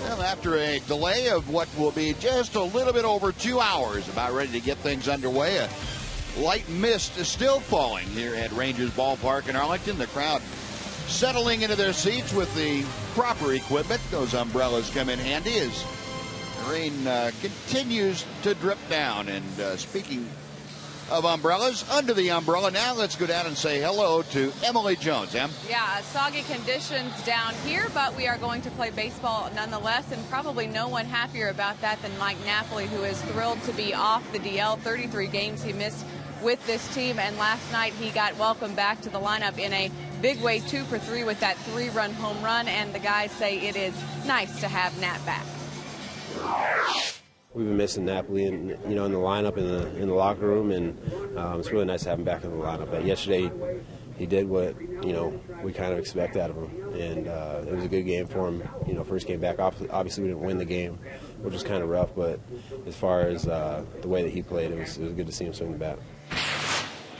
Well, after a delay of what will be just a little bit over 2 hours, about ready to get things underway. A light mist is still falling here at Rangers Ballpark in Arlington. The crowd settling into their seats with the proper equipment. Those umbrellas come in handy as the rain continues to drip down. And speaking of umbrellas, under the umbrella now, let's go down and say hello to Emily Jones. Em? Yeah, soggy conditions down here, but we are going to play baseball nonetheless, and probably no one happier about that than Mike Napoli, who is thrilled to be off the DL. 33 games he missed with this team, and last night he got welcomed back to the lineup in a big way, 2 for 3 with that 3-run home run, and the guys say it is nice to have Nap back. We've been missing Napoli, in the lineup, in the locker room, and it's really nice to have him back in the lineup. But yesterday, he did what we kind of expect out of him, and it was a good game for him. First game back. Obviously, we didn't win the game, which was kind of rough. But as far as the way that he played, it was good to see him swing the bat.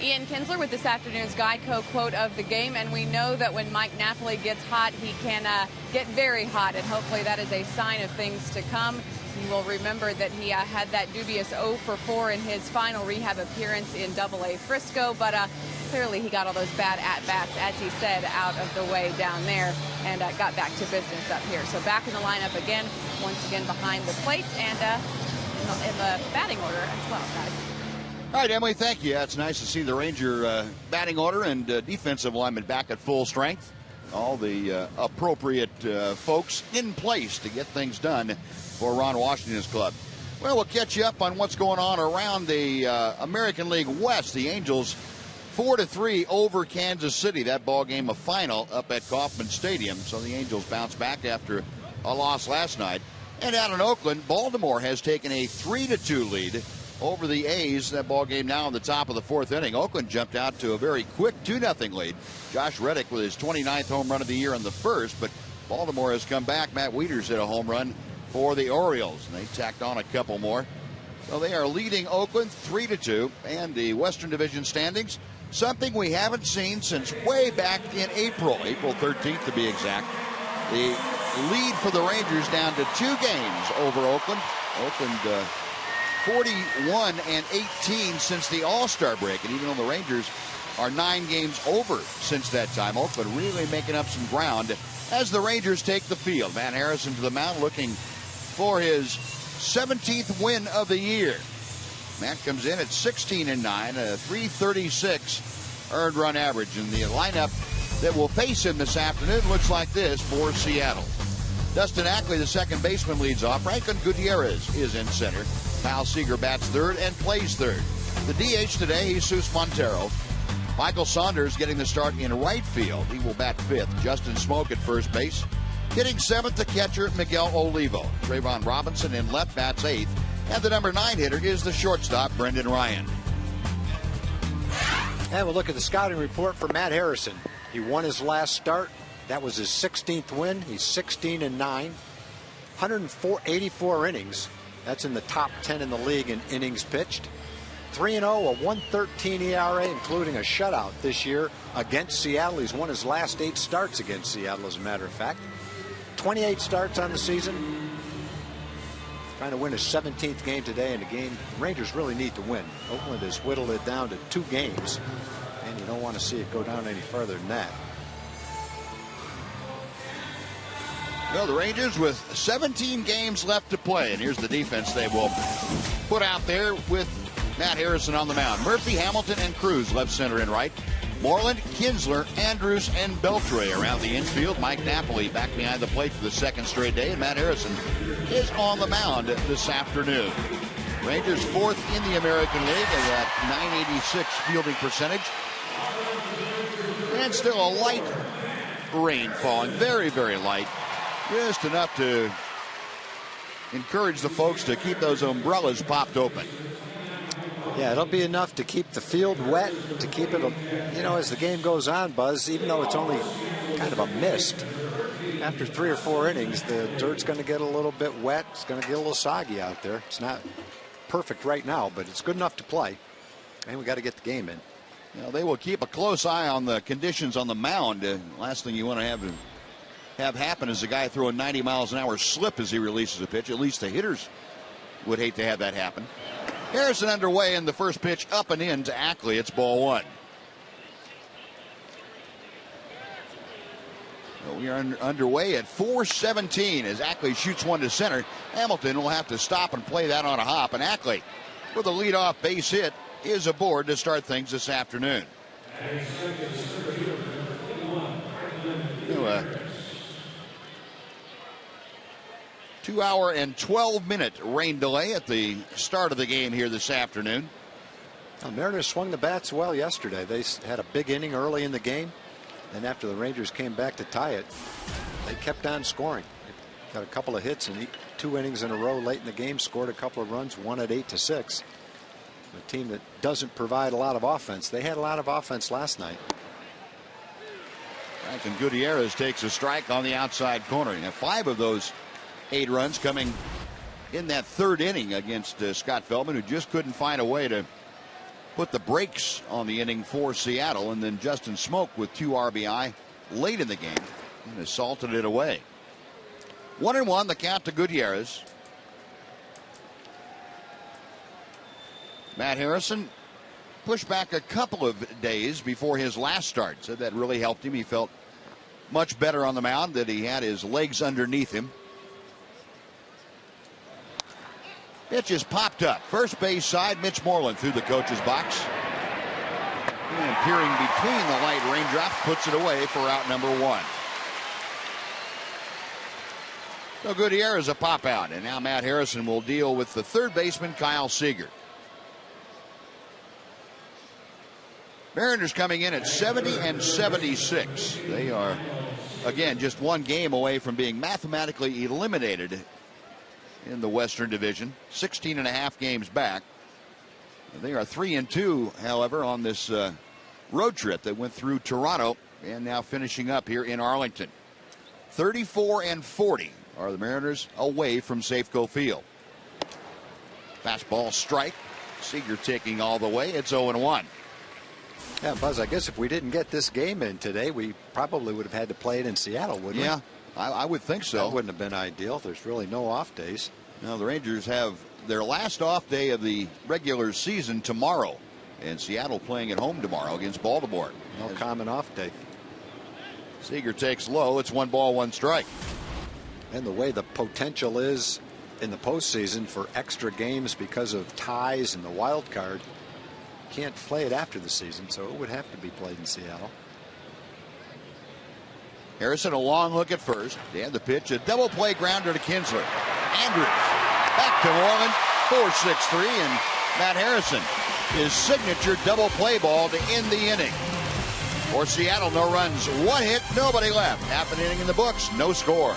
Ian Kinsler with this afternoon's Geico quote of the game, and we know that when Mike Napoli gets hot, he can get very hot, and hopefully that is a sign of things to come. You will remember that he had that dubious 0 for 4 in his final rehab appearance in AA Frisco, but clearly he got all those bad at-bats, as he said, out of the way down there, and got back to business up here. So back in the lineup again, once again behind the plate, and in the batting order as well, guys. All right, Emily, thank you. It's nice to see the Ranger batting order and defensive linemen back at full strength. All the appropriate folks in place to get things done for Ron Washington's club. Well, we'll catch you up on what's going on around the American League West. The Angels 4-3 over Kansas City. That ball game a final up at Kauffman Stadium. So the Angels bounce back after a loss last night. And out in Oakland, Baltimore has taken a 3-2 lead over the A's. That ball game now in the top of the 4th inning. Oakland jumped out to a very quick 2-0 lead. Josh Reddick with his 29th home run of the year in the first, but Baltimore has come back. Matt Wieters hit a home run for the Orioles, and they tacked on a couple more. So they are leading Oakland 3-2, and the Western Division standings, something we haven't seen since way back in April 13th to be exact. The lead for the Rangers down to 2 games over Oakland. Oakland 41-18 since the All-Star break, and even though the Rangers are 9 games over since that time, Oakland really making up some ground as the Rangers take the field. Matt Harrison to the mound looking for his 17th win of the year. Matt comes in at 16-9, a .336 earned run average, and the lineup that will face him this afternoon looks like this for Seattle. Dustin Ackley, the second baseman, leads off. Franklin Gutierrez is in center. Kyle Seager bats third and plays third. The DH today, Jesus Montero. Michael Saunders getting the start in right field. He will bat fifth. Justin Smoke at first base. Hitting seventh, the catcher, Miguel Olivo. Trayvon Robinson in left bats eighth. And the number 9 hitter is the shortstop, Brendan Ryan. And we'll look at the scouting report for Matt Harrison. He won his last start. That was his 16th win. He's 16-9, 184 innings. That's in the top 10 in the league in innings pitched. 3-0, a 1.13 ERA, including a shutout this year against Seattle. He's won his last 8 starts against Seattle, as a matter of fact. 28 starts on the season. Trying to win his 17th game today in the game. The Rangers really need to win. Oakland has whittled it down to 2 games, and you don't want to see it go down any further than that. Well, the Rangers with 17 games left to play, and here's the defense they will put out there with Matt Harrison on the mound. Murphy, Hamilton, and Cruz left, center, and right. Moreland, Kinsler, Andrews, and Beltre around the infield. Mike Napoli back behind the plate for the second straight day, and Matt Harrison is on the mound this afternoon. Rangers 4th in the American League at .986 fielding percentage. And still a light rain falling, very, very light. Just enough to encourage the folks to keep those umbrellas popped open. Yeah, it'll be enough to keep the field wet, to keep it, as the game goes on, Buzz, even though it's only kind of a mist. After 3 or 4 innings, the dirt's going to get a little bit wet. It's going to get a little soggy out there. It's not perfect right now, but it's good enough to play. And we got to get the game in. They will keep a close eye on the conditions on the mound. Last thing you want to have have happen is a guy throwing 90 miles an hour slip as he releases a pitch. At least the hitters would hate to have that happen. Harrison underway, and the first pitch up and in to Ackley. It's ball one. So we are underway at 4:17 as Ackley shoots one to center. Hamilton will have to stop and play that on a hop, and Ackley with a leadoff base hit is aboard to start things this afternoon. A 2-hour and 12-minute rain delay at the start of the game here this afternoon. The Mariners swung the bats well yesterday. They had a big inning early in the game. And after the Rangers came back to tie it, they kept on scoring. Got a couple of hits in 2 innings in a row late in the game, scored a couple of runs, won at 8-6. A team that doesn't provide a lot of offense. They had a lot of offense last night. Franklin Gutierrez takes a strike on the outside corner. And 5 of those 8 runs coming in that 3rd inning against Scott Feldman, who just couldn't find a way to put the brakes on the inning for Seattle. And then Justin Smoke with 2 RBI late in the game and assaulted it away. 1-1 the count to Gutierrez. Matt Harrison pushed back a couple of days before his last start. Said that really helped him. He felt much better on the mound, that he had his legs underneath him. Pitch is popped up. First base side, Mitch Moreland through the coach's box. And peering between the light raindrops, puts it away for out number 1. So Gutierrez a pop out, and now Matt Harrison will deal with the 3rd baseman Kyle Seager. Mariners coming in at 70 and 76. They are, again, just 1 game away from being mathematically eliminated in the Western Division. 16.5 games back. They are 3-2, however, on this road trip that went through Toronto and now finishing up here in Arlington. 34 and 40 are the Mariners away from Safeco Field. Fastball strike. Seager taking all the way. It's 0-1. Yeah, Buzz, I guess if we didn't get this game in today, we probably would have had to play it in Seattle, wouldn't we? Yeah, I would think so. That wouldn't have been ideal. There's really no off days. Now the Rangers have their last off day of the regular season tomorrow, and Seattle playing at home tomorrow against Baltimore. No common off day. Seager takes low. It's 1 ball, 1 strike. And the way the potential is in the postseason for extra games because of ties and the wild card, can't play it after the season, so it would have to be played in Seattle. Harrison a long look at first. And the pitch, a double play grounder to Kinsler. Andrews back to Moreland. 4-6-3, and Matt Harrison, his signature double play ball to end the inning. For Seattle, no runs, 1 hit, nobody left. Half an inning in the books, no score.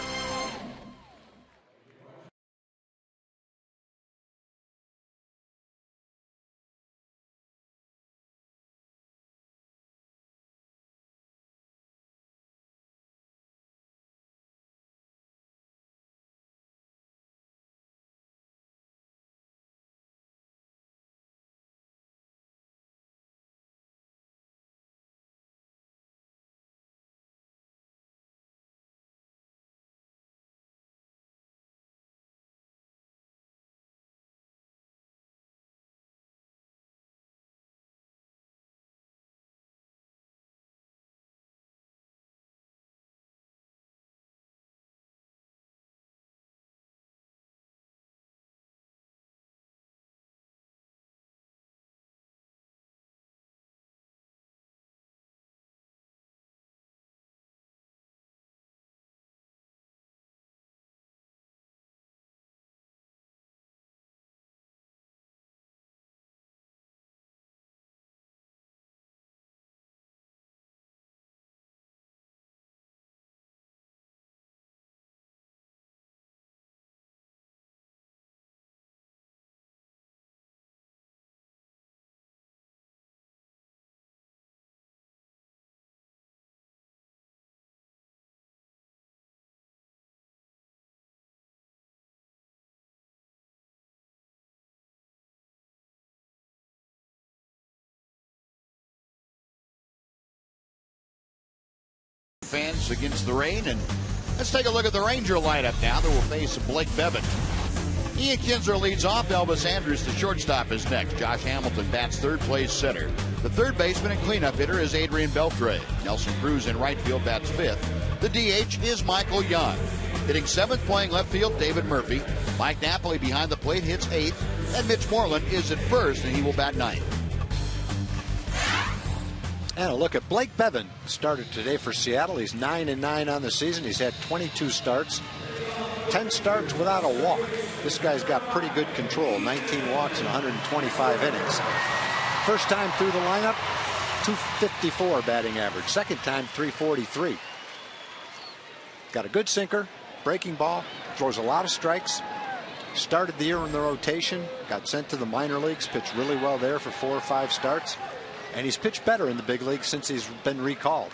Fans against the rain, and Let's take a look at the Ranger lineup now that will face Blake Bevan. Ian Kinsler leads off. Elvis Andrus, the shortstop, is next. Josh Hamilton bats third place center. The third baseman and cleanup hitter is Adrian Beltre. Nelson Cruz in right field bats fifth. The DH is Michael Young. Hitting seventh, playing left field, David Murphy. Mike Napoli behind the plate hits eighth. And Mitch Moreland is at first, and he will bat ninth. And a look at Blake Bevan. Started today for Seattle. He's 9-9 on the season. He's had 22 starts. 10 starts without a walk. This guy's got pretty good control. 19 walks and 125 innings. First time through the lineup, 254 batting average. Second time, 343. Got a good sinker, breaking ball, throws a lot of strikes. Started the year in the rotation, got sent to the minor leagues, pitched really well there for 4 or 5 starts. And he's pitched better in the big leagues since he's been recalled.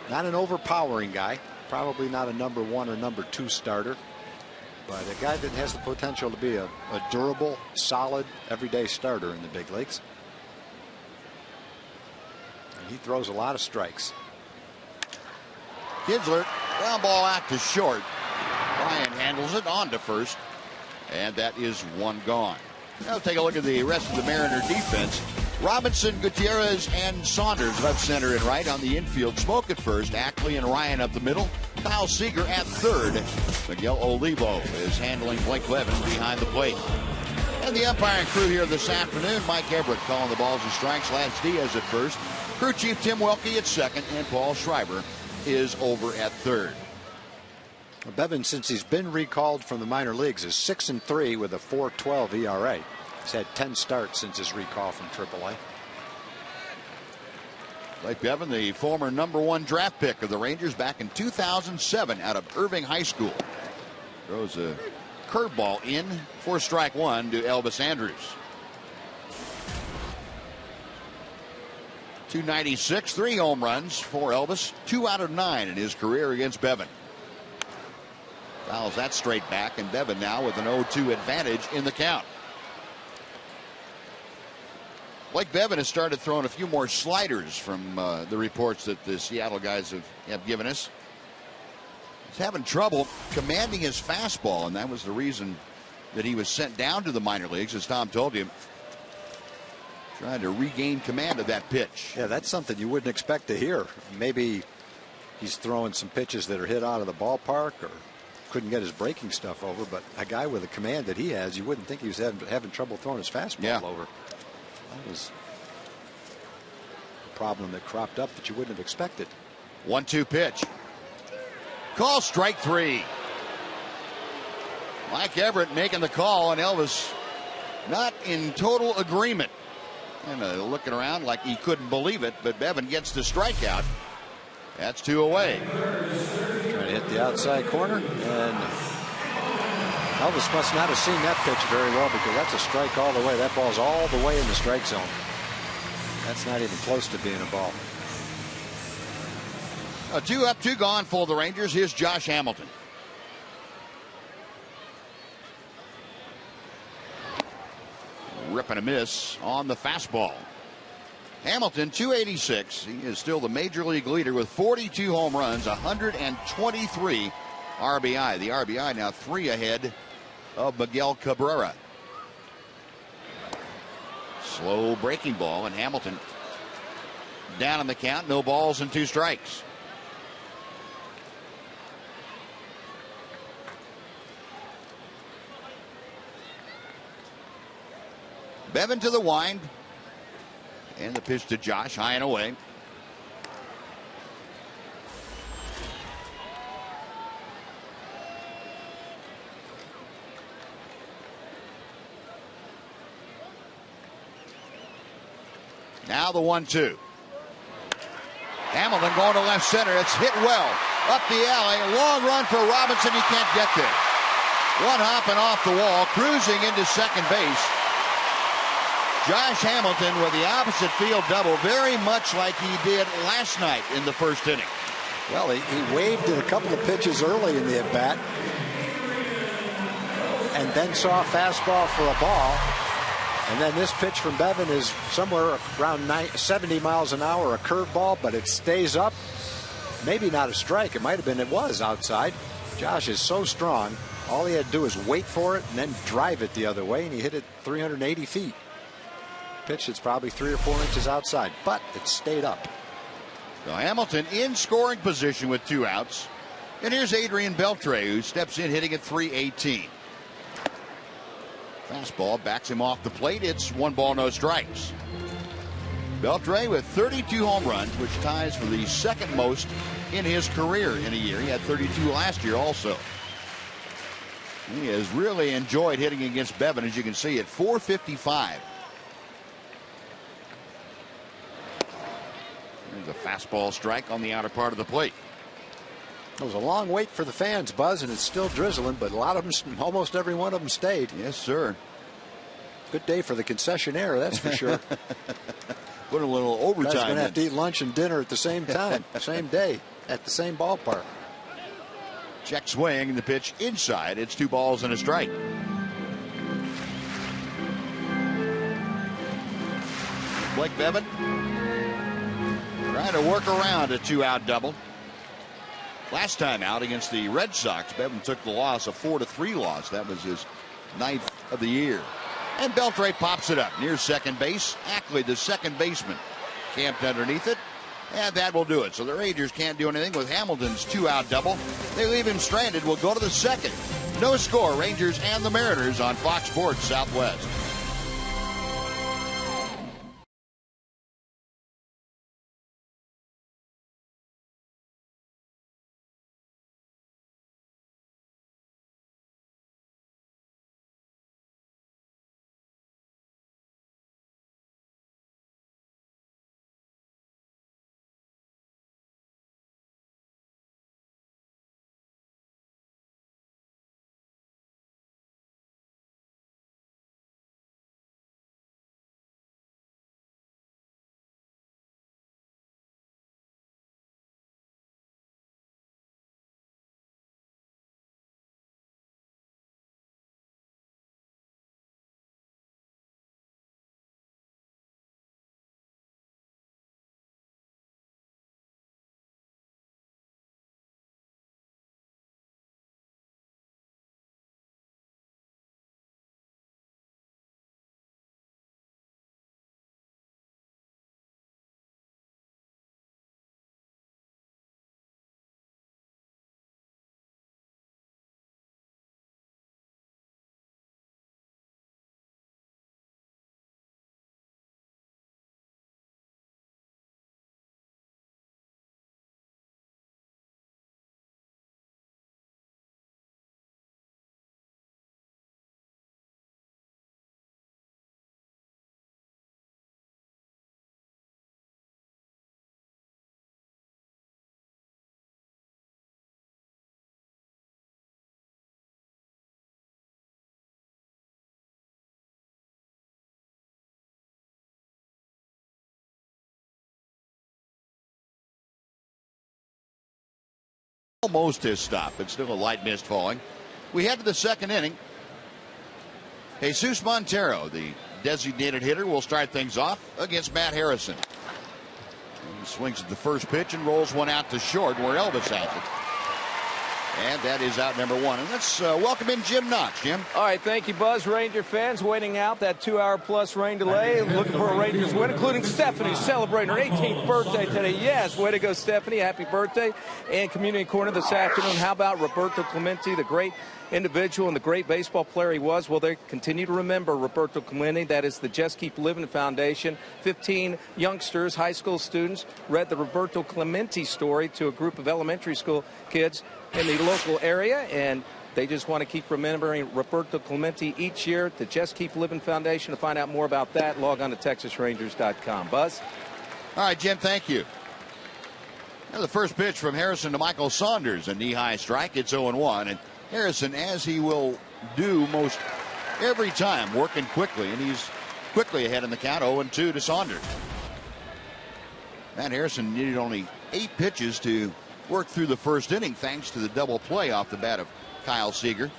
Not an overpowering guy. Probably not a number 1 or number 2 starter, but a guy that has the potential to be a durable, solid, everyday starter in the big leagues. And he throws a lot of strikes. Kinsler, ground ball out to short. Ryan handles it on to first, and that is one gone. Now take a look at the rest of the Mariner defense. Robinson, Gutierrez, and Saunders left, center, and right. On the infield, Smoke at first, Ackley and Ryan up the middle, Kyle Seager at third. Miguel Olivo is handling Blake Bevan behind the plate. And the umpiring crew here this afternoon, Mike Everett calling the balls and strikes, Lance Diaz at first, crew chief Tim Welke at second, and Paul Schreiber is over at third. Bevan, since he's been recalled from the minor leagues, is 6-3 with a 4.12 ERA. He's had 10 starts since his recall from AAA. Blake Bevan, the former number 1 draft pick of the Rangers back in 2007 out of Irving High School. Throws a curveball in for strike 1 to Elvis Andrus. 296, 3 home runs for Elvis, 2 out of 9 in his career against Bevan. Fouls that straight back, and Bevan now with an 0-2 advantage in the count. Blake Bevan has started throwing a few more sliders from the reports that the Seattle guys have given us. He's having trouble commanding his fastball, and that was the reason that he was sent down to the minor leagues, as Tom told you. Trying to regain command of that pitch. Yeah, that's something you wouldn't expect to hear. Maybe he's throwing some pitches that are hit out of the ballpark or couldn't get his breaking stuff over, but a guy with the command that he has, you wouldn't think he was having trouble throwing his fastball over. That was a problem that cropped up that you wouldn't have expected. 1-2 pitch. Call strike 3. Mike Everett making the call, and Elvis not in total agreement. And looking around like he couldn't believe it, but Bevan gets the strikeout. That's 2 away. Trying to hit the outside corner, and Elvis must not have seen that pitch very well, because that's a strike all the way. That ball's all the way in the strike zone. That's not even close to being a ball. A 2 up, 2 gone for the Rangers. Here's Josh Hamilton. Rip and a miss on the fastball. Hamilton, 286. He is still the major league leader with 42 home runs, 123 RBI. The RBI now 3 ahead of Miguel Cabrera. Slow breaking ball, and Hamilton down on the count. No balls and 2 strikes. Bevan to the wind. And the pitch to Josh, high and away. Now the 1-2. Hamilton going to left center. It's hit well. Up the alley. A long run for Robinson. He can't get there. One hopping off the wall. Cruising into second base. Josh Hamilton with the opposite field double, very much like he did last night in the first inning. Well, he waved at a couple of pitches early in the at-bat, and then saw a fastball for a ball. And then this pitch from Bevan is somewhere around 70 miles an hour, a curveball, but it stays up. maybe not a strike. It might have been, it was outside. Josh is so strong. All he had to do was wait for it and then drive it the other way, and he hit it 380 feet. Pitch that's probably 3 or 4 inches outside, but it stayed up. So Hamilton in scoring position with 2 outs. And here's Adrian Beltre, who steps in hitting at .318. Fastball backs him off the plate. It's 1 ball, no strikes. Beltre with 32 home runs, which ties for the second most in his career in a year. He had 32 last year also. He has really enjoyed hitting against Bevan, as you can see, at .455. There's a fastball strike on the outer part of the plate. It was a long wait for the fans, Buzz, and it's still drizzling, but a lot of them, almost every one of them stayed. Yes, sir. Good day for the concessionaire, that's for sure. Put a little overtime. Guys going to have to eat lunch and dinner at the same time, same day, at the same ballpark. Check swing, and the pitch inside. It's 2 balls and a strike. Blake Bevan trying to work around a 2-out double. Last time out against the Red Sox, Bevan took the loss, a 4-3 loss. That was his 9th of the year. And Beltre pops it up near second base. Ackley, the second baseman, camped underneath it. And that will do it. So the Rangers can't do anything with Hamilton's 2-out double. They leave him stranded. We'll go to the second. No score, Rangers and the Mariners on Fox Sports Southwest. Almost his stop, but still a light mist falling. We head to the second inning. Jesus Montero, the designated hitter, will start things off against Matt Harrison. He swings at the first pitch and rolls one out to short where Elvis has it. And that is out number 1. And let's welcome in Jim Knox. Jim. All right, thank you, Buzz. Ranger fans waiting out that 2-hour-plus rain delay, looking for a Rangers win, including Stephanie celebrating her 18th birthday today. Yes, way to go, Stephanie. Happy birthday. And Community Corner this afternoon. How about Roberto Clemente, the great individual and the great baseball player he was? Well, they continue to remember Roberto Clemente. That is the Just Keep Living Foundation. 15 youngsters, high school students, read the Roberto Clemente story to a group of elementary school kids in the local area, and they just want to keep remembering Roberto Clemente each year. The Just Keep Living Foundation. To find out more about that, log on to TexasRangers.com. Buzz? All right, Jim, thank you. Now the first pitch from Harrison to Michael Saunders, a knee-high strike. It's 0-1, and Harrison, as he will do most every time, working quickly, and he's quickly ahead in the count. 0-2 to Saunders. Matt Harrison needed only 8 pitches to work through the first inning, thanks to the double play off the bat of Kyle Seager.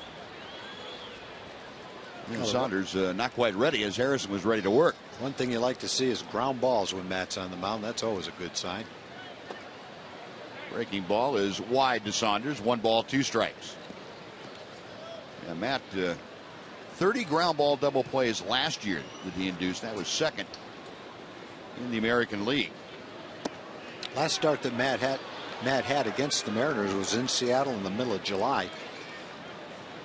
And Saunders not quite ready, as Harrison was ready to work. One thing you like to see is ground balls when Matt's on the mound. That's always a good sign. Breaking ball is wide to Saunders. 1 ball, 2 strikes. And Matt, 30 ground ball double plays last year that he induced. That was second in the American League. Last start that Matt had against the Mariners was in Seattle in the middle of July.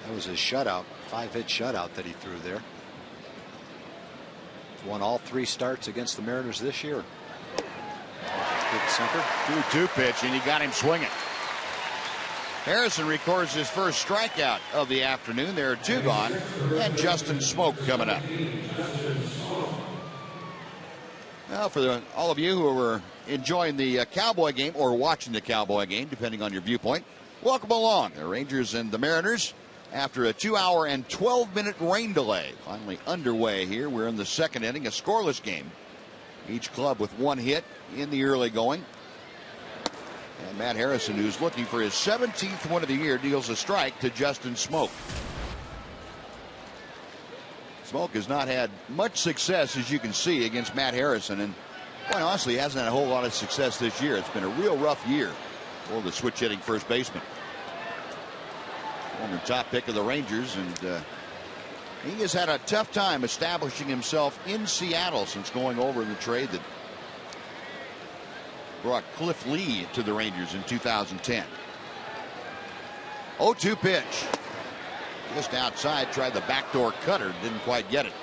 That was his shutout, 5-hit shutout that he threw there. Won all 3 starts against the Mariners this year. Good sinker. 2-2 pitch, and he got him swinging. Harrison records his first strikeout of the afternoon. There are 2 gone, and Justin Smoak coming up. Now, for all of you who were enjoying the Cowboy game or watching the Cowboy game, depending on your viewpoint, welcome along. The Rangers and the Mariners, after a 2-hour and 12-minute rain delay, finally underway here. We're in the second inning, a scoreless game. Each club with 1 hit in the early going. And Matt Harrison, who's looking for his 17th win of the year, deals a strike to Justin Smoak. Smoak has not had much success, as you can see, against Matt Harrison, and quite honestly hasn't had a whole lot of success this year. It's been a real rough year for the switch hitting first baseman. Former top pick of the Rangers, and he has had a tough time establishing himself in Seattle since going over in the trade that brought Cliff Lee to the Rangers in 2010. 0-2 pitch. Just outside, tried the backdoor cutter, didn't quite get it.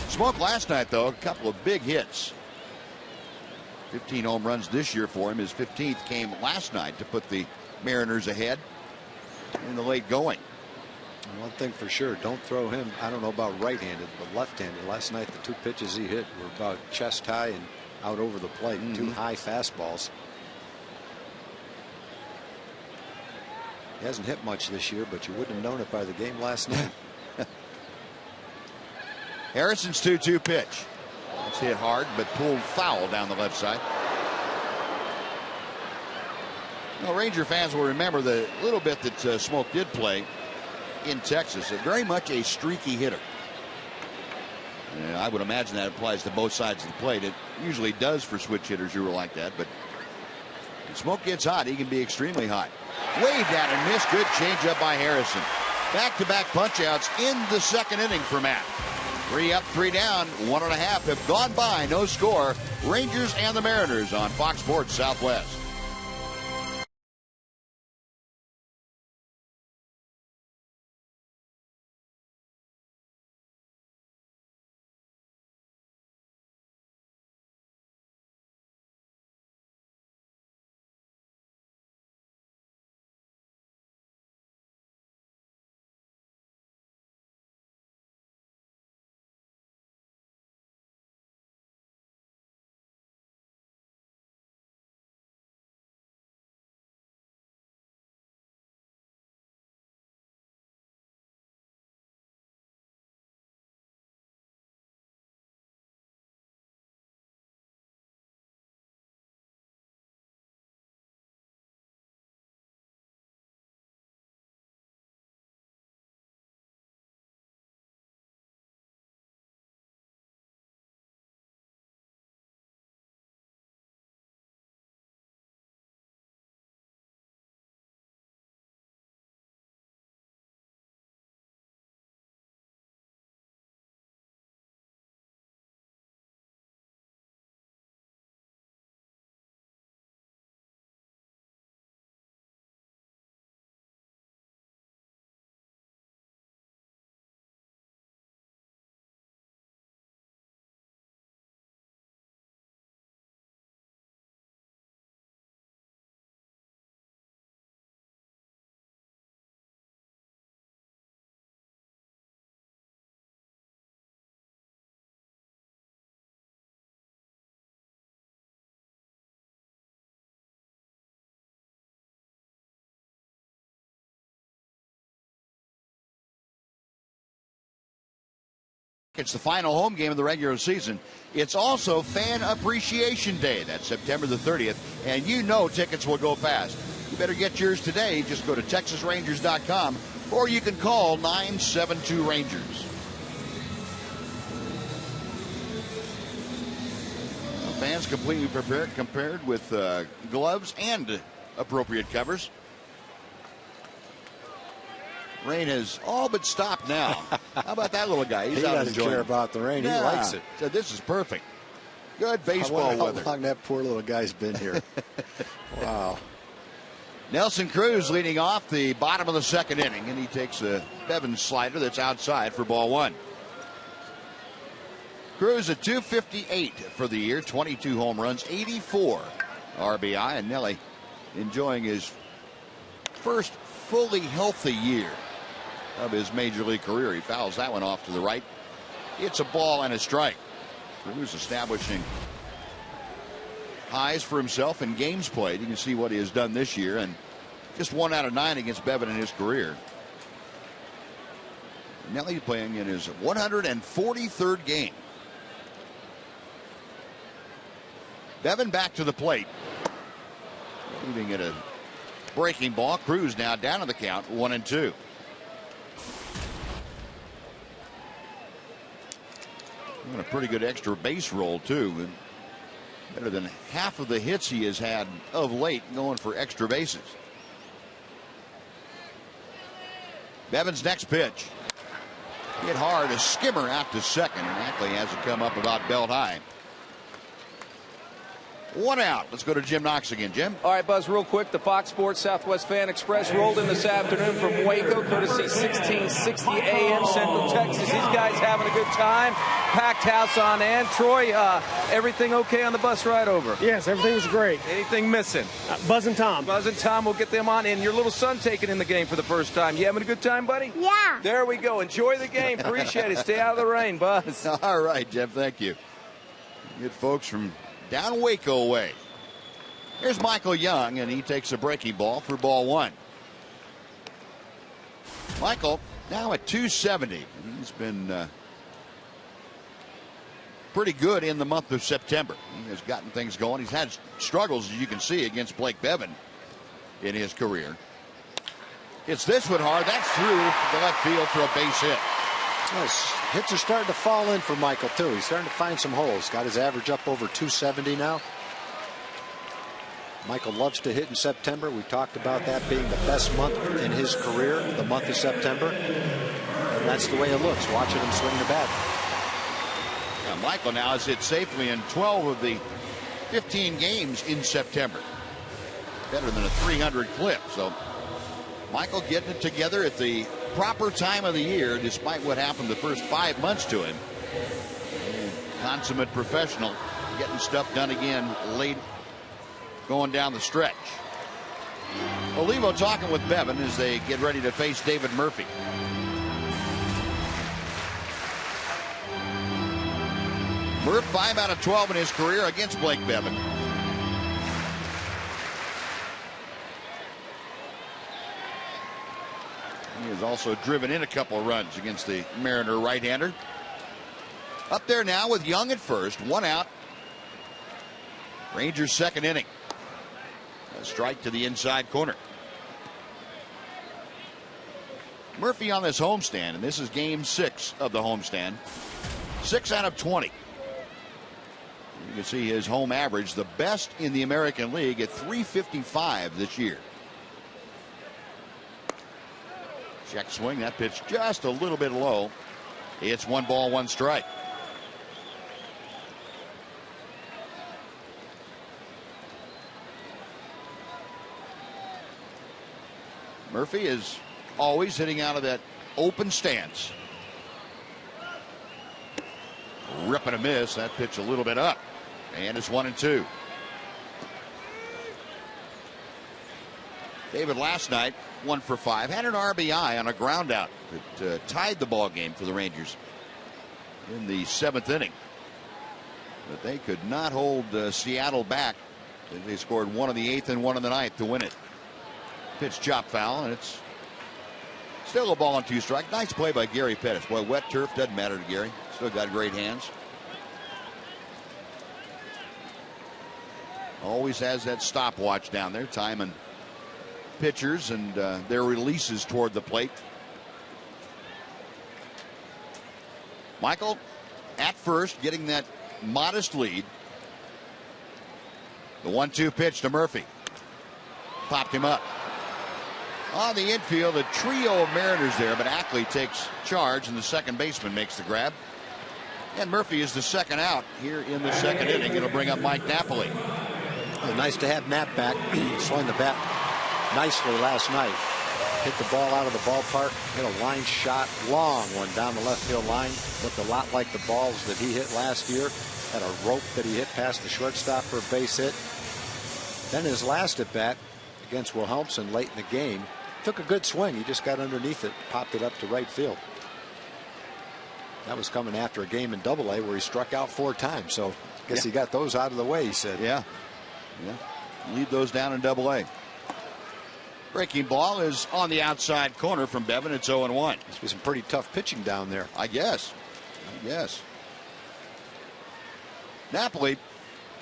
Smoak last night, though, a couple of big hits. 15 home runs this year for him. His 15th came last night to put the Mariners ahead in the late going. One thing for sure, don't throw him, I don't know about right-handed, but left-handed. Last night, the 2 pitches he hit were about chest high and out over the plate. 2 high fastballs. He hasn't hit much this year, but you wouldn't have known it by the game last night. Harrison's 2-2 pitch. It's hit hard, but pulled foul down the left side. Well, Ranger fans will remember the little bit that Smoak did play in Texas. Very much a streaky hitter. I would imagine that applies to both sides of the plate. It usually does for switch hitters who are like that, but when Smoak gets hot, he can be extremely hot. Waved at and missed. Good changeup by Harrison. Back-to-back punch-outs in the second inning for Matt. 3 up, 3 down. 1.5 have gone by. No score. Rangers and the Mariners on Fox Sports Southwest. It's the final home game of the regular season. It's also Fan Appreciation Day. That's September the 30th, and you know tickets will go fast. You better get yours today. Just go to TexasRangers.com, or you can call 972-RANGERS. fans completely prepared with gloves and appropriate covers. Rain has all but stopped now. How about that little guy? He He's out doesn't enjoying care it. about the rain. He likes it. So this is perfect. Good I baseball wonder weather. how long that poor little guy's been here. Wow. Nelson Cruz leading off the bottom of the second inning, and he takes a Bevan slider that's outside for ball one. Cruz at 258 for the year, 22 home runs, 84 RBI, and Nelly enjoying his first fully healthy year of his major league career. He fouls that one off to the right. It's a ball and a strike. Cruz establishing highs for himself in games played. You can see what he has done this year, and just 1 out of 9 against Bevan in his career. Nelly playing in his 143rd game. Bevan back to the plate, leaving it a breaking ball. Cruz now down to the count, 1-2. And a pretty good extra base roll too, and better than half of the hits he has had of late going for extra bases. Bevan's next pitch hit hard, a skimmer out to second, and Ackley has it come up about belt high. 1 out. Let's go to Jim Knox again. Jim? All right, Buzz, real quick. The Fox Sports Southwest Fan Express rolled in this afternoon from Waco, courtesy 1660 AM Central Texas. These guys having a good time. Packed house on end. Troy, everything okay on the bus ride over? Yes, everything was great. Anything missing? Buzz and Tom. Buzz and Tom will get them on. And your little son taking in the game for the first time. You having a good time, buddy? Yeah. There we go. Enjoy the game. Appreciate it. Stay out of the rain, Buzz. All right, Jim. Thank you. Good folks from down Waco way. Here's Michael Young, and he takes a breaking ball for ball one. Michael now at 270. He's been pretty good in the month of September. He has gotten things going. He's had struggles, as you can see, against Blake Bevan in his career. It's this one hard. That's through the left field for a base hit. Yes, hits are starting to fall in for Michael, too. He's starting to find some holes. Got his average up over 270 now. Michael loves to hit in September. We talked about that being the best month in his career, the month of September. And that's the way it looks, watching him swing the bat. Yeah, Michael now has hit safely in 12 of the 15 games in September. Better than a 300 clip. So Michael getting it together at the proper time of the year, despite what happened the first 5 months to him. Consummate professional, getting stuff done again late going down the stretch. Olivo talking with Bevan as they get ready to face David Murphy. Murph 5 out of 12 in his career against Blake Bevan. He has also driven in a couple of runs against the Mariner right-hander. Up there now with Young at first, 1 out. Rangers second inning. A strike to the inside corner. Murphy on this homestand, and this is game 6 of the homestand. 6 out of 20. You can see his home average, the best in the American League at .355 this year. Check swing, that pitch just a little bit low. It's 1 ball, 1 strike. Murphy is always hitting out of that open stance. Rip and a miss. That pitch a little bit up. And it's 1-2. David last night 1 for 5. Had an RBI on a ground out that tied the ball game for the Rangers in the 7th inning. But they could not hold Seattle back. They scored 1 in the 8th and 1 in the 9th to win it. Pitch chop foul, and it's still a ball and 2 strike. Nice play by Gary Pettis. Boy, wet turf doesn't matter to Gary. Still got great hands. Always has that stopwatch down there, timing pitchers and their releases toward the plate. Michael at first getting that modest lead. The 1-2 pitch to Murphy. Popped him up. On the infield, a trio of Mariners there, but Ackley takes charge, and the second baseman makes the grab. And Murphy is the second out here in the second inning. It'll bring up Mike Napoli. Well, nice to have Nap back. Swung the bat nicely last night. Hit the ball out of the ballpark. Hit a line shot, long one down the left field line. Looked a lot like the balls that he hit last year. Had a rope that he hit past the shortstop for a base hit. Then his last at bat against Wilhelmsen late in the game, took a good swing. He just got underneath it, popped it up to right field. That was coming after a game in Double-A where he struck out 4 times. So I guess he got those out of the way, he said. Yeah. Lead those down in Double-A. Breaking ball is on the outside corner from Bevan. It's 0-1. Must be some pretty tough pitching down there. I guess. Napoli,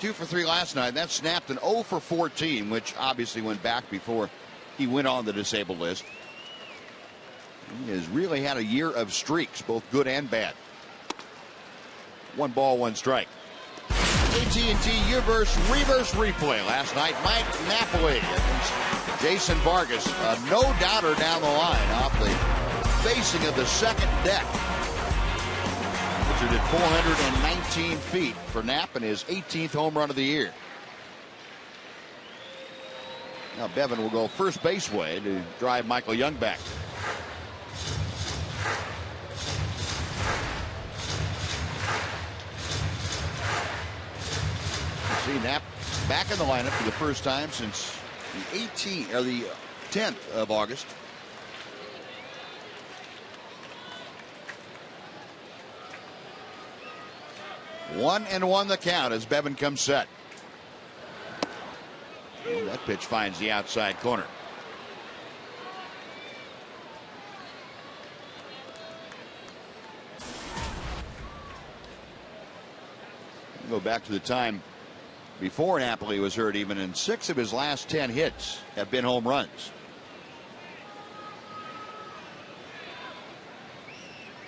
2 for 3 last night. That snapped an 0 for 14, which obviously went back before he went on the disabled list. He has really had a year of streaks, both good and bad. 1 ball, 1 strike. AT Uverse reverse replay last night. Mike Napoli against Jason Vargas. A no-doubter down the line off the facing of the second deck. Measured at 419 feet for Knapp and his 18th home run of the year. Now Bevan will go first base way to drive Michael Young back. See Knapp back in the lineup for the first time since the 10th of August. One and one the count as Bevan comes set. And that pitch finds the outside corner. Go back to the time before Napoli was hurt, even in 6 of his last 10 hits have been home runs.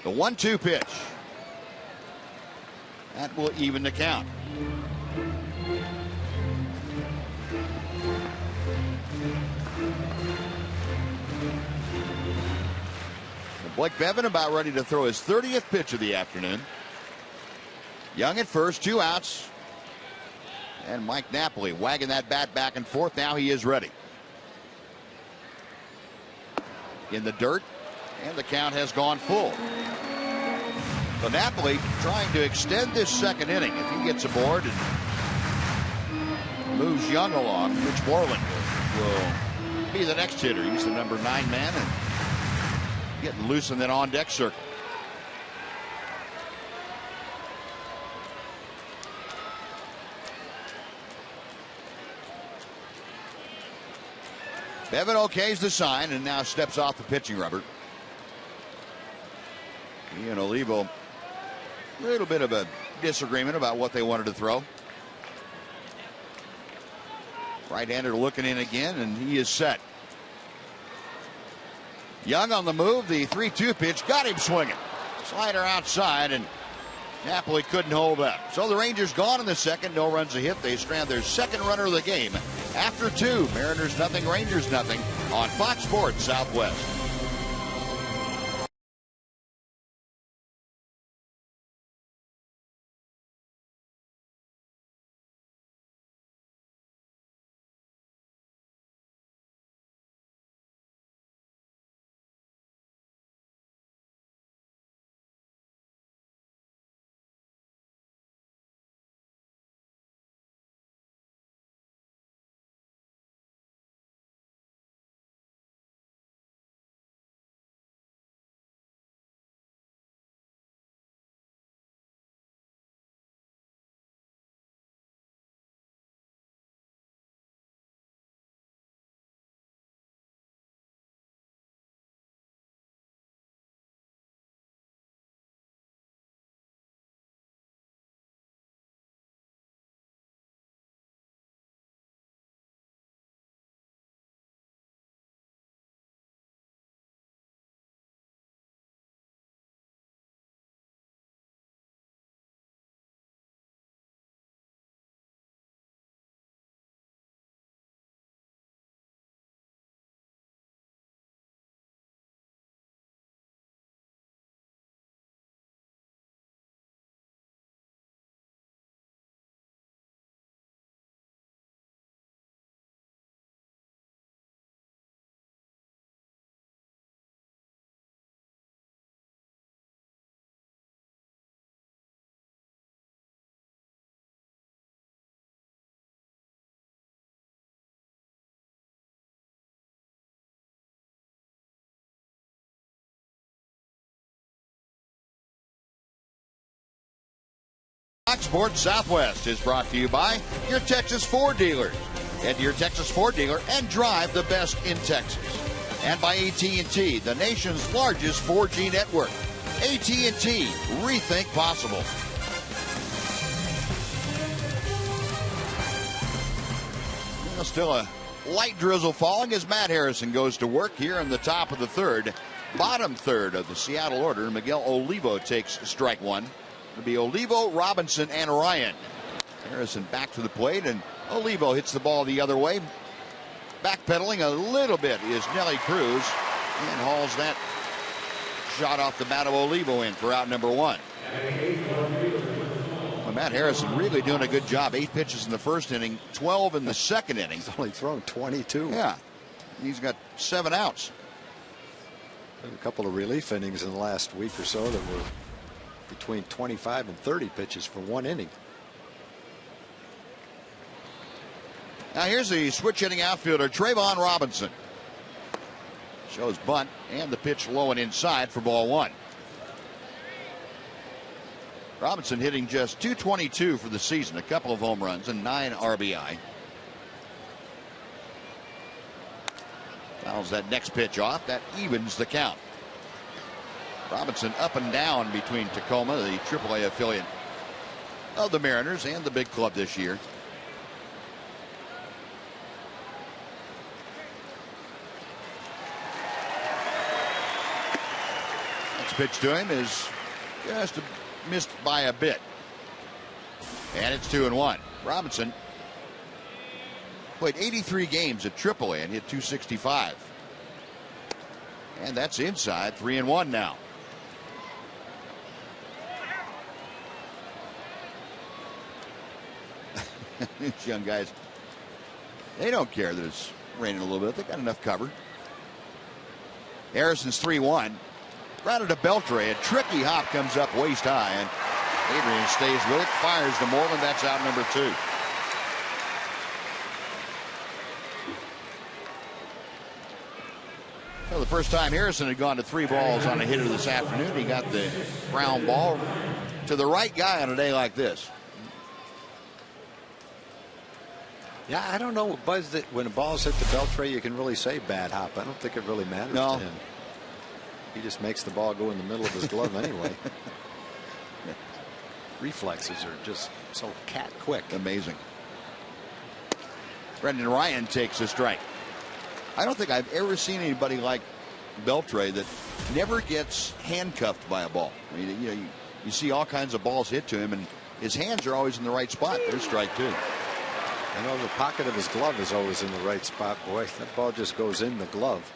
The 1-2 pitch. That will even the count. Blake Bevan about ready to throw his 30th pitch of the afternoon. Young at first, 2 outs. And Mike Napoli wagging that bat back and forth. Now he is ready. In the dirt, and the count has gone full. So Napoli trying to extend this second inning. If he gets aboard and moves Young along, Rich Moreland will be the next hitter. He's the number 9 man and getting loose in that on-deck circle. Bevan okays the sign and now steps off the pitching rubber. He and Olivo, a little bit of a disagreement about what they wanted to throw. Right-hander looking in again, and he is set. Young on the move, the 3-2 pitch got him swinging. Slider outside, and Napoli couldn't hold up. So the Rangers gone in the second, no runs a hit. They strand their second runner of the game. After 2, Mariners nothing, Rangers nothing on Fox Sports Southwest. Fox Sports Southwest is brought to you by your Texas Ford dealers. Head to your Texas Ford dealer and drive the best in Texas. And by AT&T, the nation's largest 4G network. AT&T, rethink possible. Well, still a light drizzle falling as Matt Harrison goes to work here in the top of the third. Bottom third of the Seattle order. Miguel Olivo takes strike one. It'll be Olivo, Robinson, and Ryan. Harrison back to the plate, and Olivo hits the ball the other way. Backpedaling a little bit is Nelly Cruz, and hauls that shot off the bat of Olivo in for out number one. Well, Matt Harrison really doing a good job. 8 pitches in the first inning, 12 in the second inning. He's only thrown 22. Yeah, he's got 7 outs. A couple of relief innings in the last week or so that were between 25 and 30 pitches for 1 inning. Now here's the switch hitting outfielder, Trayvon Robinson. Shows bunt and the pitch low and inside for ball 1. Robinson hitting just .222 for the season, a couple of home runs and 9 RBI. Fouls that next pitch off. That evens the count. Robinson up and down between Tacoma, the AAA affiliate of the Mariners, and the big club this year. Next pitch to him is just missed by a bit. And it's 2-1. Robinson played 83 games at AAA and hit .265. And that's inside. 3-1 now. These young guys, they don't care that it's raining a little bit. They got enough cover. Harrison's 3-1. Grounded to Beltre. A tricky hop comes up waist high, and Adrian stays with it. Fires to Moreland. That's out number 2. Well, the first time Harrison had gone to 3 balls on a hitter this afternoon, he got the ground ball to the right guy on a day like this. Yeah, I don't know, Buzz, that when a ball's hit the Beltre, you can really say bad hop. I don't think it really matters to him. He just makes the ball go in the middle of his glove anyway. Reflexes are just so cat quick. Amazing. Brendan Ryan takes a strike. I don't think I've ever seen anybody like Beltre that never gets handcuffed by a ball. I mean, you see all kinds of balls hit to him, and his hands are always in the right spot. There's strike 2. I know the pocket of his glove is always in the right spot. Boy, that ball just goes in the glove.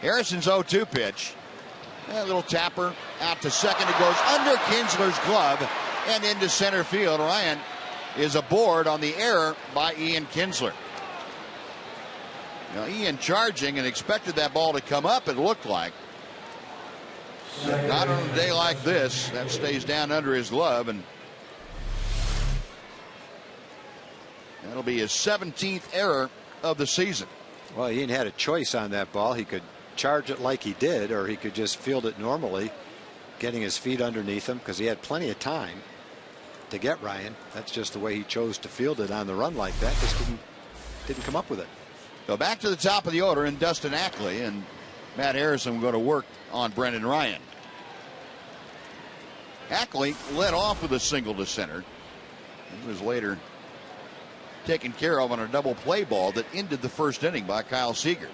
Harrison's 0-2 pitch. A little tapper out to second. It goes under Kinsler's glove and into center field. Ryan is aboard on the error by Ian Kinsler. Now, Ian charging and expected that ball to come up, it looked like. But not on a day like this. That stays down under his glove, and that'll be his 17th error of the season. Well, Ian had a choice on that ball. He could charge it like he did, or he could just field it normally, getting his feet underneath him, because he had plenty of time to get Ryan. That's just the way he chose to field it on the run like that. Just didn't come up with it. So back to the top of the order, and Dustin Ackley and Matt Harrison will go to work on Brendan Ryan. Ackley led off with a single to center. He was later taken care of on a double play ball that ended the first inning by Kyle Seager.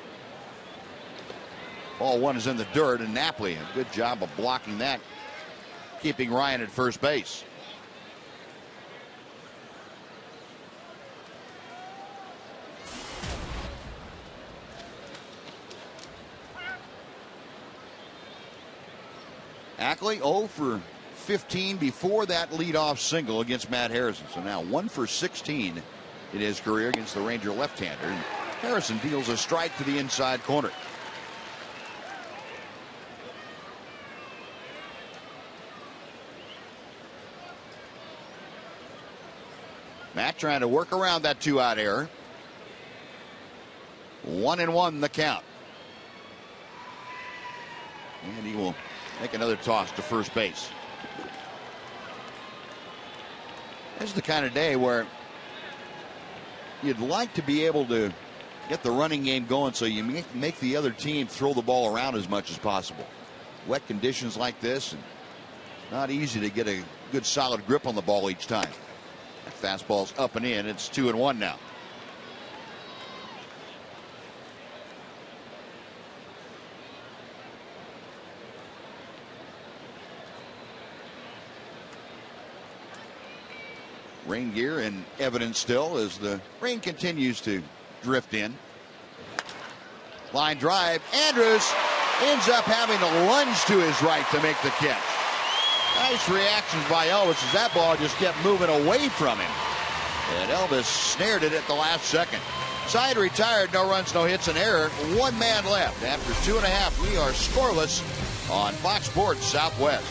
Ball 1 is in the dirt, and Napoli, a good job of blocking that, keeping Ryan at first base. Ackley 0 for 15 before that leadoff single against Matt Harrison. So now 1 for 16 in his career against the Ranger left-hander. And Harrison deals a strike to the inside corner. Matt trying to work around that 2-out error. 1-1 the count. And he will make another toss to first base. This is the kind of day where you'd like to be able to get the running game going so you make the other team throw the ball around as much as possible. Wet conditions like this, and not easy to get a good solid grip on the ball each time. That fastball's up and in. It's 2-1 now. Rain gear in evidence still as the rain continues to drift in. Line drive. Andrews ends up having to lunge to his right to make the catch. Nice reactions by Elvis as that ball just kept moving away from him. And Elvis snared it at the last second. Side retired, no runs, no hits, an error. One man left. After 2.5, we are scoreless on Fox Sports Southwest.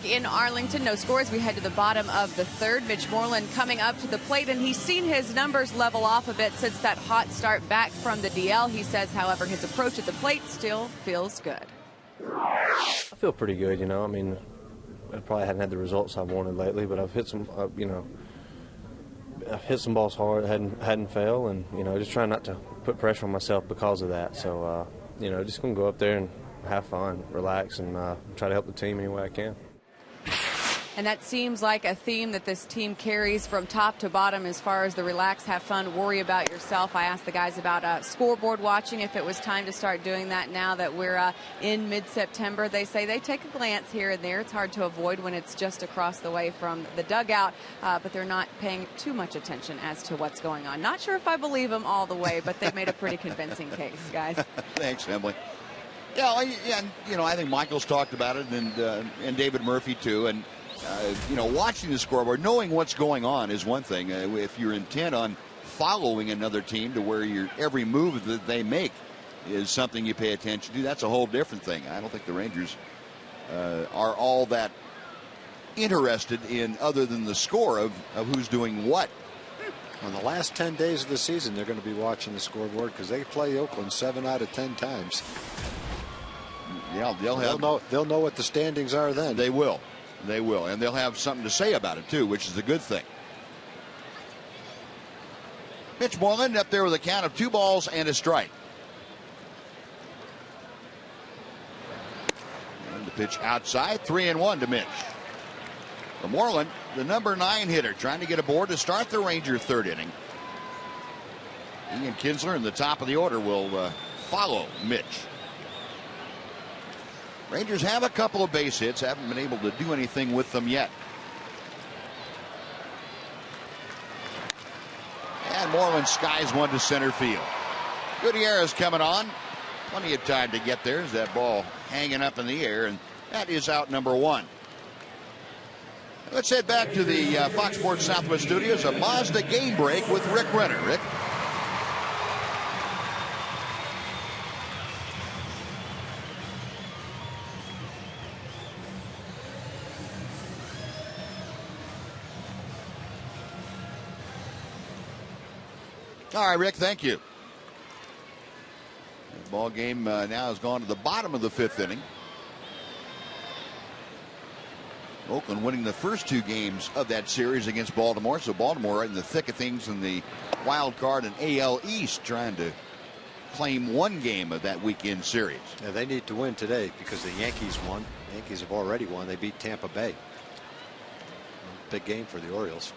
In Arlington, no scores. We head to the bottom of the third. Mitch Moreland coming up to the plate, and he's seen his numbers level off a bit since that hot start back from the DL. He says, however, his approach at the plate still feels good. I feel pretty good, you know. I mean, I probably hadn't had the results I've wanted lately, but I've hit some, I've hit some balls hard, hadn't failed, and just trying not to put pressure on myself because of that. So, just gonna go up there and have fun, relax, and try to help the team any way I can. And that seems like a theme that this team carries from top to bottom as far as the relax, have fun, worry about yourself. I asked the guys about scoreboard watching, if it was time to start doing that now that we're in mid-September. They say they take a glance here and there. It's hard to avoid when it's just across the way from the dugout, but they're not paying too much attention as to what's going on. Not sure if I believe them all the way, but they've made a pretty convincing case, guys. Thanks, Emily. Yeah, and I think Michael's talked about it, and David Murphy too, and watching the scoreboard, knowing what's going on is one thing. If you're intent on following another team to where your every move that they make is something you pay attention to, that's a whole different thing. I don't think the Rangers are all that interested in other than the score of who's doing what. On the last 10 days of the season, they're going to be watching the scoreboard because they play Oakland 7 out of 10 times. Yeah, they'll know what the standings are then. They will. They will, and they'll have something to say about it too, which is a good thing. Mitch Moreland up there with a count of 2 balls and a strike. And the pitch outside, 3-1 to Mitch. For Moreland, the number 9 hitter, trying to get aboard to start the Ranger third inning. Ian Kinsler in the top of the order will follow Mitch. Rangers have a couple of base hits, haven't been able to do anything with them yet. And Moreland skies one to center field. Gutierrez coming on. Plenty of time to get there as that ball hanging up in the air, and that is out number 1. Let's head back to the Fox Sports Southwest studios. A Mazda game break with Rick Renner. Rick? All right, Rick, thank you. The ball game now has gone to the bottom of the 5th inning. Oakland winning the first 2 games of that series against Baltimore. So Baltimore right in the thick of things in the wild card and AL East, trying to claim 1 game of that weekend series. Yeah, they need to win today because the Yankees won. The Yankees have already won. They beat Tampa Bay. Big game for the Orioles.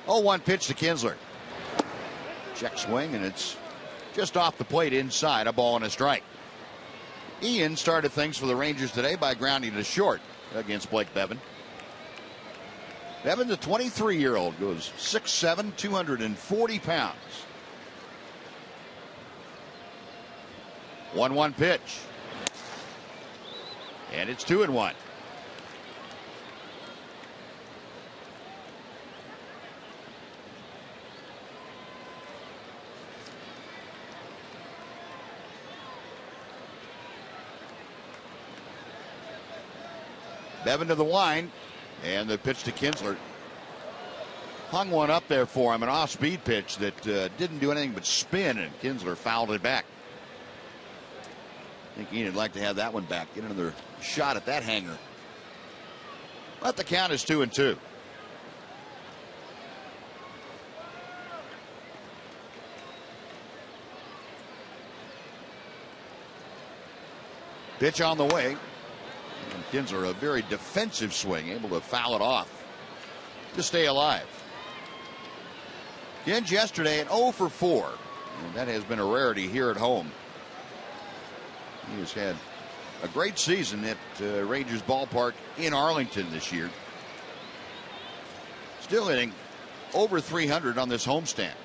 0-1 pitch to Kinsler. Check swing, and it's just off the plate inside, a ball and a strike. Ian started things for the Rangers today by grounding to short against Blake Bevan. Bevan, the 23-year-old, goes 6'7", 240 pounds. 1-1 pitch. And it's 2-1. Bevan to the line, and the pitch to Kinsler. Hung one up there for him, an off-speed pitch that didn't do anything but spin, and Kinsler fouled it back. I think Ian would like to have that one back, get another shot at that hanger. But the count is 2-2. Pitch on the way. And Kinsler, a very defensive swing, able to foul it off to stay alive. Kins yesterday an 0 for 4, and that has been a rarity here at home. He has had a great season at Rangers Ballpark in Arlington this year. Still hitting over 300 on this homestand.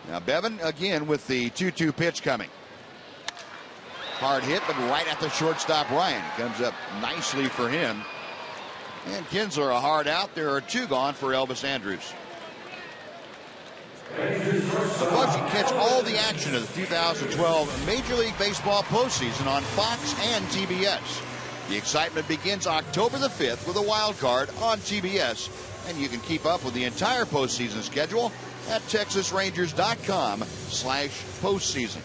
Now Bevan again with the 2-2 pitch coming. Hard hit, but right at the shortstop Ryan. It comes up nicely for him. And Kinsler a hard out. There are 2 gone for Elvis Andrus. The folks can catch all the action of the 2012 Major League Baseball postseason on Fox and TBS. The excitement begins October the 5th with a wild card on TBS. And you can keep up with the entire postseason schedule at TexasRangers.com/postseason.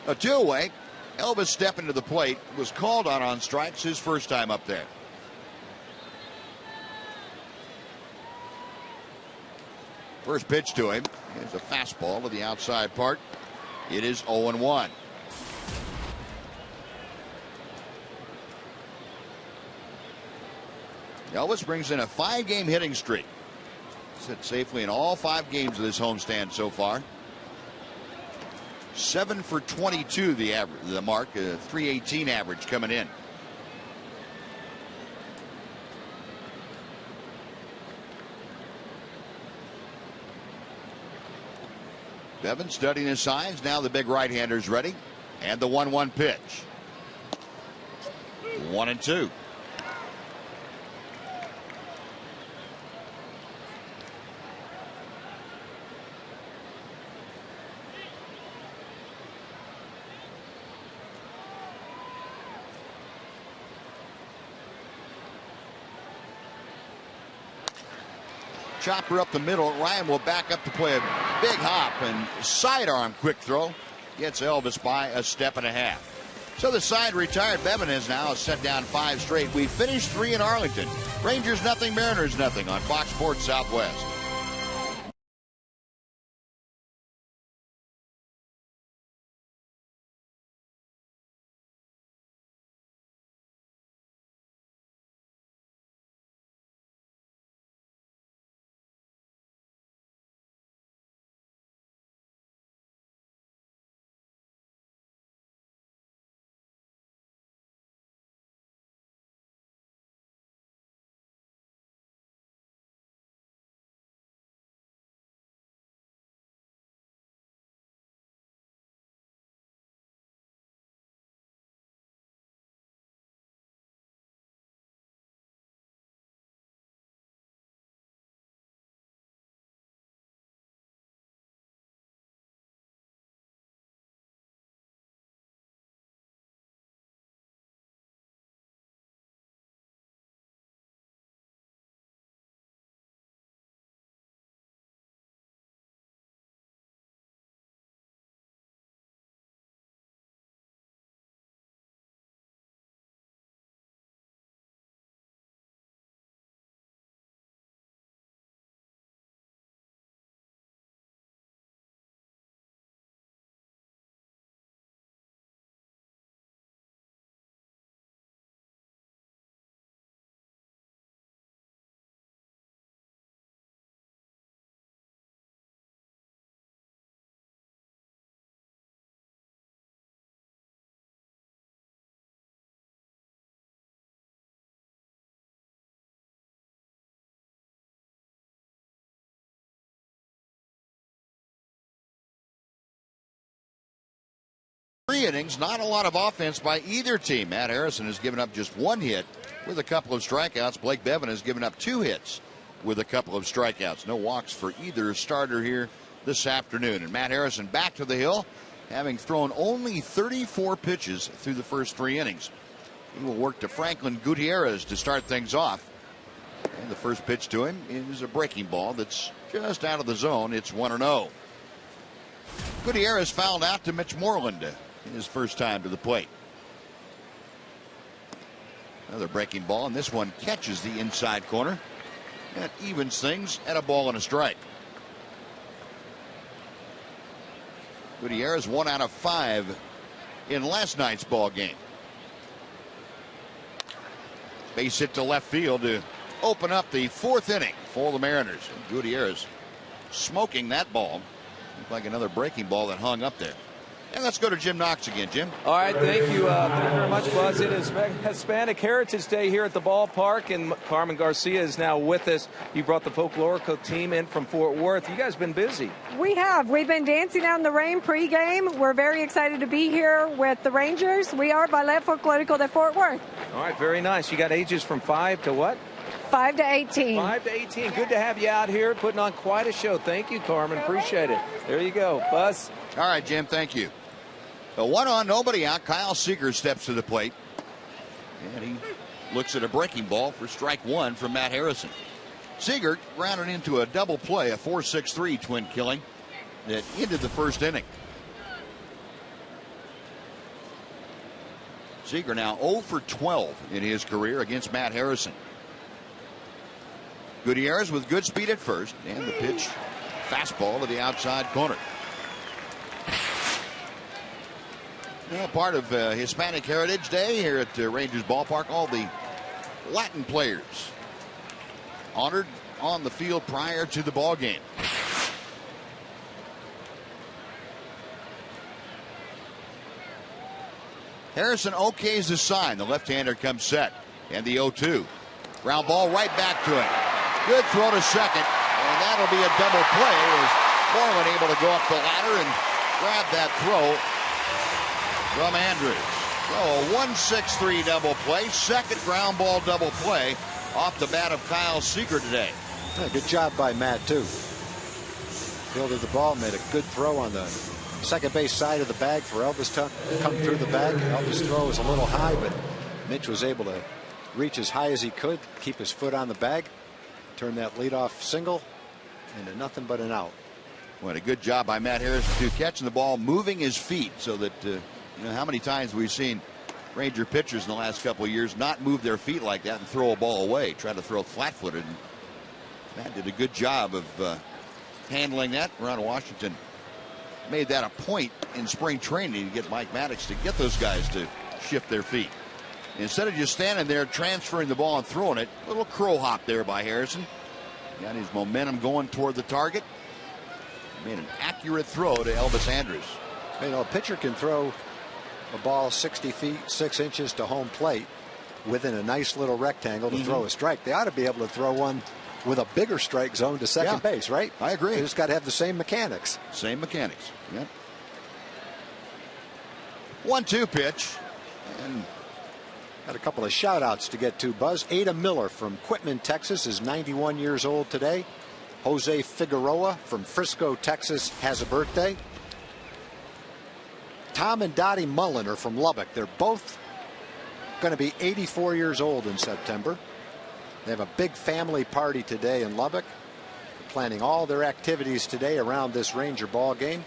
A 2 away. Elvis stepping to the plate, was called on strikes his first time up there. First pitch to him is a fastball to the outside part. It is 0-1. Elvis brings in a 5-game hitting streak. Sit safely in all 5 games of this homestand so far. 7 for 22 the mark, 318 average coming in. Bevan studying his signs. Now the big right-hander's ready. And the 1-1 pitch. 1-2. Chopper up the middle. Ryan will back up to play a big hop and sidearm quick throw. Gets Elvis by a step and a half. So the side retired Bevan is now set down 5 straight. We finished 3 in Arlington. Rangers nothing, Mariners nothing on Fox Sports Southwest. 3 innings, not a lot of offense by either team. Matt Harrison has given up just 1 hit with a couple of strikeouts. Blake Bevan has given up 2 hits with a couple of strikeouts. No walks for either starter here this afternoon. And Matt Harrison back to the hill, having thrown only 34 pitches through the first 3 innings. He will work to Franklin Gutierrez to start things off. And the first pitch to him is a breaking ball that's just out of the zone. It's 1-0. Gutierrez fouled out to Mitch Moreland in his first time to the plate. Another breaking ball, and this one catches the inside corner. That evens things at a ball and a strike. Gutierrez 1 out of 5 in last night's ball game. Base hit to left field to open up the 4th inning for the Mariners. And Gutierrez smoking that ball. Looked like another breaking ball that hung up there. And let's go to Jim Knox again, Jim. All right, thank you. Thank you very much, Buzz. It is Hispanic Heritage Day here at the ballpark, and Carmen Garcia is now with us. You brought the Folklorico team in from Fort Worth. You guys been busy. We have. We've been dancing out in the rain pregame. We're very excited to be here with the Rangers. We are Ballet Folklorico de Fort Worth. All right, very nice. You got ages from 5 to what? 5 to 18. 5 to 18. Good to have you out here putting on quite a show. Thank you, Carmen. Appreciate it. There you go. Buzz. All right, Jim, thank you. A 1 on, nobody out. Kyle Seeger steps to the plate. And he looks at a breaking ball for strike 1 from Matt Harrison. Seeger grounded into a double play, a 4-6-3 twin killing that ended the first inning. Seeger now 0 for 12 in his career against Matt Harrison. Gutierrez with good speed at first, and the pitch, fastball to the outside corner. Well, part of Hispanic Heritage Day here at Rangers Ballpark, all the Latin players honored on the field prior to the ball game. Harrison okays the sign. The left-hander comes set, and the 0-2. Ground ball right back to him. Good throw to second, and that'll be a double play as Moreland able to go up the ladder and grab that throw from Andrews. So a 1-6-3 double play, second ground ball double play off the bat of Kyle Seeger today. Yeah, good job by Matt, too. Fielded the ball, made a good throw on the second base side of the bag for Elvis to come through the bag. Elvis' throw was a little high, but Mitch was able to reach as high as he could, keep his foot on the bag, turn that leadoff single into nothing but an out. What a good job by Matt Harrison, too, catching the ball, moving his feet so that you know how many times we've seen Ranger pitchers in the last couple of years not move their feet like that and throw a ball away, try to throw flat-footed. And Matt did a good job of handling that. Ron Washington made that a point in spring training to get Mike Maddox to get those guys to shift their feet. Instead of just standing there transferring the ball and throwing it, a little crow hop there by Harrison. Got his momentum going toward the target. Made an accurate throw to Elvis Andrews. You know, a pitcher can throw a ball 60 feet 6 inches to home plate within a nice little rectangle to throw a strike. They ought to be able to throw one with a bigger strike zone to second base, right? I agree. They just got to have the same mechanics. Same mechanics. Yep. 1-2 pitch. And got a couple of shout outs to get to, Buzz. Ada Miller from Quitman, Texas is 91 years old today. Jose Figueroa from Frisco, Texas has a birthday. Tom and Dottie Mullen are from Lubbock. They're both going to be 84 years old in September. They have a big family party today in Lubbock. They're planning all their activities today around this Ranger ball game.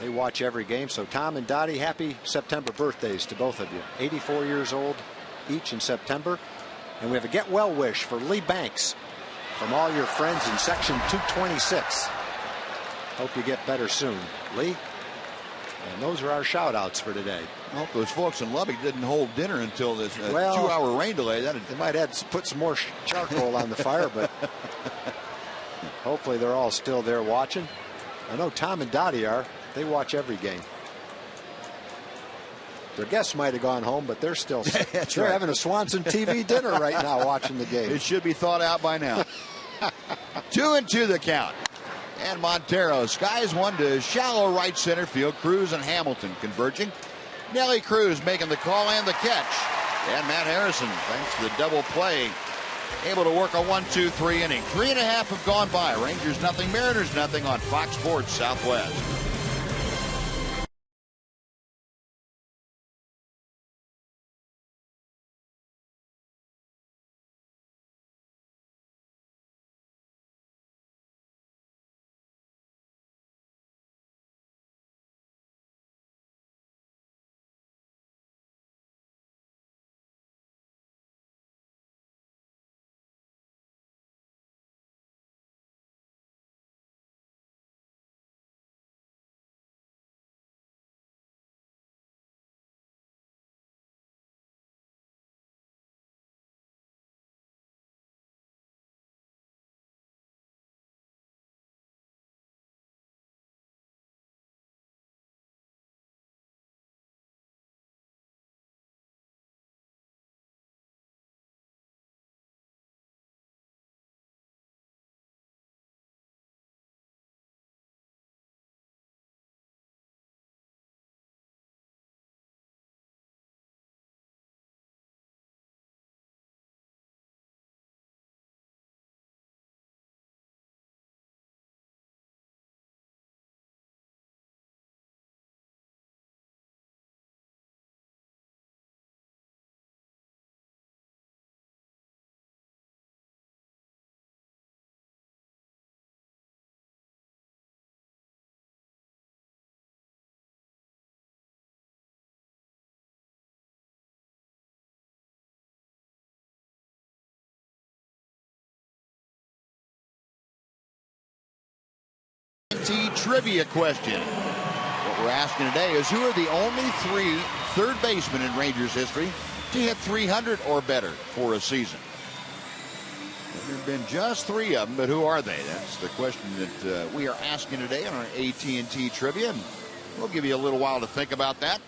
They watch every game. So Tom and Dottie, happy September birthdays to both of you. 84 years old each in September. And we have a get well wish for Lee Banks from all your friends in section 226. Hope you get better soon, Lee. And those are our shout outs for today. I hope those folks in Lubbock didn't hold dinner until this 2-hour rain delay. They might have to put some more charcoal on the fire, but hopefully they're all still there watching. I know Tom and Dottie are. They watch every game. Their guests might have gone home, but they're still they're having a Swanson TV dinner right now watching the game. It should be thought out by now. 2-2 the count. And Montero skies one to shallow right center field. Cruz and Hamilton converging. Nelly Cruz making the call and the catch. And Matt Harrison, thanks to the double play, able to work a 1-2-3 inning. 3.5 have gone by. Rangers nothing, Mariners nothing on Fox Sports Southwest. AT trivia question. What we're asking today is, who are the only 3 third basemen in Rangers history to hit 300 or better for a season? There have been just 3 of them, but who are they? That's the question that we are asking today on our AT&T trivia, and we'll give you a little while to think about that.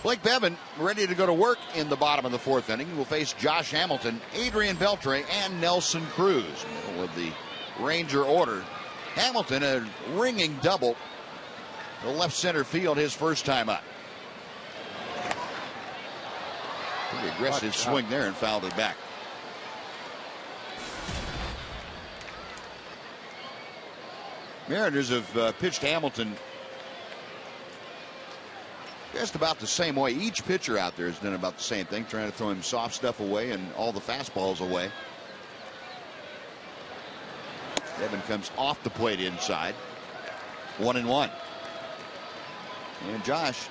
Blake Bevan ready to go to work in the bottom of the 4th inning. He will face Josh Hamilton, Adrian Beltre, and Nelson Cruz. Middle of the Ranger order. Hamilton, a ringing double to left center field his first time up. Pretty aggressive swing there and fouled it back. Mariners have pitched Hamilton just about the same way. Each pitcher out there has done about the same thing, trying to throw him soft stuff away and all the fastballs away. Devin comes off the plate inside. 1-1. And Josh,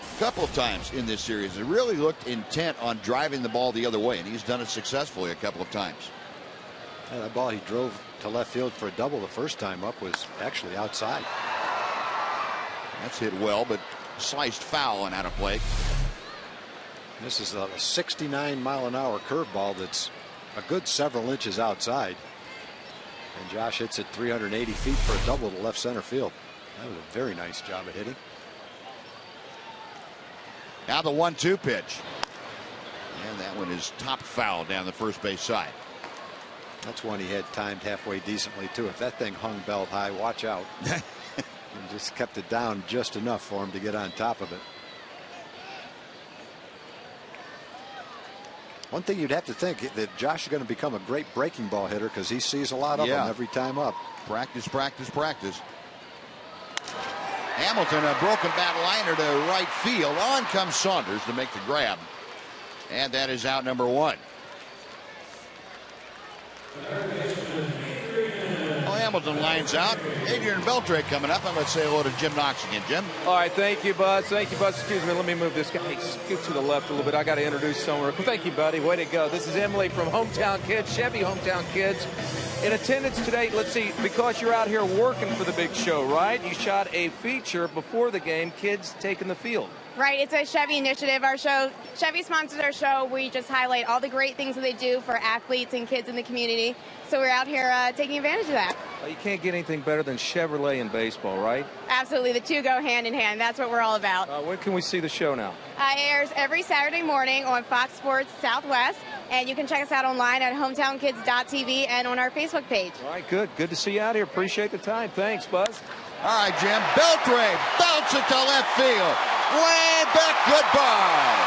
a couple of times in this series, has really looked intent on driving the ball the other way, and he's done it successfully a couple of times. Yeah, that ball he drove to left field for a double the first time up was actually outside. That's hit well, but sliced foul and out of play. This is a 69-mile-an-hour curveball that's a good several inches outside. And Josh hits it 380 feet for a double to left center field. That was a very nice job of hitting. Now the 1-2 pitch. And that one is top foul down the first base side. That's one he had timed halfway decently too. If that thing hung belt high, watch out. And just kept it down just enough for him to get on top of it. One thing you'd have to think that Josh is going to become a great breaking ball hitter because he sees a lot of them every time up. Practice, practice, practice. Hamilton, a broken bat liner to right field. On comes Saunders to make the grab. And that is out number 1. Well, Hamilton lines out. Adrian Beltre coming up, and let's say hello to Jim Knox again. Jim. All right, thank you, Buzz. Thank you, Buzz. Excuse me, let me move this guy. Hey, scoot to the left a little bit. I got to introduce someone. Thank you, buddy. Way to go. This is Emily from Hometown Kids, Chevy Hometown Kids. In attendance today, let's see, because you're out here working for the big show, right? You shot a feature before the game, Kids Taking the Field. Right, it's a Chevy initiative. Our show, Chevy sponsors our show. We just highlight all the great things that they do for athletes and kids in the community. So we're out here taking advantage of that. Well, you can't get anything better than Chevrolet in baseball, right? Absolutely, the two go hand in hand. That's what we're all about. When can we see the show now? It airs every Saturday morning on Fox Sports Southwest, and you can check us out online at hometownkids.tv and on our Facebook page. All right, good. Good to see you out here. Appreciate the time. Thanks, Buzz. All right, Jim. Beltray belts it to left field. Way back, goodbye.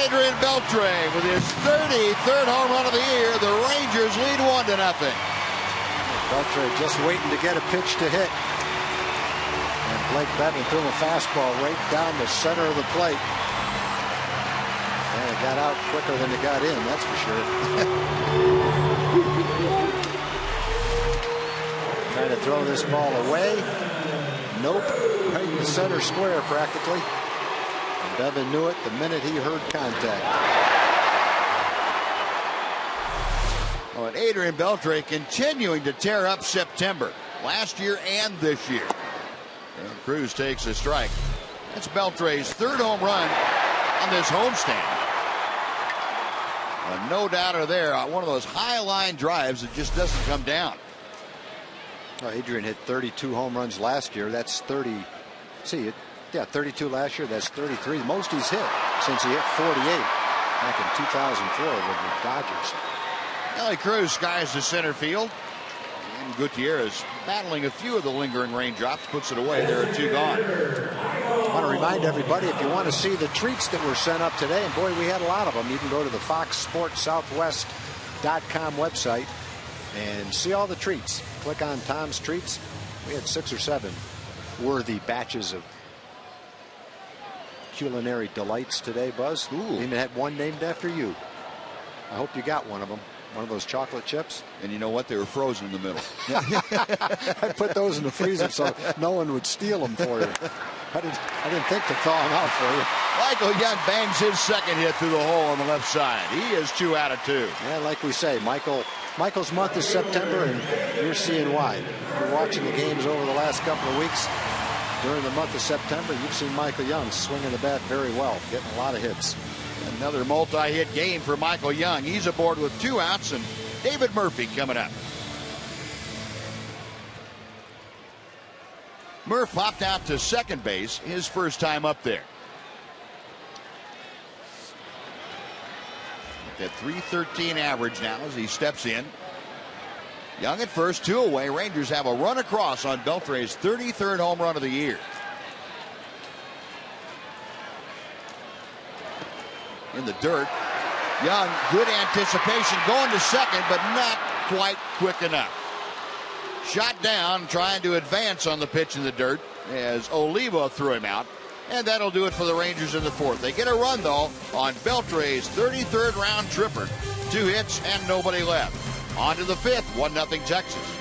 Adrian Beltray with his 33rd home run of the year. The Rangers lead 1-0. Beltray just waiting to get a pitch to hit. And Blake Bevan threw a fastball right down the center of the plate. And it got out quicker than it got in, that's for sure. Trying to throw this ball away. Nope. Right in the center square practically. And Bevan knew it the minute he heard contact. Oh, and Adrian Beltray continuing to tear up September. Last year and this year. And Cruz takes a strike. That's Beltray's 3rd home run on this homestand. No doubter there. One of those high line drives that just doesn't come down. Well, Adrian hit 32 home runs last year. That's 30. See it. Yeah, 32 last year. That's 33. The most he's hit since he hit 48 back in 2004 with the Dodgers. Nelly Cruz skies to center field. And Gutierrez battling a few of the lingering raindrops. Puts it away. There are 2 gone. I want to remind everybody, if you want to see the treats that were sent up today, and boy, we had a lot of them, you can go to the FoxSportsSouthwest.com website and see all the treats. Click on Tom's Treats. We had 6 or 7 worthy batches of culinary delights today, Buzz. Ooh. Even had one named after you. I hope you got one of them. One of those chocolate chips. And you know what? They were frozen in the middle. I put those in the freezer so no one would steal them for you. I didn't think to thaw them out for you. Michael Young bangs his 2nd hit through the hole on the left side. He is 2 out of 2. Yeah, like we say, Michael's month is September, and you're seeing why. If you're watching the games over the last couple of weeks during the month of September, you've seen Michael Young swinging the bat very well, getting a lot of hits. Another multi-hit game for Michael Young. He's aboard with 2 outs, and David Murphy coming up. Murph popped out to second base, his first time up there. At 313 average now as he steps in. Young at first, 2 away. Rangers have a run across on Beltray's 33rd home run of the year. In the dirt. Young, good anticipation, going to second, but not quite quick enough. Shot down, trying to advance on the pitch in the dirt as Oliva threw him out. And that'll do it for the Rangers in the 4th. They get a run, though, on Beltray's 33rd round tripper. 2 hits and nobody left. On to the 5th, 1-0 Texas.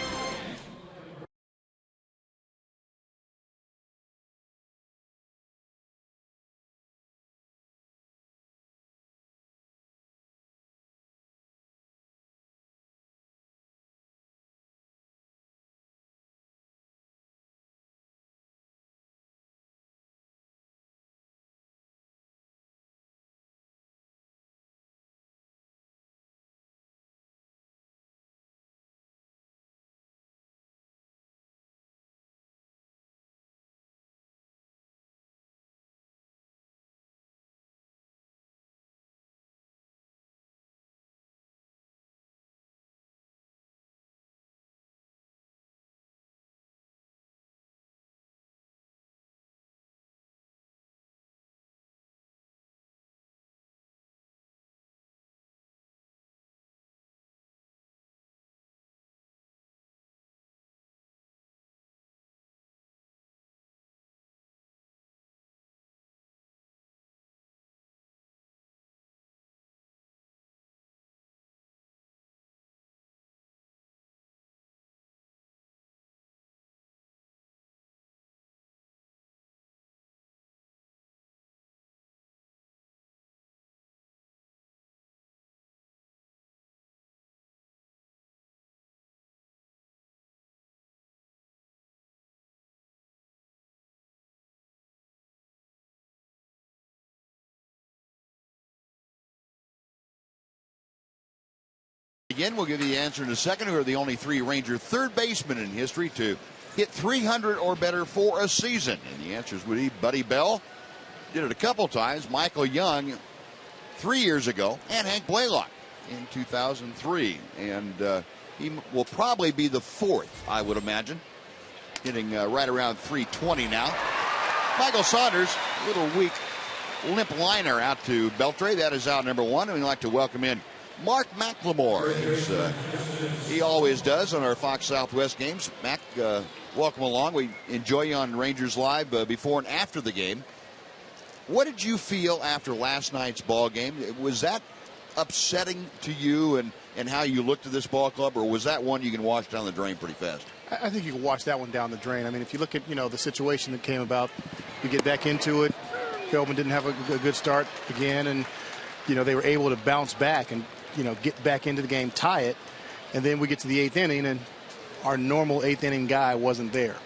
again. We'll give you the answer in a second. Who are the only 3 Ranger third basemen in history to hit 300 or better for a season? And the answers would be Buddy Bell. Did it a couple times. Michael Young 3 years ago. And Hank Blaylock in 2003. And he will probably be the 4th, I would imagine. Hitting right around 320 now. Michael Saunders, a little weak limp liner out to Beltre. That is out number 1. And we'd like to welcome in Mark McLemore, as he always does on our Fox Southwest games. Mac, welcome along. We enjoy you on Rangers Live before and after the game. What did you feel after last night's ball game? Was that upsetting to you and how you looked at this ball club, or was that one you can wash down the drain pretty fast? I think you can wash that one down the drain. I mean, if you look at, the situation that came about, you get back into it. Feldman didn't have a good start again, and, they were able to bounce back and, get back into the game, tie it, and then we get to the 8th inning, and our normal 8th inning guy wasn't there.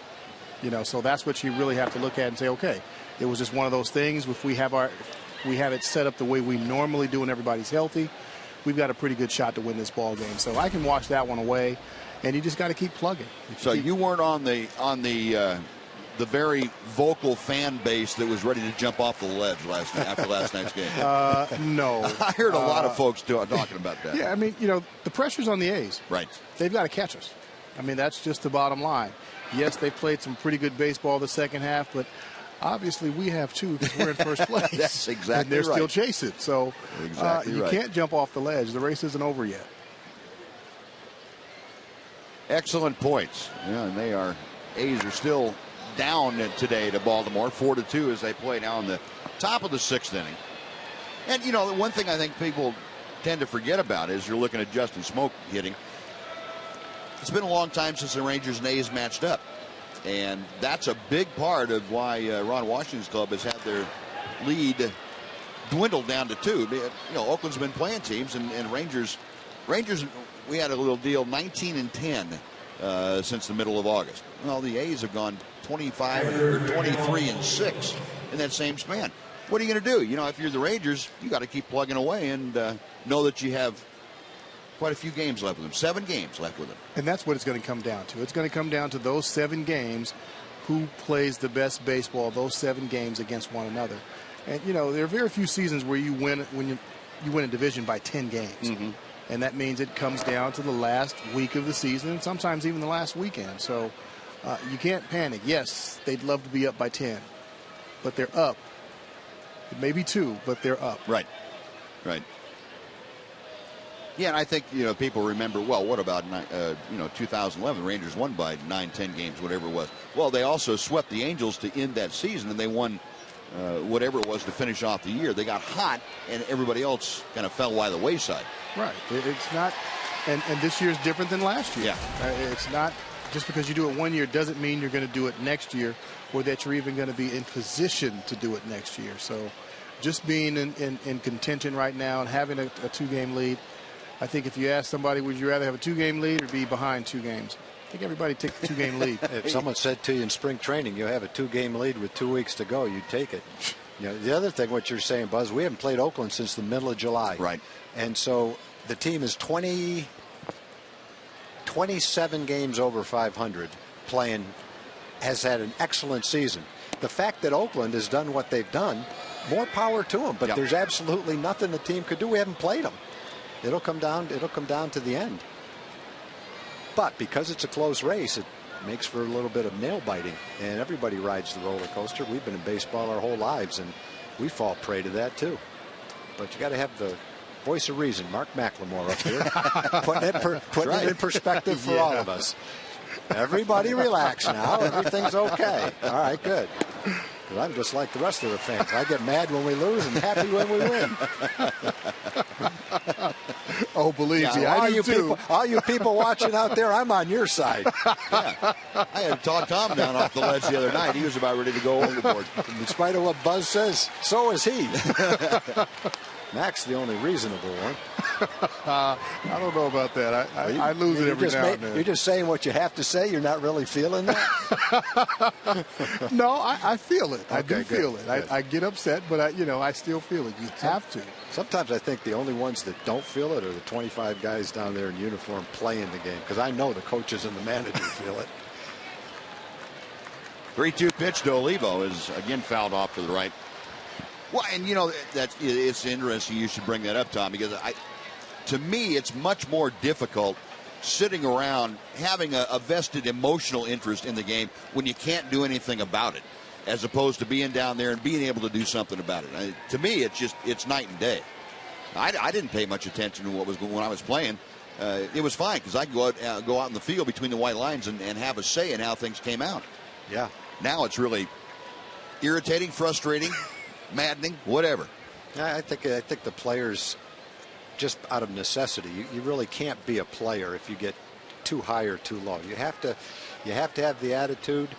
So that's what you really have to look at and say, okay, it was just one of those things. If we have it set up the way we normally do and everybody's healthy, we've got a pretty good shot to win this ball game. So I can wash that one away, and you just got to keep plugging. You weren't on the very vocal fan base that was ready to jump off the ledge after last night's game. No. I heard a lot of folks talking about that. Yeah, I mean, the pressure's on the A's. Right. They've got to catch us. I mean, that's just the bottom line. Yes, they played some pretty good baseball the second half, but obviously we have too because we're in first place. That's exactly and they're right. still chasing. So you can't jump off the ledge. The race isn't over yet. Excellent points. Yeah, and A's are still down today to Baltimore, 4-2 as they play now in the top of the 6th inning. And, the one thing I think people tend to forget about is you're looking at Justin Smoke hitting. It's been a long time since the Rangers and A's matched up. And that's a big part of why Ron Washington's club has had their lead dwindled down to 2. Oakland's been playing teams, and Rangers, we had a little deal, 19-10 since the middle of August. Well, the A's have gone 25 or 23-6 in that same span. What are you going to do? If you're the Rangers, you got to keep plugging away and know that you have quite a few games left with them, 7 games left with them. And that's what it's going to come down to. It's going to come down to those 7 games, who plays the best baseball, those 7 games against one another. And, there are very few seasons where you win when you win a division by 10 games. Mm-hmm. And that means it comes down to the last week of the season and sometimes even the last weekend. So you can't panic. Yes, they'd love to be up by 10, but they're up. It may be 2, but they're up. Right. Yeah, and I think, people remember, well, what about, 2011? The Rangers won by 9-10 games, whatever it was. Well, they also swept the Angels to end that season, and they won whatever it was to finish off the year. They got hot, and everybody else kind of fell by the wayside. Right. It's not, and this year's different than last year. Yeah. It's not just because you do it one year doesn't mean you're going to do it next year, or that you're even going to be in position to do it next year. So just being in contention right now and having a 2-game lead, I think if you ask somebody, would you rather have a 2-game lead or be behind 2 games? I think everybody takes the 2-game lead. If someone said to you in spring training, you have a 2-game lead with 2 weeks to go, you'd take it. The other thing, what you're saying, Buzz, we haven't played Oakland since the middle of July. Right. And so the team is 27 games over 500 playing, has had an excellent season. The fact that Oakland has done what they've done, more power to them. But there's absolutely nothing the team could do. We haven't played them. It'll come down to the end. But because it's a close race, it makes for a little bit of nail biting, and everybody rides the roller coaster. We've been in baseball our whole lives, and we fall prey to that too. But you got to have the voice of reason, Mark McLemore up here, putting it in perspective for all of us. Everybody relax now. Everything's okay. All right, good. Because I'm just like the rest of the fans. I get mad when we lose and happy when we win. Oh, believe me, I do too. All you people watching out there, I'm on your side. Yeah. I had to talk Tom down off the ledge the other night. He was about ready to go overboard. In spite of what Buzz says, so is he. Mac's the only reasonable one. I don't know about that. I lose it every now and then. You're just saying what you have to say. You're not really feeling that. No, I feel it. I Okay, do feel it. I get upset, but I still feel it. You have to. Sometimes I think the only ones that don't feel it are the 25 guys down there in uniform playing the game, because I know the coaches and the manager feel it. 3-2 pitch to Olivo is again fouled off to the right. Well, and it's interesting you should bring that up, Tom, because to me it's much more difficult sitting around having a vested emotional interest in the game when you can't do anything about it, as opposed to being down there and being able to do something about it. To me, it's night and day. I didn't pay much attention to what was going on when I was playing. It was fine because I could go out in the field between the white lines and have a say in how things came out. Yeah. Now it's really irritating, frustrating, maddening, whatever. I think the players, just out of necessity, you really can't be a player if you get too high or too low. You have to have the attitude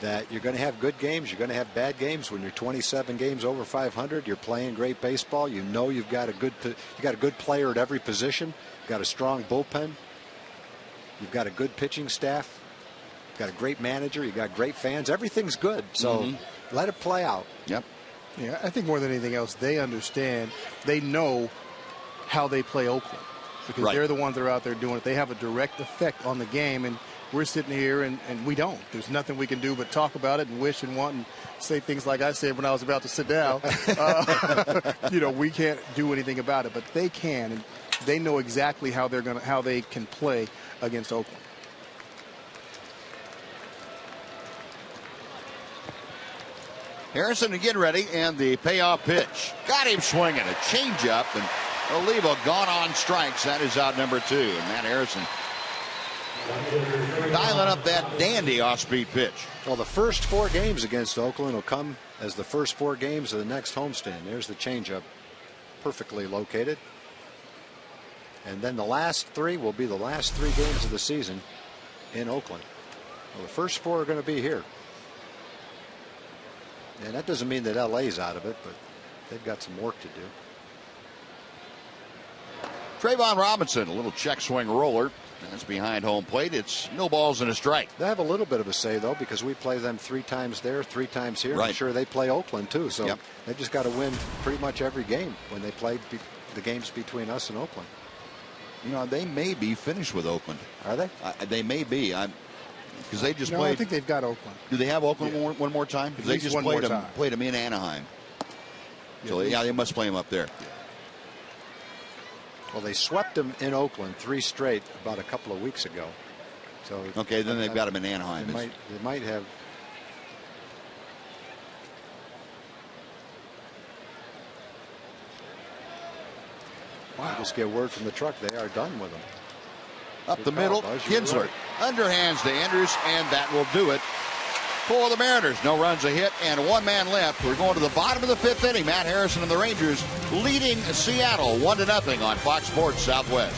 that you're going to have good games, you're going to have bad games. When you're 27 games over 500, you're playing great baseball. You've got a good player at every position. You've got a strong bullpen. You've got a good pitching staff. You've got a great manager. You've got great fans. Everything's good. So let it play out. Yep. Yeah, I think more than anything else, they understand, they know how they play Oakland, because they're the ones that are out there doing it. They have a direct effect on the game, and we're sitting here and we don't. There's nothing we can do but talk about it and wish and want and say things like I said when I was about to sit down. We can't do anything about it, but they can, and they know exactly how they can play against Oakland. Harrison again ready, and the payoff pitch. Got him swinging. A changeup, and Olivo gone on strikes. That is out number 2. And Matt Harrison dialing up that dandy off-speed pitch. Well, the first 4 games against Oakland will come as the first 4 games of the next homestand. There's the changeup, perfectly located. And then the last 3 will be the last 3 games of the season in Oakland. Well, the first 4 are going to be here. And that doesn't mean that LA's out of it, but they've got some work to do. Trayvon Robinson, a little check swing roller. That's behind home plate. It's no balls and a strike. They have a little bit of a say, though, because we play them 3 times there, 3 times here. Right. I'm sure they play Oakland, too. So they've just got to win pretty much every game when they play the games between us and Oakland. They may be finished with Oakland. Are they? They may be. Because they just played. I think they've got Oakland. Do they have Oakland one more time? Because they just played them in Anaheim. So they must play them up there. Well, they swept them in Oakland 3 straight about a couple of weeks ago. So okay, then they've got them in Anaheim. They might have. Wow. Just get word from the truck. They are done with them. Up the middle, Kinsler. Underhands to Andrews, and that will do it for the Mariners. No runs a hit and 1 man left. We're going to the bottom of the 5th inning. Matt Harrison and the Rangers leading Seattle 1-0 on Fox Sports Southwest.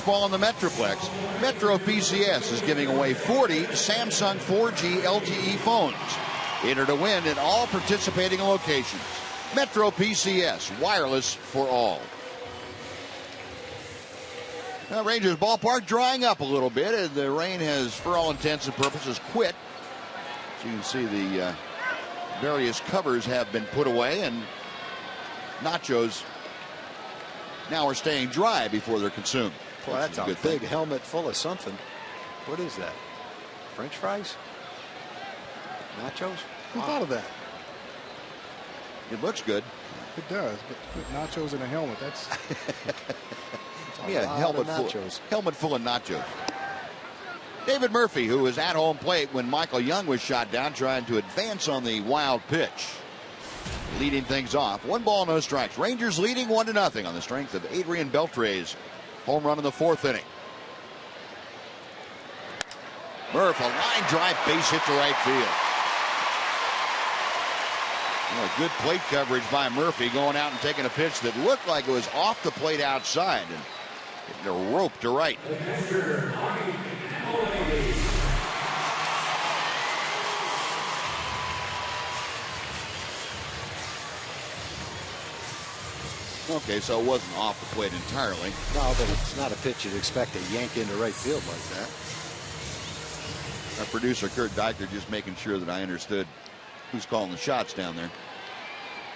ball in the Metroplex, Metro PCS is giving away 40 Samsung 4G LTE phones. Enter to win at all participating locations. Metro PCS, wireless for all. Now, Rangers ballpark drying up a little bit. The rain has, for all intents and purposes, quit. As you can see, the various covers have been put away, and nachos now are staying dry before they're consumed. Boy, that's a big helmet full of something. What is that? French fries? Nachos? Who thought of that? It looks good. It does, but nachos in a helmet, that's... Yeah, helmet full of nachos. David Murphy, who was at home plate when Michael Young was shot down, trying to advance on the wild pitch. Leading things off. 1 ball, no strikes. Rangers leading 1-0 on the strength of Adrian Beltre's home run in the 4th inning. Murph, a line drive base hit to right field. Good plate coverage by Murphy, going out and taking a pitch that looked like it was off the plate outside and hitting a rope to right. Okay, so it wasn't off the plate entirely. No, but it's not a pitch you'd expect to yank into right field like that. Our producer, Kurt Deicher, just making sure that I understood who's calling the shots down there.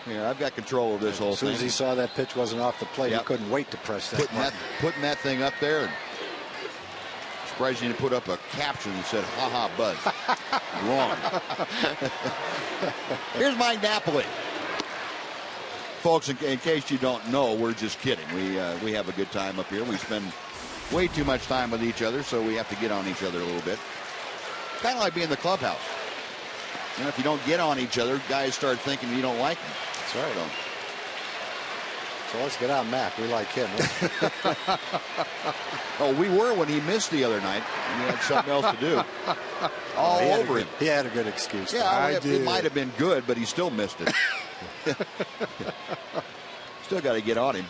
Yeah, I've got control of this whole thing. As soon as he saw that pitch wasn't off the plate, he couldn't wait to press that button. Putting that thing up there. And surprised you didn't put up a caption that said, "Ha ha, Buzz." Wrong. Here's Mike Napoli. Folks, in case you don't know, we're just kidding. We have a good time up here. We spend way too much time with each other, so we have to get on each other a little bit. Kind of like being in the clubhouse. If you don't get on each other, guys start thinking you don't like them. That's right. So let's get on Mac. We like him. Huh? Oh, we were when he missed the other night. And he had something else to do. All over him. He had a good excuse. Yeah, it might have been good, but he still missed it. Still got to get on him.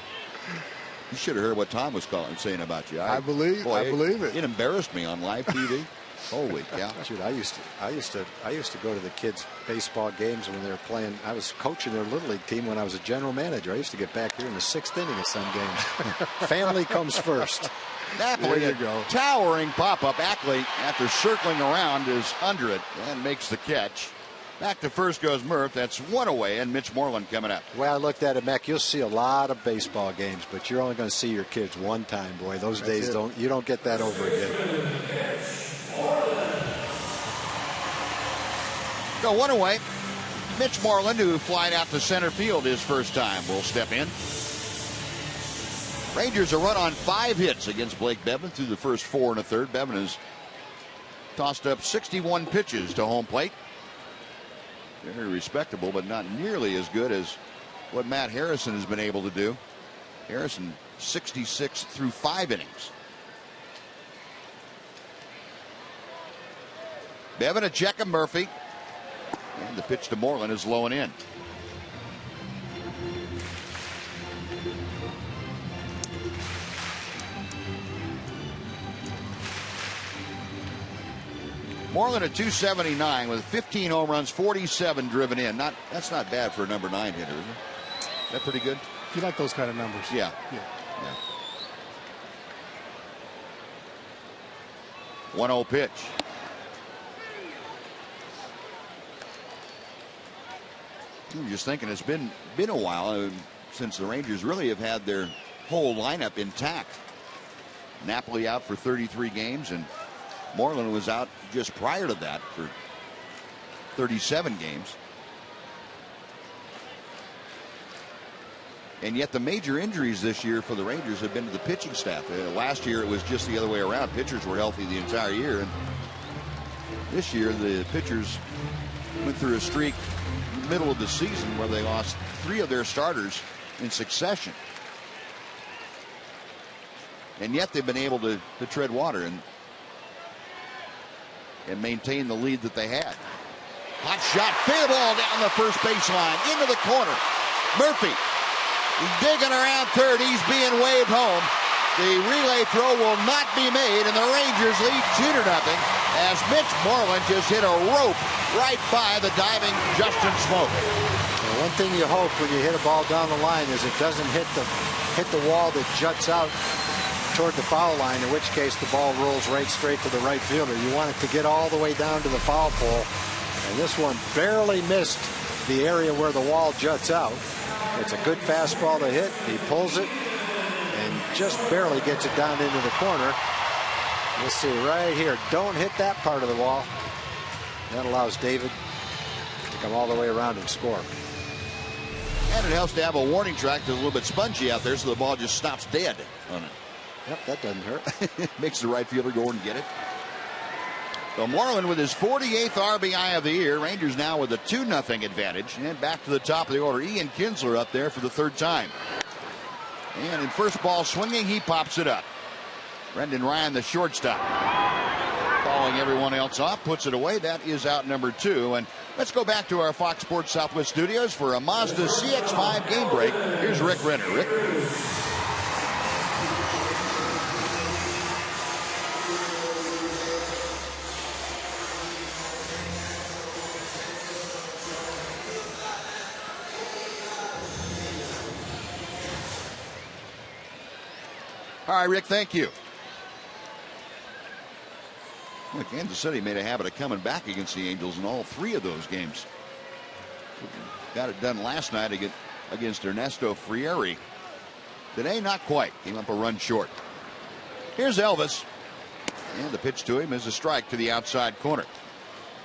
You should have heard what Tom was saying about you. I believe it. It embarrassed me on live TV. Holy cow! Shoot, I used to go to the kids' baseball games when they were playing. I was coaching their little league team when I was a general manager. I used to get back here in the 6th inning of some games. Family comes first. Napoli, towering pop-up. Ackley, after circling around, is under it and makes the catch. Back to first goes Murph. That's 1 away, and Mitch Moreland coming up. The way I looked at it, Mac, you'll see a lot of baseball games, but you're only going to see your kids one time, boy. Those days you don't get that over again. So 1 away. Mitch Moreland, who flied out to center field his first time, will step in. Rangers a run on 5 hits against Blake Bevan through the first 4 1/3. Bevan has tossed up 61 pitches to home plate. Very respectable, but not nearly as good as what Matt Harrison has been able to do. Harrison 66 through 5 innings. Bevan a check of Murphy. And the pitch to Moreland is low and in. Moreland at 279 with 15 home runs, 47 driven in. That's not bad for a number 9 hitter, isn't it? Is that pretty good? You like those kind of numbers? Yeah. 1-0 pitch. I'm just thinking it's been a while since the Rangers really have had their whole lineup intact. Napoli out for 33 games, and Moreland was out just prior to that for 37 games. And yet the major injuries this year for the Rangers have been to the pitching staff. Last year it was just the other way around. Pitchers were healthy the entire year, and this year the pitchers went through a streak in the middle of the season where they lost 3 of their starters in succession. And yet they've been able to tread water and maintain the lead that they had. Hot shot, fair ball down the first baseline into the corner. Murphy, he's digging around third. He's being waved home. The relay throw will not be made, and the Rangers lead 2-0 as Mitch Moreland just hit a rope right by the diving Justin Smoke. Well, one thing you hope when you hit a ball down the line is it doesn't hit the wall that juts out toward the foul line, in which case the ball rolls right straight to the right fielder. You want it to get all the way down to the foul pole, and this one barely missed the area where the wall juts out. It's a good fastball to hit. He pulls it and just barely gets it down into the corner. Let's see right here. Don't hit that part of the wall. That allows David to come all the way around and score. And it helps to have a warning track that's a little bit spongy out there, so the ball just stops dead on it. Yep, that doesn't hurt. Makes the right fielder go and get it. So Moreland with his 48th RBI of the year. Rangers now with a 2-0 advantage. And back to the top of the order. Ian Kinsler up there for the third time. And in first ball swinging, he pops it up. Brendan Ryan, the shortstop, calling everyone else off, puts it away. That is out number 2. And let's go back to our Fox Sports Southwest studios for a Mazda CX-5 game break. Here's Rick Renner. Rick. All right, Rick, thank you. Well, Kansas City made a habit of coming back against the Angels in all 3 of those games. Got it done last night against Ernesto Frieri. Today, not quite. Came up a run short. Here's Elvis. And the pitch to him is a strike to the outside corner.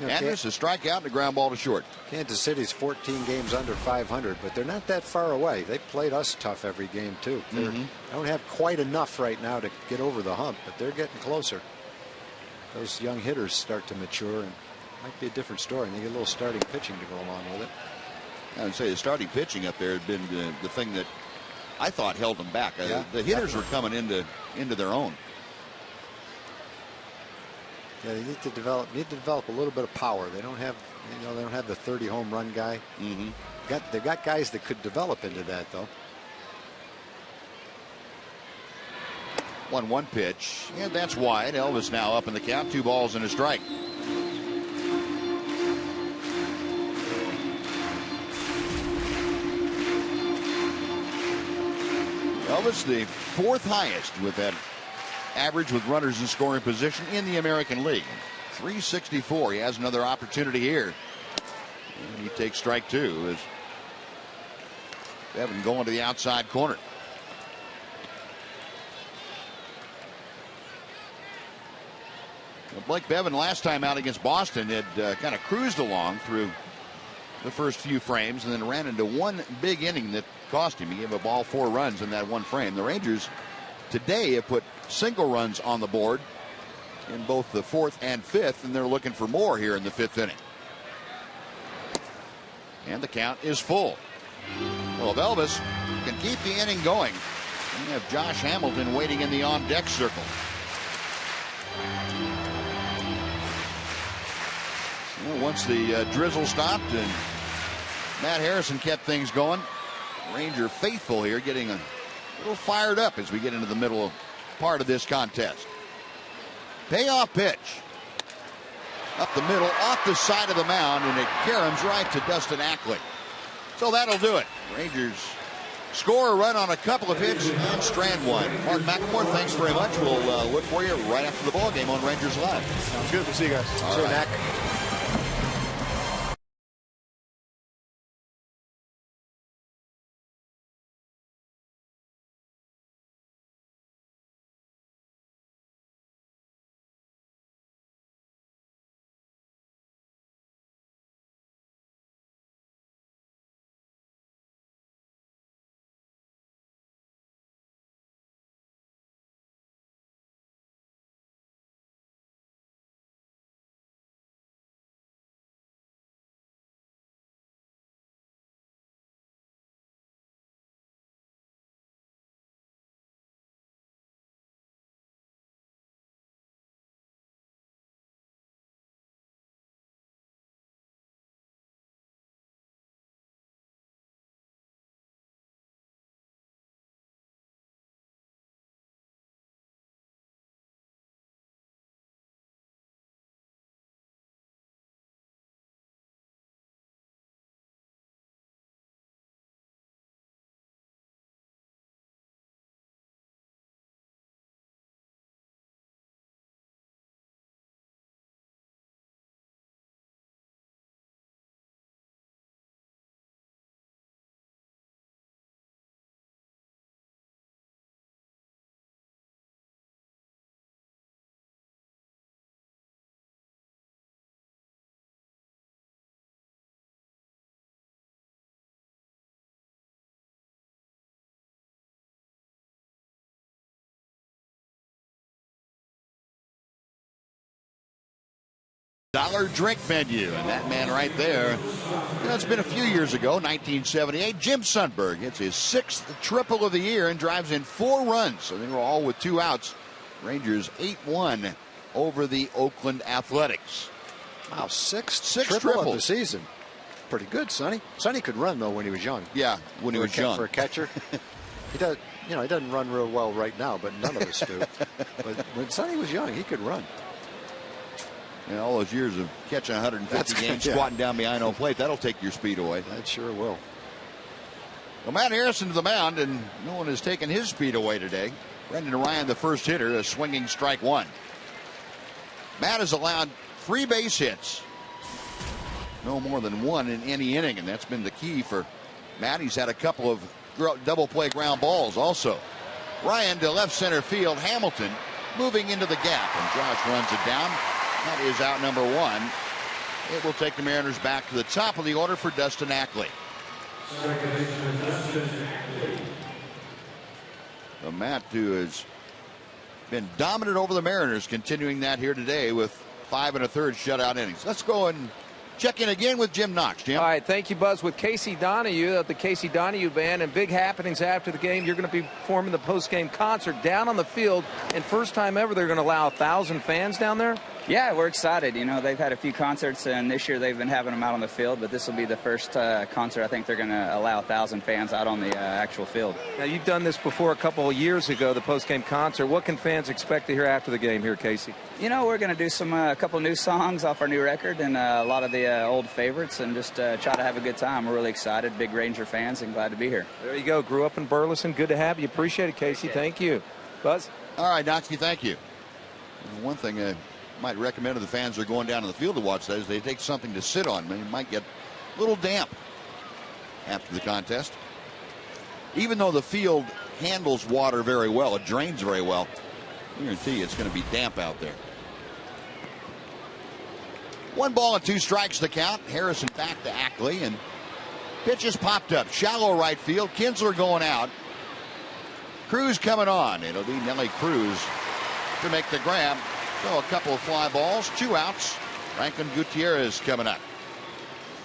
Andrus, a strikeout and a ground ball to short. Kansas City's 14 games under 500, but they're not that far away. They played us tough every game, too. They don't have quite enough right now to get over the hump, but they're getting closer. Those young hitters start to mature, and it might be a different story. And they get a little starting pitching to go along with it. I would say the starting pitching up there had been the thing that I thought held them back. Yeah, the hitters were coming into their own. Yeah, they need to develop a little bit of power. They don't have, they don't have the 30 home run guy. They've got guys that could develop into that, though. 1-1 pitch, and that's wide. Elvis now up in the count. 2 balls and a strike. Elvis, the 4th highest with that average with runners in scoring position in the American League. 364. He has another opportunity here. And he takes strike 2 as Bevan going to the outside corner. Well, Blake Bevan last time out against Boston had kind of cruised along through the first few frames and then ran into one big inning that cost him. He gave a ball 4 runs in that one frame. The Rangers today have put single runs on the board in both the 4th and 5th, and they're looking for more here in the 5th inning. And the count is full. Well, if Elvis can keep the inning going, we have Josh Hamilton waiting in the on-deck circle. Well, once the drizzle stopped and Matt Harrison kept things going, Ranger faithful here getting a little fired up as we get into the middle part of this contest. Payoff pitch. Up the middle, off the side of the mound, and it caroms right to Dustin Ackley. So that'll do it. Rangers score a run on a couple of hits and strand one. Mark McLemore, thanks very much. We'll look for you right after the ball game on Rangers Live. Sounds good. We'll see you guys. All See you, right. Mac. Dollar drink menu, and that man right there, it's been a few years ago, 1978. Jim Sundberg hits his 6th triple of the year and drives in 4 runs. So they were all with 2 outs. Rangers 8-1 over the Oakland Athletics. Wow, sixth Six triple triples of the season. Pretty good, Sonny. Sonny could run though when he was young. Yeah, when he was young. For a catcher, he does. He doesn't run real well right now, but none of us do. But when Sonny was young, he could run. All those years of catching 150 games, squatting down behind home plate, that'll take your speed away. That sure will. Well, Matt Harrison to the mound, and no one has taken his speed away today. Brendan Ryan, the first hitter, a swinging strike 1. Matt has allowed 3 base hits. No more than 1 in any inning, and that's been the key for Matt. He's had a couple of double play ground balls also. Ryan to left center field. Hamilton moving into the gap, and Josh runs it down. That is out number 1. It will take the Mariners back to the top of the order for Dustin Ackley. The Matt, who has been dominant over the Mariners, continuing that here today with 5 1/3 shutout innings. Let's go and check in again with Jim Knox. Jim. All right, thank you, Buzz. With Casey Donahue of the Casey Donahue Band, and big happenings after the game. You're going to be performing the post-game concert down on the field, and first time ever they're going to allow 1,000 fans down there. Yeah, we're excited. They've had a few concerts, and this year they've been having them out on the field, but this will be the first concert I think they're going to allow 1,000 fans out on the actual field. Now, you've done this before a couple of years ago, the post-game concert. What can fans expect to hear after the game here, Casey? We're going to do a couple new songs off our new record and a lot of the old favorites, and just try to have a good time. We're really excited, big Ranger fans, and glad to be here. There you go. Grew up in Burleson. Good to have you. Appreciate it, Casey. Thank you. Buzz? All right, Knoxy, thank you. One thing I might recommend to the fans that are going down to the field to watch that is they take something to sit on. They might get a little damp after the contest. Even though the field handles water very well, it drains very well, I guarantee you it's going to be damp out there. 1 ball and 2 strikes to count. Harrison back to Ackley, and pitches popped up. Shallow right field. Kinsler going out. Cruz coming on. It'll be Nelly Cruz to make the grab. So a couple of fly balls, 2 outs. Franklin Gutierrez coming up.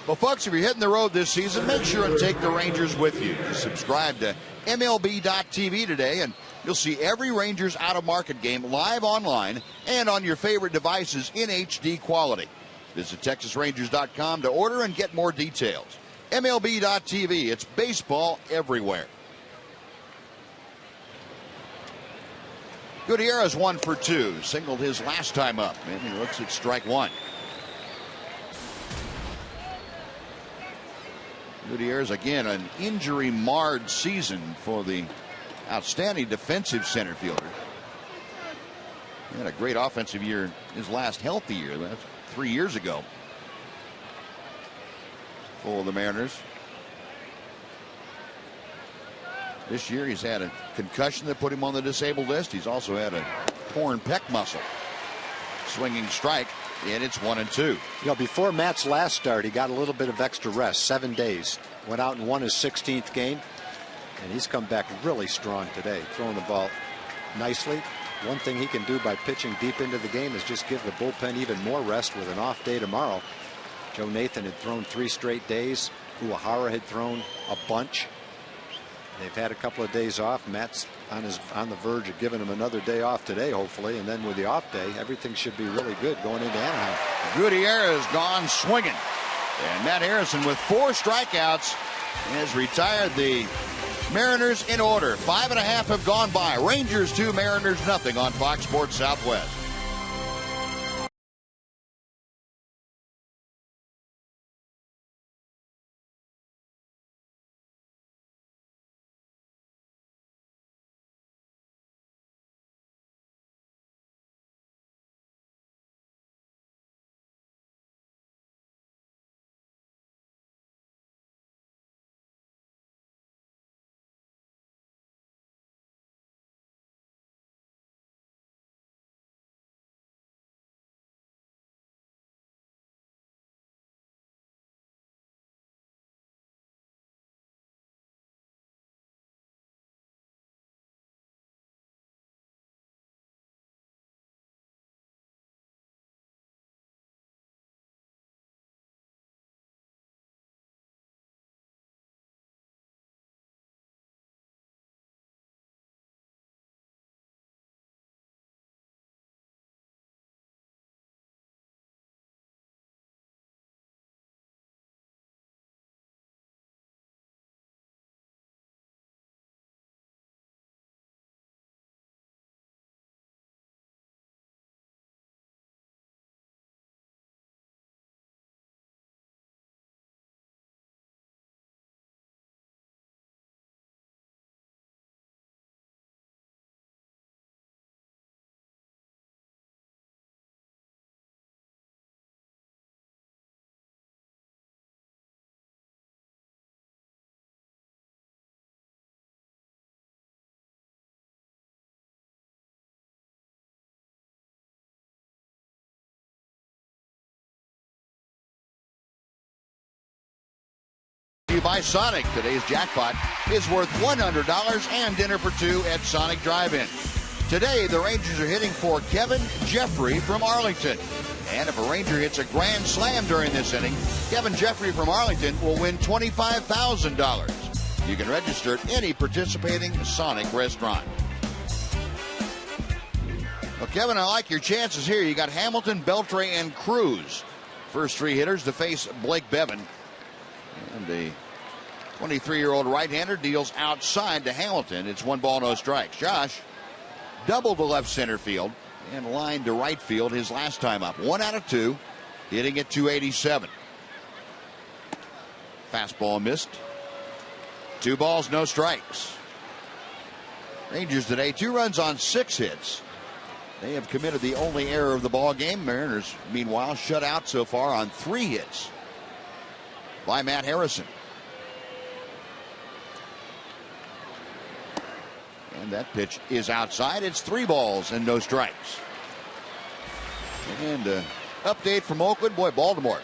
Well, folks, if you're hitting the road this season, make sure and take the Rangers with you. Subscribe to MLB.TV today, and you'll see every Rangers out-of-market game live online and on your favorite devices in HD quality. Visit TexasRangers.com to order and get more details. MLB.TV, it's baseball everywhere. Gutierrez 1 for 2. Singled his last time up. And he looks at strike 1. Gutierrez, again, an injury-marred season for the outstanding defensive center fielder. He had a great offensive year his last healthy year. That's 3 years ago for the Mariners. This year he's had a concussion that put him on the disabled list. He's also had a torn pec muscle. Swinging strike, and it's 1-2. Before Matt's last start, he got a little bit of extra rest, 7 days. Went out and won his 16th game, and he's come back really strong today, throwing the ball nicely. One thing he can do by pitching deep into the game is just give the bullpen even more rest with an off day tomorrow. Joe Nathan had thrown 3 straight days. Uehara had thrown a bunch. They've had a couple of days off. Matt's on the verge of giving him another day off today, hopefully, and then with the off day, everything should be really good going into Anaheim. Gutierrez gone swinging, and Matt Harrison with 4 strikeouts has retired the Mariners in order. 5.5 have gone by. Rangers 2, Mariners nothing on Fox Sports Southwest. to you by Sonic. Today's jackpot is worth $100 and dinner for two at Sonic Drive-In. Today, the Rangers are hitting for Kevin Jeffrey from Arlington. And if a Ranger hits a grand slam during this inning, Kevin Jeffrey from Arlington will win $25,000. You can register at any participating Sonic restaurant. Well, Kevin, I like your chances here. You got Hamilton, Beltre, and Cruz. First three hitters to face Blake Bevan. And the 23-year-old right-hander deals outside to Hamilton. It's 1 ball, no strikes. Josh doubled to left center field and lined to right field his last time up. 1 out of 2, hitting at 287. Fastball missed. 2 balls, no strikes. Rangers today, 2 runs on 6 hits. They have committed the only error of the ball game. Mariners, meanwhile, shut out so far on 3 hits by Matt Harrison. And that pitch is outside. It's 3 balls and no strikes. And update from Oakland. Boy, Baltimore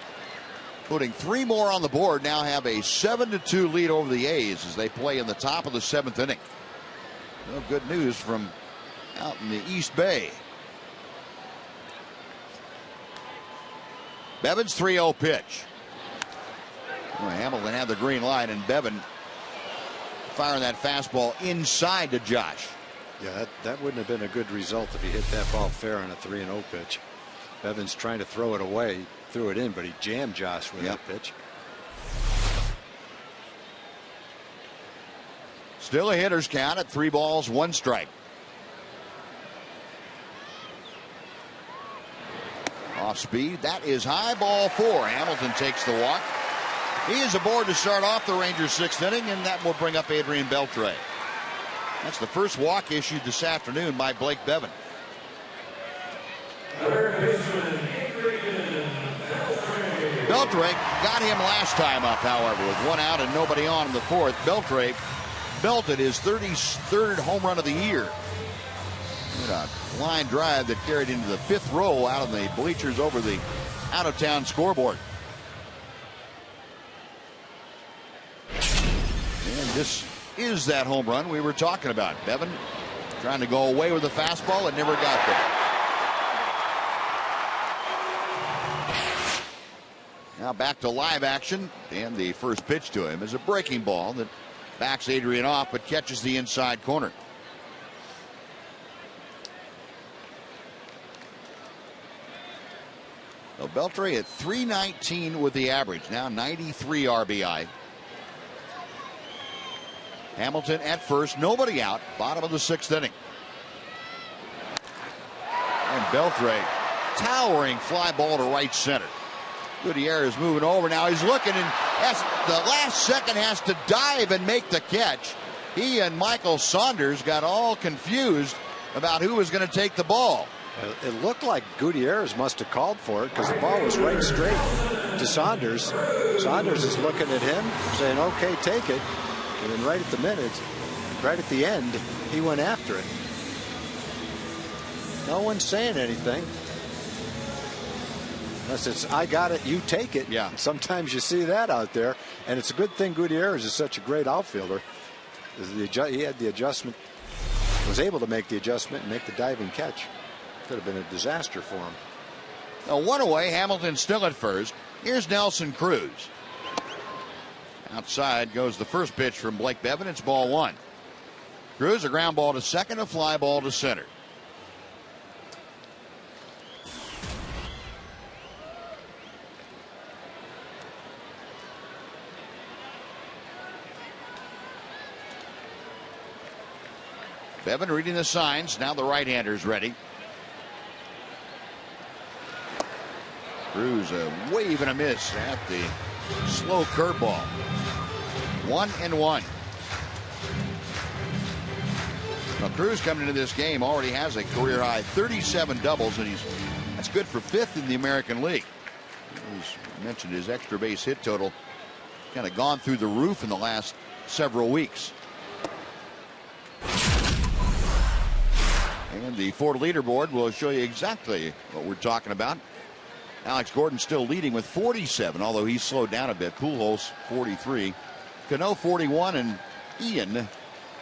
putting 3 more on the board. Now have a 7-2 lead over the A's as they play in the top of the 7th inning. Well, good news from out in the East Bay. Bevan's 3-0 pitch. Well, Hamilton had the green light, and Bevan firing that fastball inside to Josh. Yeah, that wouldn't have been a good result if he hit that ball fair on a 3-0 pitch. Bevan's trying to throw it away, threw it in, but he jammed Josh with that pitch. Still a hitter's count at 3 balls, 1 strike. Off speed, that is high, ball 4. Hamilton takes the walk. He is aboard to start off the Rangers' 6th inning, and that will bring up Adrian Beltre. That's the first walk issued this afternoon by Blake Bevan. Beltre got him last time up, however, with 1 out and nobody on in the 4th. Beltre belted his 33rd home run of the year. A line drive that carried into the 5th row out of the bleachers over the out-of-town scoreboard. And this is that home run we were talking about. Bevan trying to go away with the fastball and never got there. Now back to live action, and the first pitch to him is a breaking ball that backs Adrian off but catches the inside corner. So Beltre at 319 with the average, now 93 RBI. Hamilton at first, nobody out, bottom of the 6th inning. And Beltre, towering fly ball to right center. Gutierrez moving over now. He's looking, and the last second has to dive and make the catch. He and Michael Saunders got all confused about who was going to take the ball. It looked like Gutierrez must have called for it because the ball was right straight to Saunders. Saunders is looking at him saying, okay, take it. And then right at the end, he went after it. No one's saying anything. Unless it's, I got it, you take it. Yeah. Sometimes you see that out there. And it's a good thing Gutierrez is such a great outfielder. He had the adjustment, was able to make the adjustment and make the diving catch. Could have been a disaster for him. Now 1 away, Hamilton still at first. Here's Nelson Cruz. Outside goes the first pitch from Blake Bevan. It's ball 1. Cruz, a ground ball to second, a fly ball to center. Bevan reading the signs. Now the right-hander's ready. Cruz a wave and a miss at the slow curveball. 1-1. Now Cruz coming into this game already has a career high 37 doubles, and that's good for 5th in the American League. He's mentioned his extra base hit total kind of gone through the roof in the last several weeks. And the Ford leaderboard will show you exactly what we're talking about. Alex Gordon still leading with 47, although he's slowed down a bit. Pujols 43, Cano 41 and Ian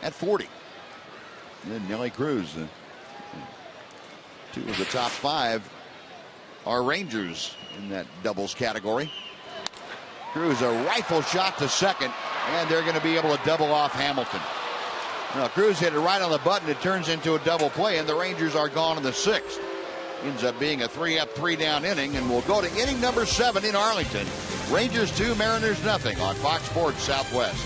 at 40. And then Nelly Cruz. Two of the top 5 are Rangers in that doubles category. Cruz a rifle shot to second, and they're going to be able to double off Hamilton. Now, Cruz hit it right on the button. It turns into a double play, and the Rangers are gone in the 6th. Ends up being a 3-up, 3-down inning, and we'll go to inning number 7 in Arlington. Rangers 2, Mariners nothing on Fox Sports Southwest.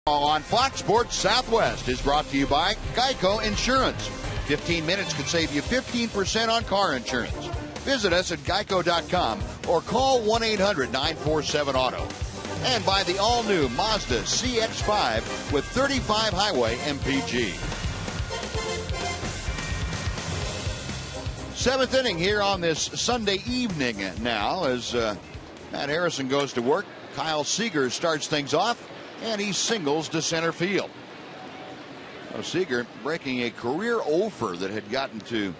On Fox Sports Southwest is brought to you by Geico Insurance. 15 minutes could save you 15% on car insurance. Visit us at geico.com or call 1-800-947-AUTO. And by the all-new Mazda CX-5 with 35 highway MPG. 7th inning here on this Sunday evening now as Matt Harrison goes to work. Kyle Seager starts things off, and he singles to center field. Seager breaking a career 0-for that had gotten to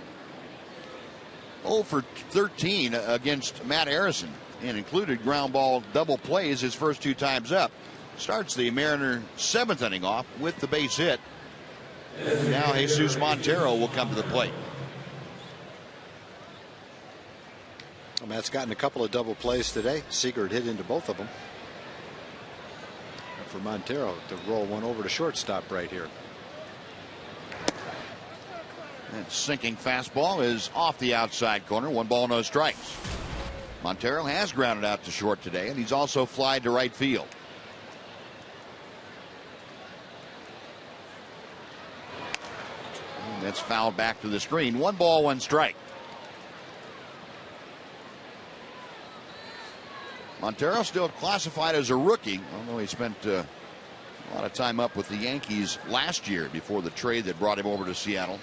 0-for-13 against Matt Harrison and included ground ball double plays his first 2 times up. Starts the Mariner 7th inning off with the base hit. Now Jesus Montero will come to the plate. Well, Matt's gotten a couple of double plays today. Seager hit into both of them. For Montero to roll one over to shortstop right here. That sinking fastball is off the outside corner. 1 ball, no strikes. Montero has grounded out to short today, and he's also flied to right field. And that's fouled back to the screen. 1 ball, 1 strike. Montero still classified as a rookie, although he spent a lot of time up with the Yankees last year before the trade that brought him over to Seattle.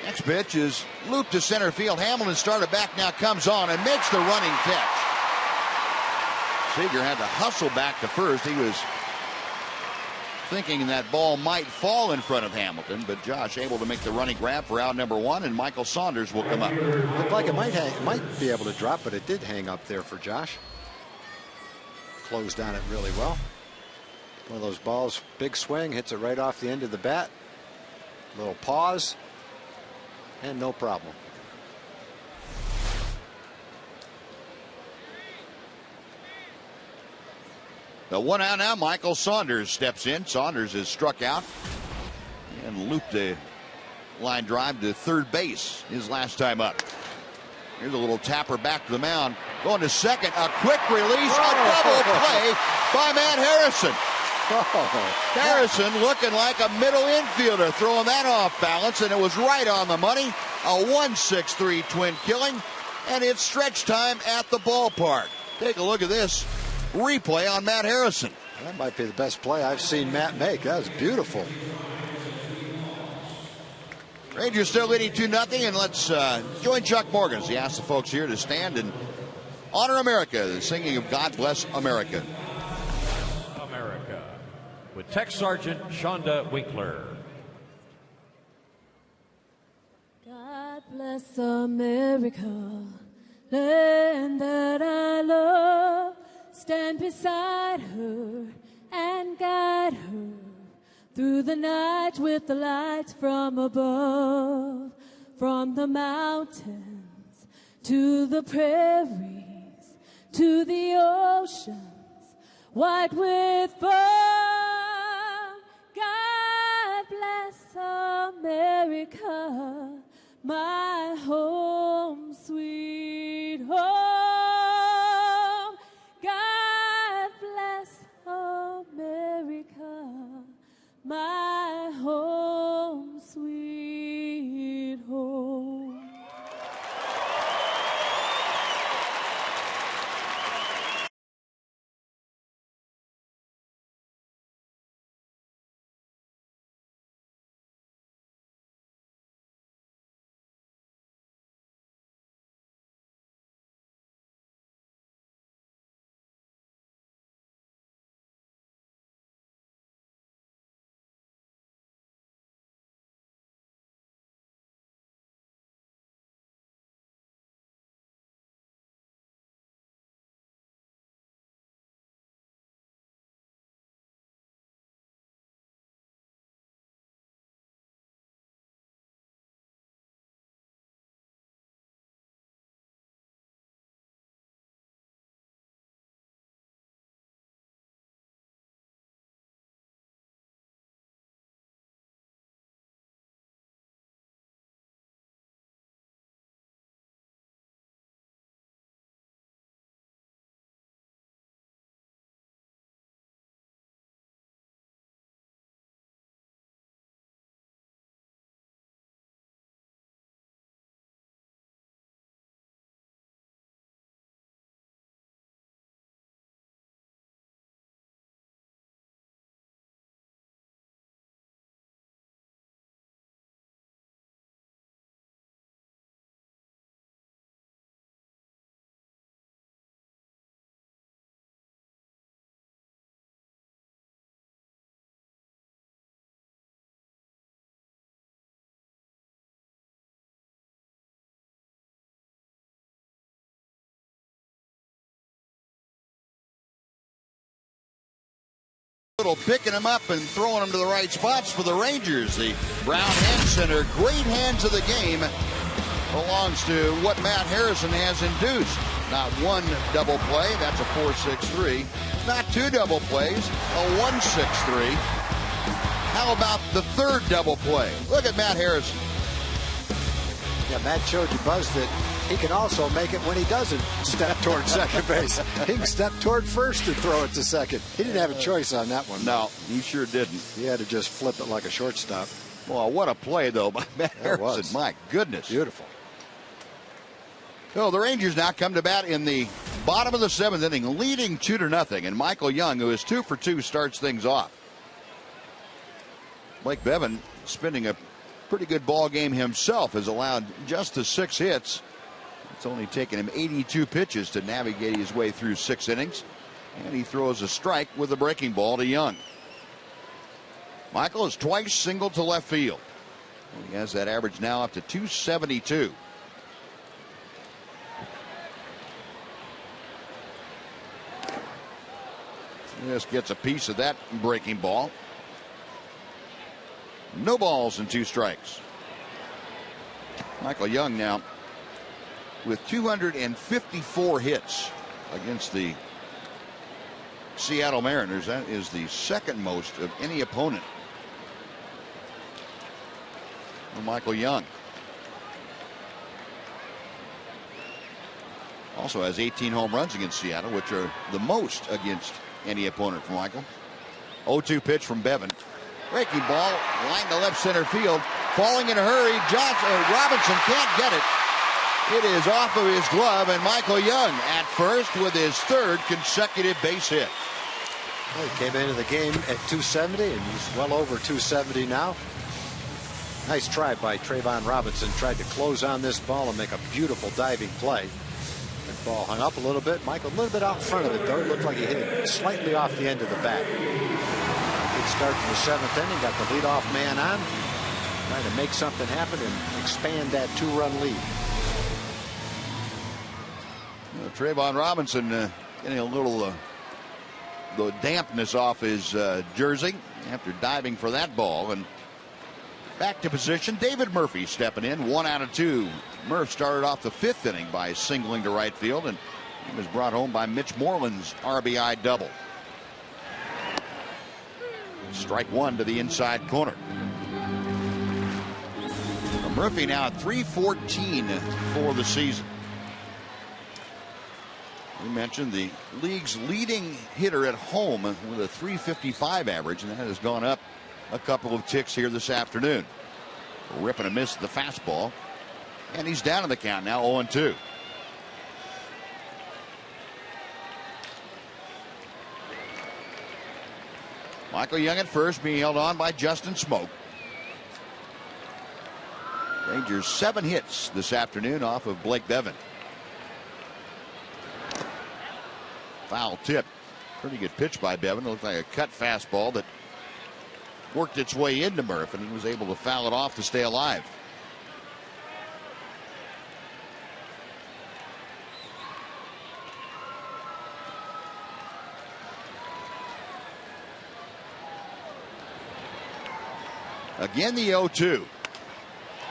Next pitch is looped to center field. Hamilton started back, now comes on and makes the running catch. Seager had to hustle back to first. He was thinking that ball might fall in front of Hamilton, but Josh able to make the running grab for out number 1, and Michael Saunders will come up. Looked like it might be able to drop, but it did hang up there for Josh. Closed on it really well. One of those balls, big swing, hits it right off the end of the bat. Little pause, and no problem. The 1 out now. Michael Saunders steps in. Saunders is struck out and looped a line drive to third base his last time up. Here's a little tapper back to the mound. Going to second. A quick release. A double play by Matt Harrison. Harrison looking like a middle infielder, throwing that off balance, and it was right on the money. A 1-6-3 twin killing, and it's stretch time at the ballpark. Take a look at this replay on Matt Harrison. That might be the best play I've seen Matt make. That was beautiful. Rangers still leading 2-0, and let's join Chuck Morgan as he asks the folks here to stand and honor America, the singing of God Bless America. America, with Tech Sergeant Shonda Winkler. God bless America, land that I love. Stand beside her and guide her through the night with the light from above. From the mountains to the prairies to the oceans white with foam. God bless America, my home, sweet home. God bless America, my home, sweet home. Little picking him up and throwing him to the right spots for the Rangers. The Brown Hen Center, great hands of the game, belongs to what Matt Harrison has induced. Not one double play, that's a 4-6-3. Not two double plays, a 1-6-3. How about the third double play? Look at Matt Harrison. Yeah, Matt showed you, Buzz, that he can also make it when he doesn't step toward second base. He can step toward first and throw it to second. He didn't have a choice on that one. No, he sure didn't. He had to just flip it like a shortstop. Well, what a play, though, by Matt Harrison. My goodness. Beautiful. So the Rangers now come to bat in the bottom of the seventh inning, leading 2-0. And Michael Young, who is 2 for 2, starts things off. Blake Bevan, spending a pretty good ball game himself, has allowed just the 6 hits. It's only taken him 82 pitches to navigate his way through 6 innings. And he throws a strike with a breaking ball to Young. Michael is twice singled to left field. He has that average now up to 272. Just gets a piece of that breaking ball. No balls and 2 strikes. Michael Young now with 254 hits against the Seattle Mariners. That is the second most of any opponent. Michael Young also has 18 home runs against Seattle, which are the most against any opponent for Michael. 0-2 pitch from Bevan. Breaking ball, line to left center field. Falling in a hurry. Robinson can't get it. It is off of his glove, and Michael Young at first with his third consecutive base hit. Well, he came into the game at 270, and he's well over 270 now. Nice try by Trayvon Robinson. Tried to close on this ball and make a beautiful diving play. That ball hung up a little bit. Michael a little bit out front of it, though. It looked like he hit it slightly off the end of the bat. Good start to the 7th inning. Got the leadoff man on. Trying to make something happen and expand that 2-run lead. Trayvon Robinson getting a little the dampness off his jersey after diving for that ball. And back to position, David Murphy stepping in, 1 out of 2. Murph started off the 5th inning by singling to right field, and he was brought home by Mitch Moreland's RBI double. Strike 1 to the inside corner. Murphy now at 314 for the season. We mentioned the league's leading hitter at home with a 355 average, and that has gone up a couple of ticks here this afternoon. Rip and a miss at the fastball, and he's down in the count now, 0-2. Michael Young at first, being held on by Justin Smoke. Rangers 7 hits this afternoon off of Blake Bevan. Foul tip. Pretty good pitch by Bevan. It looked like a cut fastball that worked its way into Murph, and he was able to foul it off to stay alive. Again, the 0-2.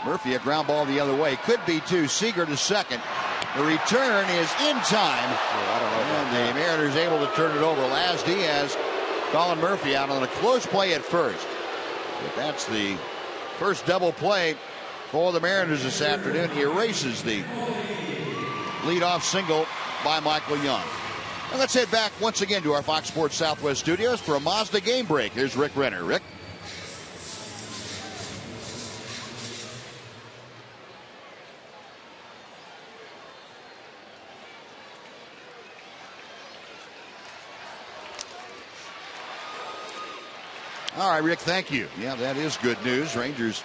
Murphy, a ground ball the other way. Could be two. Seager to second. The return is in time. And the Mariners able to turn it over. Laz Diaz calling Murphy out on a close play at first. But that's the first double play for the Mariners this afternoon. He erases the leadoff single by Michael Young. And let's head back once again to our Fox Sports Southwest studios for a Mazda game break. Here's Rick Renner. Rick? All right, Rick, thank you. Yeah, that is good news. Rangers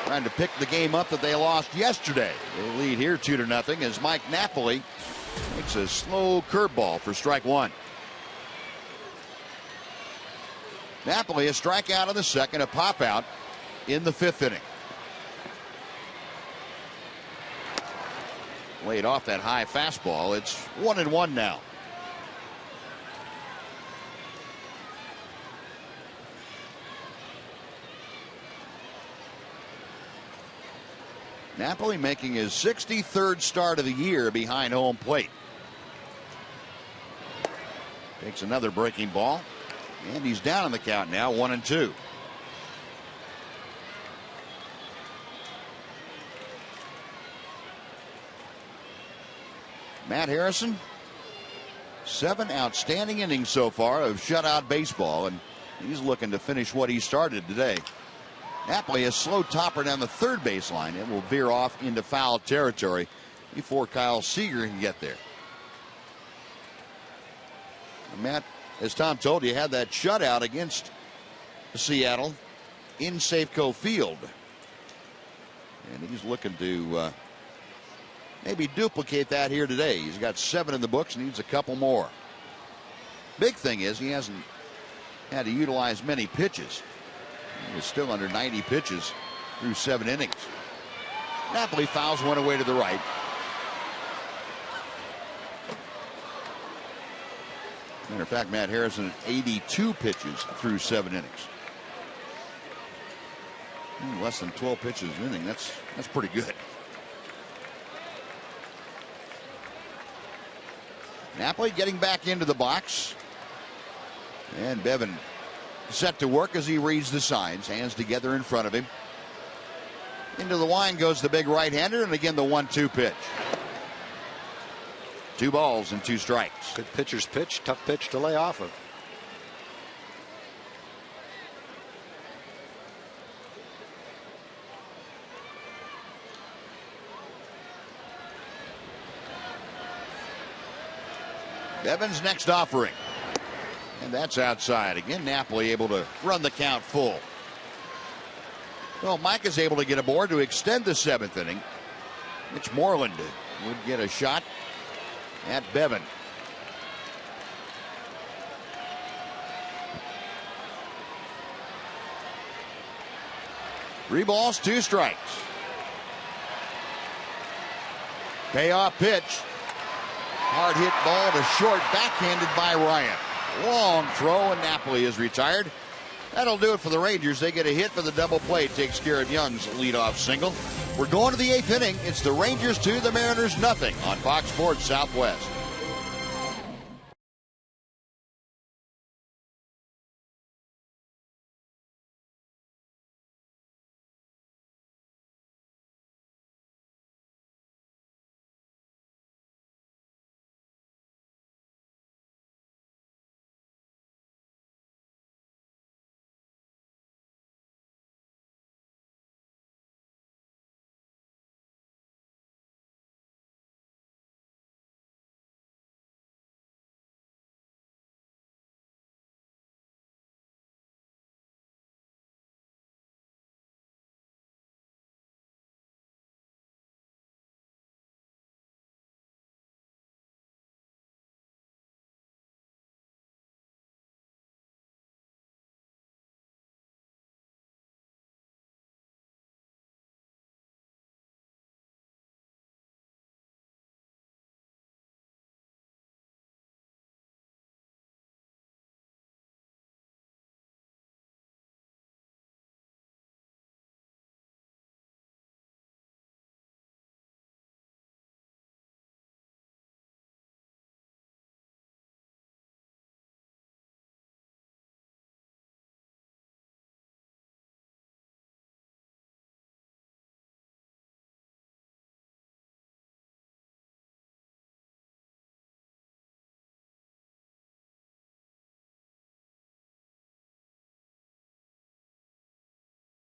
trying to pick the game up that they lost yesterday. They lead here 2-0 as Mike Napoli makes a slow curveball for strike 1. Napoli a strikeout in the second, a pop out in the 5th inning. Laid off that high fastball. It's 1-1 now. Napoli making his 63rd start of the year behind home plate. Takes another breaking ball, and he's down in the count now, 1-2. Matt Harrison, 7 outstanding innings so far of shutout baseball, and he's looking to finish what he started today. Napoli a slow topper down the third baseline. It will veer off into foul territory before Kyle Seager can get there. And Matt, as Tom told you, had that shutout against Seattle in Safeco Field. And he's looking to maybe duplicate that here today. He's got 7 in the books, needs a couple more. Big thing is he hasn't had to utilize many pitches. He was still under 90 pitches through 7 innings. Napoli fouls one away to the right. Matter of fact, Matt Harrison at 82 pitches through 7 innings. Less than 12 pitches an inning. That's pretty good. Napoli getting back into the box. And Bevan set to work as he reads the signs. Hands together in front of him. Into the line goes the big right-hander, and again the 1-2 pitch. 2 balls and 2 strikes. Good pitcher's pitch, tough pitch to lay off of. Bevan's next offering. And that's outside. Again, Napoli able to run the count full. Well, Mike is able to get aboard to extend the 7th inning. Mitch Moreland would get a shot at Bevan. Three balls, 2 strikes. Payoff pitch. Hard hit ball to short, backhanded by Ryan. Long throw, and Napoli is retired. That'll do it for the Rangers. They get a hit for the double play. Takes care of Young's leadoff single. We're going to the 8th inning. It's the Rangers 2, the Mariners nothing on Fox Sports Southwest.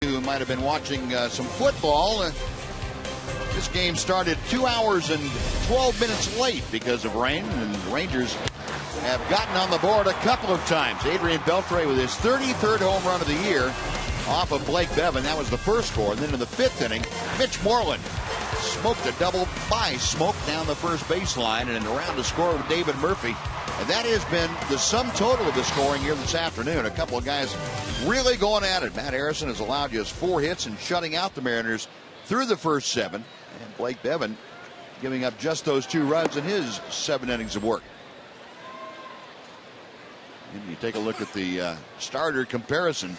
Who might have been watching some football. This game started 2 hours and 12 minutes late because of rain, and the Rangers have gotten on the board a couple of times. Adrian Beltre with his 33rd home run of the year off of Blake Bevan. That was the first score. And then in the 5th inning, Mitch Moreland smoked a double by Smoke down the first baseline and around to score with David Murphy. And that has been the sum total of the scoring here this afternoon. A couple of guys really going at it. Matt Harrison has allowed just 4 hits and shutting out the Mariners through the first 7. And Blake Bevan giving up just those 2 runs in his 7 innings of work. And you take a look at the starter comparison.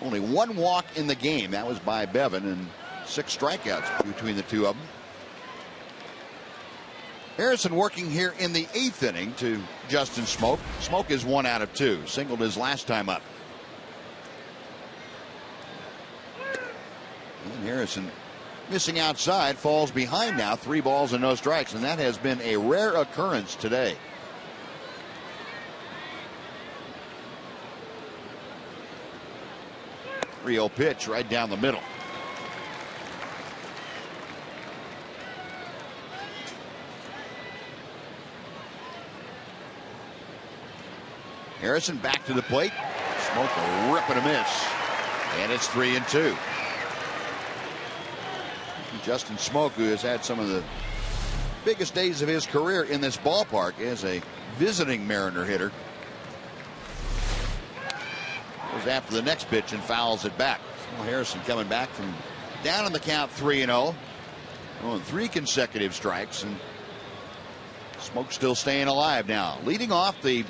Only 1 walk in the game. That was by Bevan, and 6 strikeouts between the 2 of them. Harrison working here in the 8th inning to Justin Smoke. Smoke is 1 out of 2. Singled his last time up. And Harrison missing outside, falls behind now, 3 balls and no strikes, and that has been a rare occurrence today. Rio pitch right down the middle. Harrison back to the plate. Smoke a rip and a miss. And it's 3-2. Justin Smoke, who has had some of the biggest days of his career in this ballpark as a visiting Mariner hitter, goes after the next pitch and fouls it back. So Harrison coming back from down in the count 3-0. On 3 consecutive strikes, and Smoke still staying alive now. Leading off the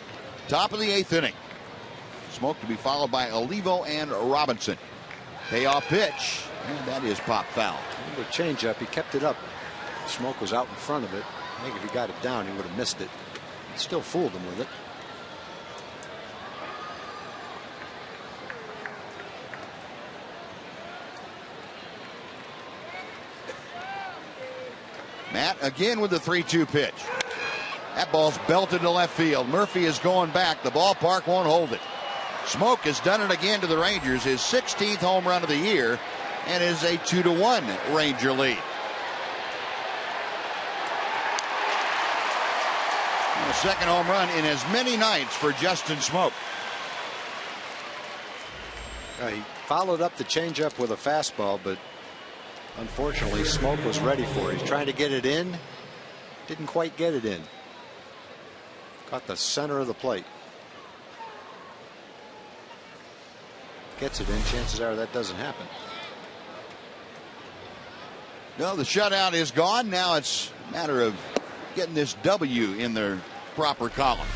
top of the 8th inning. Smoke to be followed by Olivo and Robinson. Payoff pitch, and that is pop foul. The changeup, he kept it up. Smoke was out in front of it. I think if he got it down, he would have missed it. Still fooled him with it. Matt again with the 3-2 pitch. That ball's belted to left field. Murphy is going back. The ballpark won't hold it. Smoke has done it again to the Rangers. His 16th home run of the year, and is a 2-1 Ranger lead. A second home run in as many nights for Justin Smoke. He followed up the changeup with a fastball, but unfortunately Smoke was ready for it. He's trying to get it in. Didn't quite get it in. Caught the center of the plate. Gets it in. Chances are that doesn't happen. No, the shutout is gone. Now it's a matter of getting this W in the proper column.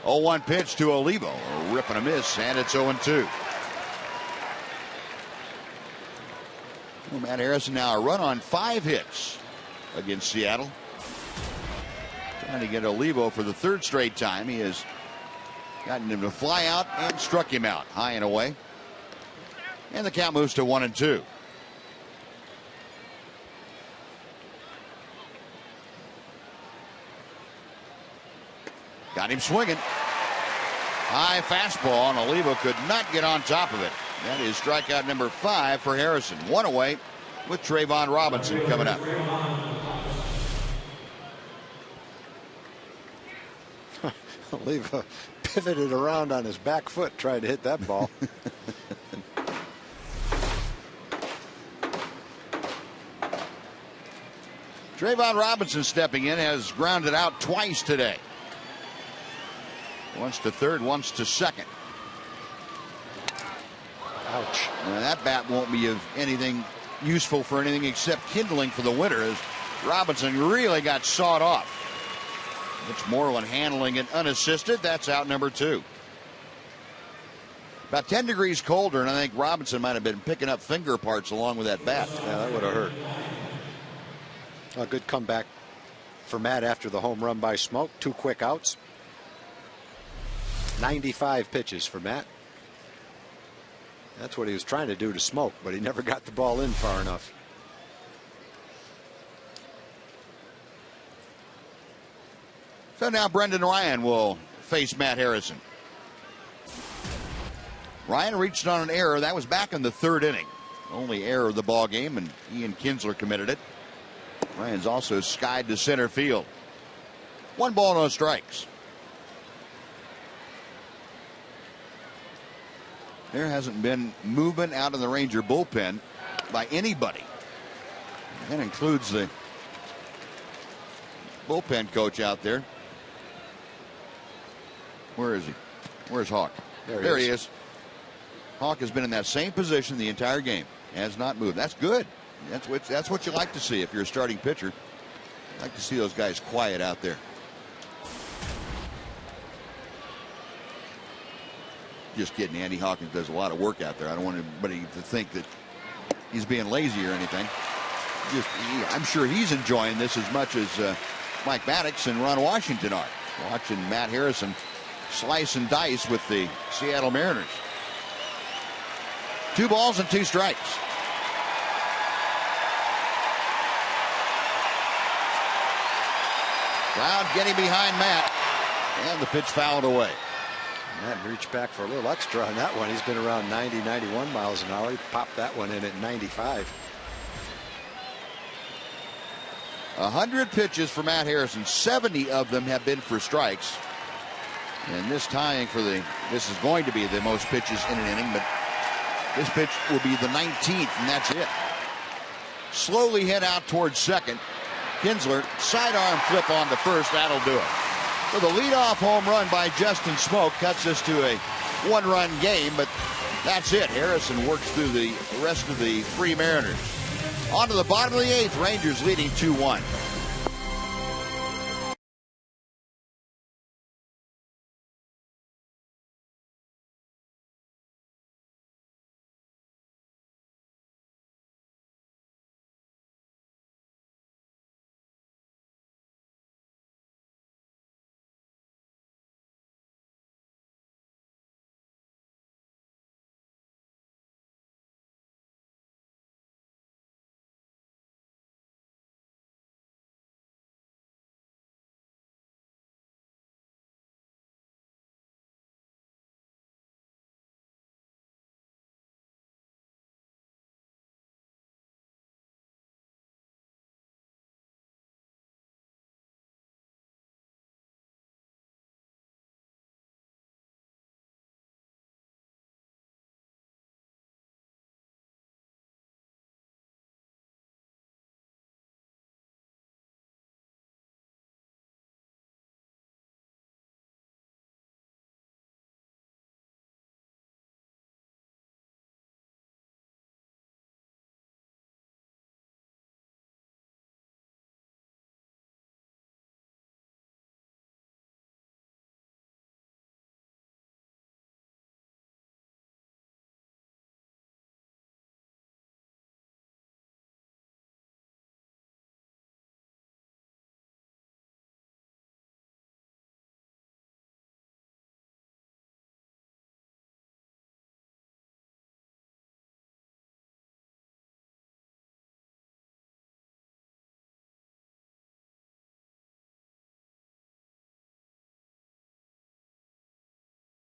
Oh, 1 pitch to Olivo. A rip and a miss, and it's 0-2. Well, Matt Harrison now a run on 5 hits against Seattle. Trying to get Olivo for the 3rd straight time. He has gotten him to fly out and struck him out high and away. And the count moves to 1-2. Got him swinging. High fastball, and Olivo could not get on top of it. That is strikeout number 5 for Harrison. 1 away with Trayvon Robinson coming up. Olivo pivoted around on his back foot trying to hit that ball. Trayvon Robinson stepping in has grounded out twice today. Once to third, once to second. Ouch. That bat won't be of anything useful for anything except kindling for the winter, as Robinson really got sawed off. Mitch Moreland handling it unassisted. That's out number 2. About 10 degrees colder, and I think Robinson might have been picking up finger parts along with that bat. Yeah, that would have hurt. A good comeback for Matt after the home run by Smoke. 2 quick outs. 95 pitches for Matt. That's what he was trying to do to Smoke, but he never got the ball in far enough. So now Brendan Ryan will face Matt Harrison. Ryan reached on an error. That was back in the 3rd inning. Only error of the ball game, and Ian Kinsler committed it. Ryan's also skied to center field. 1 ball, no strikes. There hasn't been movement out of the Ranger bullpen by anybody. That includes the bullpen coach out there. Where is he? Where's Hawk? There he is. Hawk has been in that same position the entire game. Has not moved. That's good. That's what you like to see if you're a starting pitcher. You like to see those guys quiet out there. Just kidding. Andy Hawkins does a lot of work out there. I don't want anybody to think that he's being lazy or anything. I'm sure he's enjoying this as much as Mike Maddox and Ron Washington are. Watching Matt Harrison slice and dice with the Seattle Mariners. 2 balls and 2 strikes. Crowd getting behind Matt, and the pitch fouled away. Matt reached back for a little extra on that one. He's been around 90, 91 miles an hour. He popped that one in at 95. 100 pitches for Matt Harrison. 70 of them have been for strikes. And this is going to be the most pitches in an inning, but this pitch will be the 19th, and that's it. Slowly head out towards second. Kinsler, sidearm flip on to first. That'll do it. So the leadoff home run by Justin Smoke cuts us to a 1-run game, but that's it. Harrison works through the rest of the 3 Mariners. On to the bottom of the 8th. Rangers leading 2-1.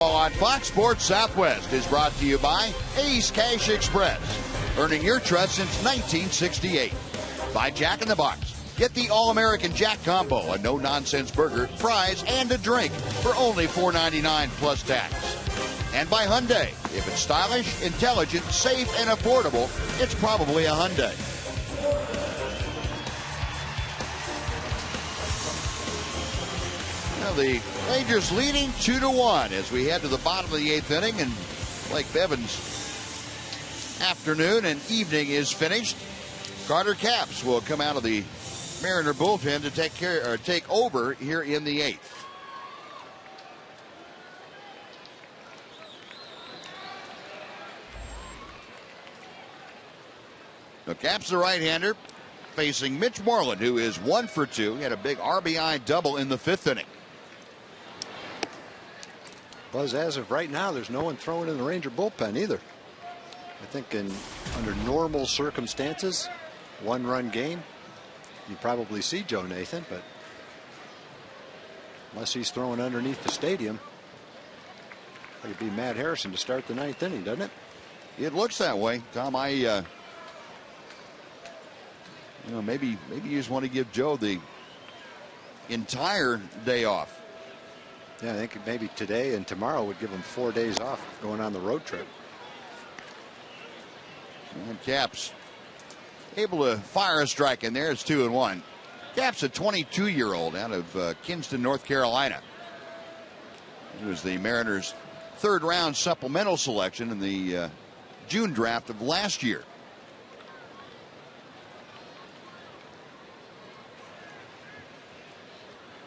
On Fox Sports Southwest is brought to you by Ace Cash Express, earning your trust since 1968. By Jack in the Box. Get the All-American Jack Combo, a no-nonsense burger, fries, and a drink for only $4.99 plus tax. And by Hyundai. If it's stylish, intelligent, safe, and affordable, it's probably a Hyundai. Now the Rangers leading 2-1 as we head to the bottom of the 8th inning, and Blake Bevan's afternoon and evening is finished. Carter Capps will come out of the Mariner bullpen to take over here in the 8th. Now Capps, the right-hander, facing Mitch Moreland, who is 1 for 2. He had a big RBI double in the 5th inning. Buzz, as of right now, there's no one throwing in the Ranger bullpen either. I think under normal circumstances, 1-run game, you probably see Joe Nathan, but unless he's throwing underneath the stadium, it'd be Matt Harrison to start the 9th inning, doesn't it? It looks that way, Tom. Maybe you just want to give Joe the entire day off. Yeah, I think maybe today and tomorrow would give him 4 days off going on the road trip. And Capps able to fire a strike in there. It's 2-1. Capps, a 22-year-old out of Kinston, North Carolina. He was the Mariners' 3rd-round supplemental selection in the June draft of last year.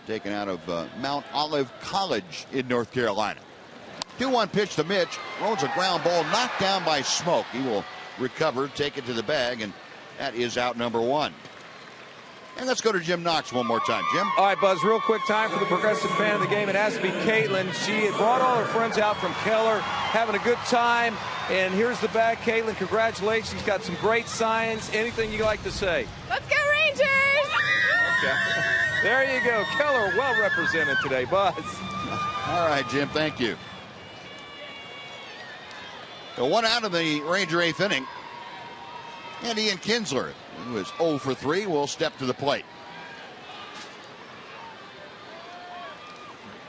Taken out of Mount Olive College in North Carolina. 2-1 pitch to Mitch. Rolls a ground ball knocked down by Smoke. He will recover, take it to the bag, and that is out number 1. And let's go to Jim Knox one more time. Jim? All right, Buzz, real quick time for the progressive fan of the game. It has to be Caitlin. She had brought all her friends out from Keller, having a good time. And here's the bag. Caitlin, congratulations. Got some great signs. Anything you like to say? Let's go Rangers! Okay. There you go. Keller well represented today, Buzz. All right, Jim, thank you. So 1 out of the Ranger 8th inning. And Ian Kinsler, who is 0 for 3, will step to the plate.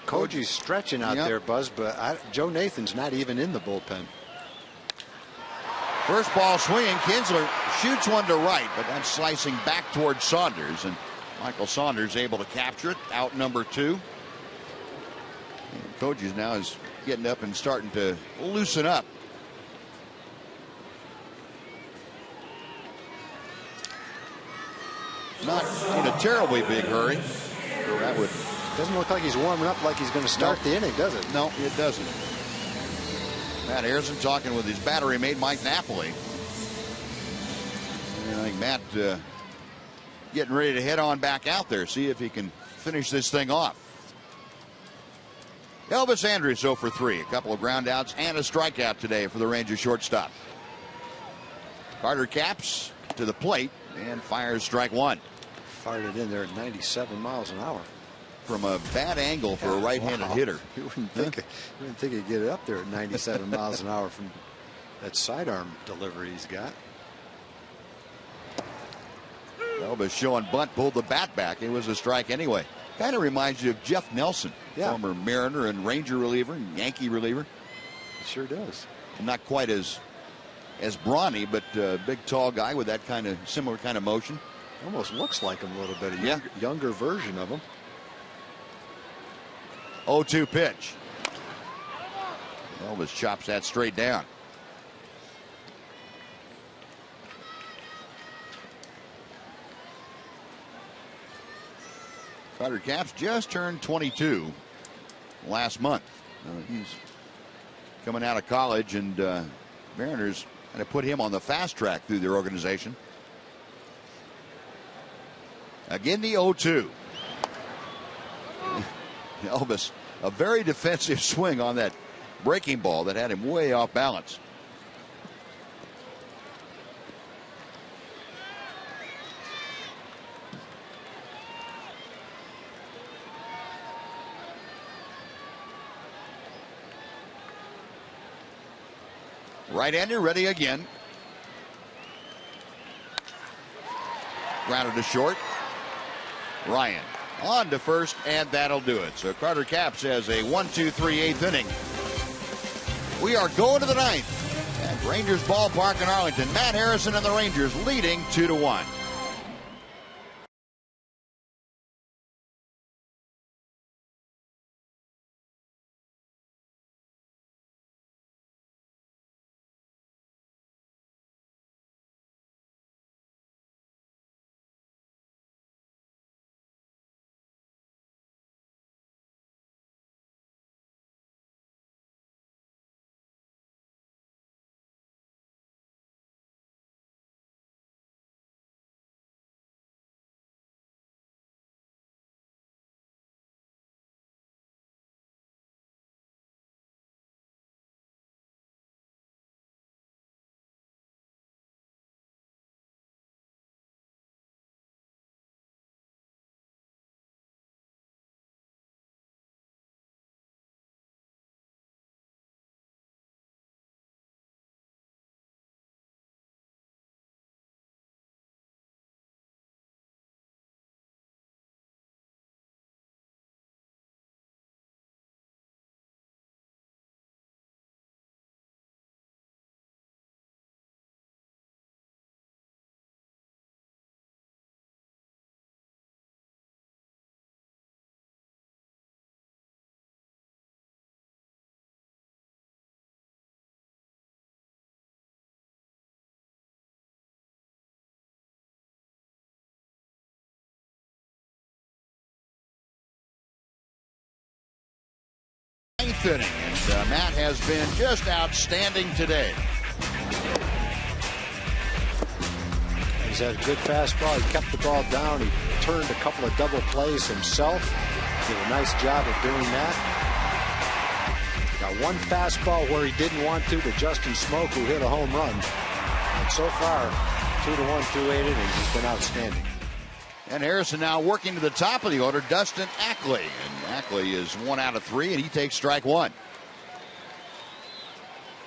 Koji's stretching out there, Buzz, but Joe Nathan's not even in the bullpen. First ball swinging. Kinsler shoots one to right, but that's slicing back towards Saunders. And Michael Saunders able to capture it. Out number 2. And Koji's now is getting up and starting to loosen up. Not in a terribly big hurry. That would. Doesn't look like he's warming up like he's going to start the inning, does it? No, it doesn't. Matt Harrison talking with his battery mate Mike Napoli. And I think Matt getting ready to head on back out there, see if he can finish this thing off. Elvis Andrus 0 for 3. A couple of ground outs and a strikeout today for the Rangers shortstop. Carter Capps to the plate and fires strike 1. Fired it in there at 97 miles an hour. From a bad angle for a right-handed hitter. You wouldn't think he'd get it up there at 97 miles an hour from that sidearm delivery he's got. Elvis showing bunt, pulled the bat back. It was a strike anyway. Kind of reminds you of Jeff Nelson, former Mariner and Ranger reliever and Yankee reliever. It sure does. Not quite as brawny, but big, tall guy with that kind of similar kind of motion. Almost looks like him a little bit. A younger version of him. 0-2 pitch. Elvis chops that straight down. Carter Capps just turned 22 last month. He's coming out of college, and Mariners kind of put him on the fast track through their organization. Again, the 0-2. Elvis, a very defensive swing on that breaking ball that had him way off balance. Right-hander ready again. Grounded to short. Ryan on to first, and that'll do it. So Carter Capps has a 1-2-3 8th inning. We are going to the 9th at Rangers Ballpark in Arlington. Matt Harrison and the Rangers leading 2-1. Inning, and Matt has been just outstanding today. He's had a good fastball. He kept the ball down. He turned a couple of double plays himself. Did a nice job of doing that. Got one fastball where he didn't want to Justin Smoke, who hit a home run. And so far, 2-1 through 8 innings. He's been outstanding. And Harrison now working to the top of the order, Dustin Ackley. And Ackley is 1 out of 3, and he takes strike 1.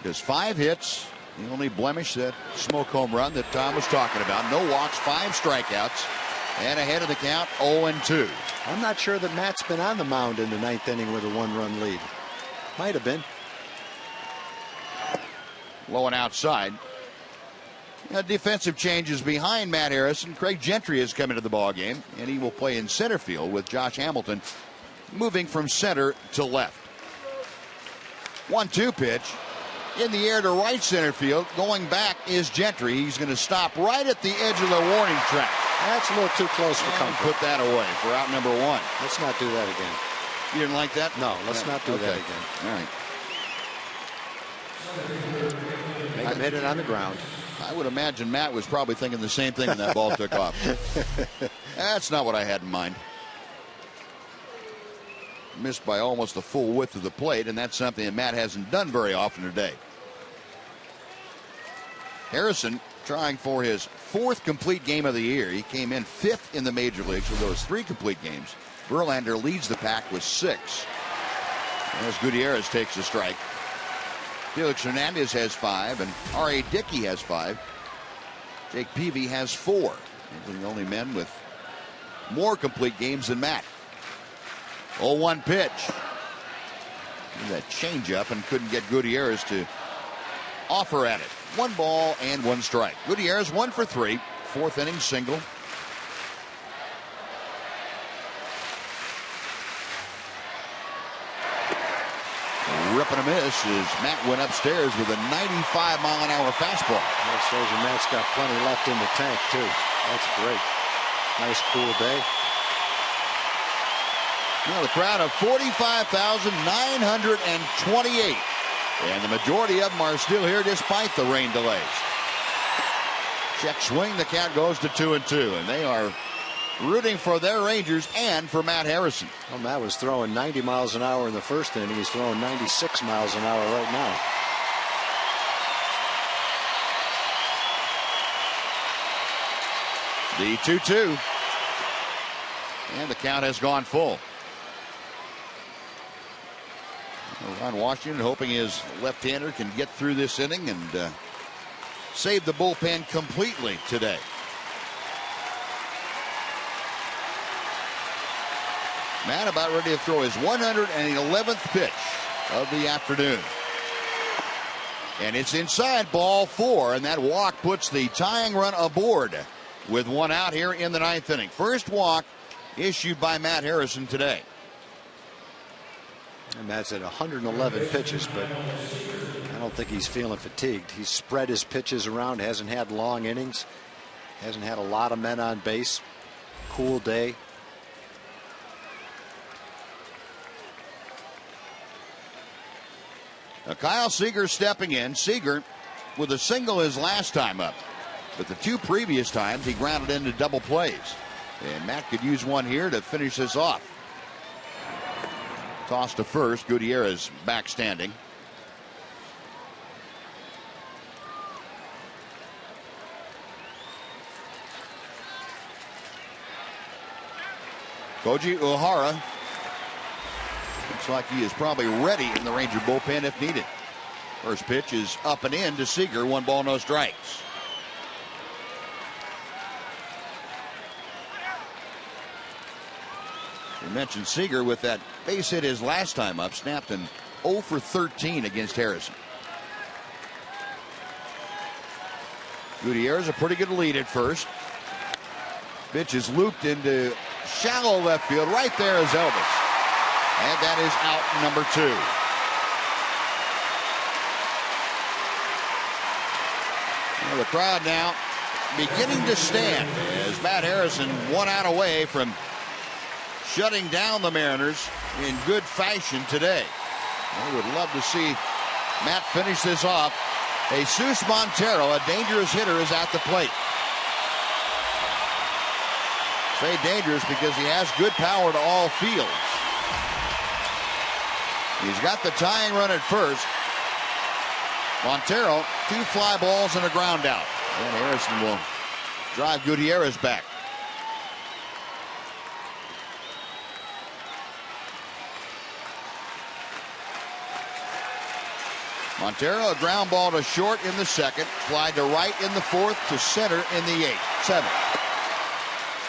Just 5 hits. The only blemish, that smoke home run that Tom was talking about. No walks, 5 strikeouts, and ahead of the count, 0-2. I'm not sure that Matt's been on the mound in the 9th inning with a 1-run lead. Might have been. Low and outside. Defensive changes behind Matt Harrison. Craig Gentry has come into the ballgame, and he will play in center field with Josh Hamilton moving from center to left. 1-2 pitch. In the air to right center field. Going back is Gentry. He's going to stop right at the edge of the warning track. That's a little too close for comfort. Put that away for out number 1. Let's not do that again. You didn't like that? No, let's not do that again. All right. Make him hit it on the ground. I would imagine Matt was probably thinking the same thing when that ball took off. That's not what I had in mind. Missed by almost the full width of the plate, and that's something that Matt hasn't done very often today. Harrison trying for his 4th complete game of the year. He came in 5th in the major leagues with those 3 complete games. Verlander leads the pack with 6. As Gutierrez takes a strike. Felix Hernandez has 5, and R.A. Dickey has 5. Jake Peavy has 4. Those are the only men with more complete games than Matt. 0-1 pitch. That changeup, and couldn't get Gutierrez to offer at it. 1 ball and 1 strike. Gutierrez 1 for 3. 4th inning single. Ripping a miss as Matt went upstairs with a 95-mile-an-hour fastball. That shows you Matt's got plenty left in the tank, too. That's great. Nice, cool day. Now the crowd of 45,928. And the majority of them are still here despite the rain delays. Check swing. The count goes to 2-2. And they are rooting for their Rangers and for Matt Harrison. Well, Matt was throwing 90 miles an hour in the 1st inning. He's throwing 96 miles an hour right now. The 2-2. And the count has gone full. Ron Washington hoping his left-hander can get through this inning and save the bullpen completely today. Matt about ready to throw his 111th pitch of the afternoon. And it's inside, ball 4, and that walk puts the tying run aboard with one out here in the 9th inning. First walk issued by Matt Harrison today. And Matt's at 111 pitches, but I don't think he's feeling fatigued. He's spread his pitches around, hasn't had long innings, hasn't had a lot of men on base. Cool day. Now Kyle Seager stepping in. Seager with a single his last time up, but the 2 previous times he grounded into double plays. And Matt could use one here to finish this off. Toss to first. Gutierrez back standing. Koji Uehara looks like he is probably ready in the Ranger bullpen if needed. First pitch is up and in to Seager. 1 ball, no strikes. We mentioned Seager with that base hit his last time up, snapped an 0 for 13 against Harrison. Gutierrez a pretty good lead at first. Pitch is looped into shallow left field. Right there is Elvis. And that is out number 2. Well, the crowd now beginning to stand as Matt Harrison 1 out away from shutting down the Mariners in good fashion today. I would love to see Matt finish this off. Jesus Montero, a dangerous hitter, is at the plate. Say dangerous because he has good power to all fields. He's got the tying run at first. Montero, 2 fly balls and a ground out. And Harrison will drive Gutierrez back. Montero, a ground ball to short in the 2nd, fly to right in the 4th, to center in the 7th.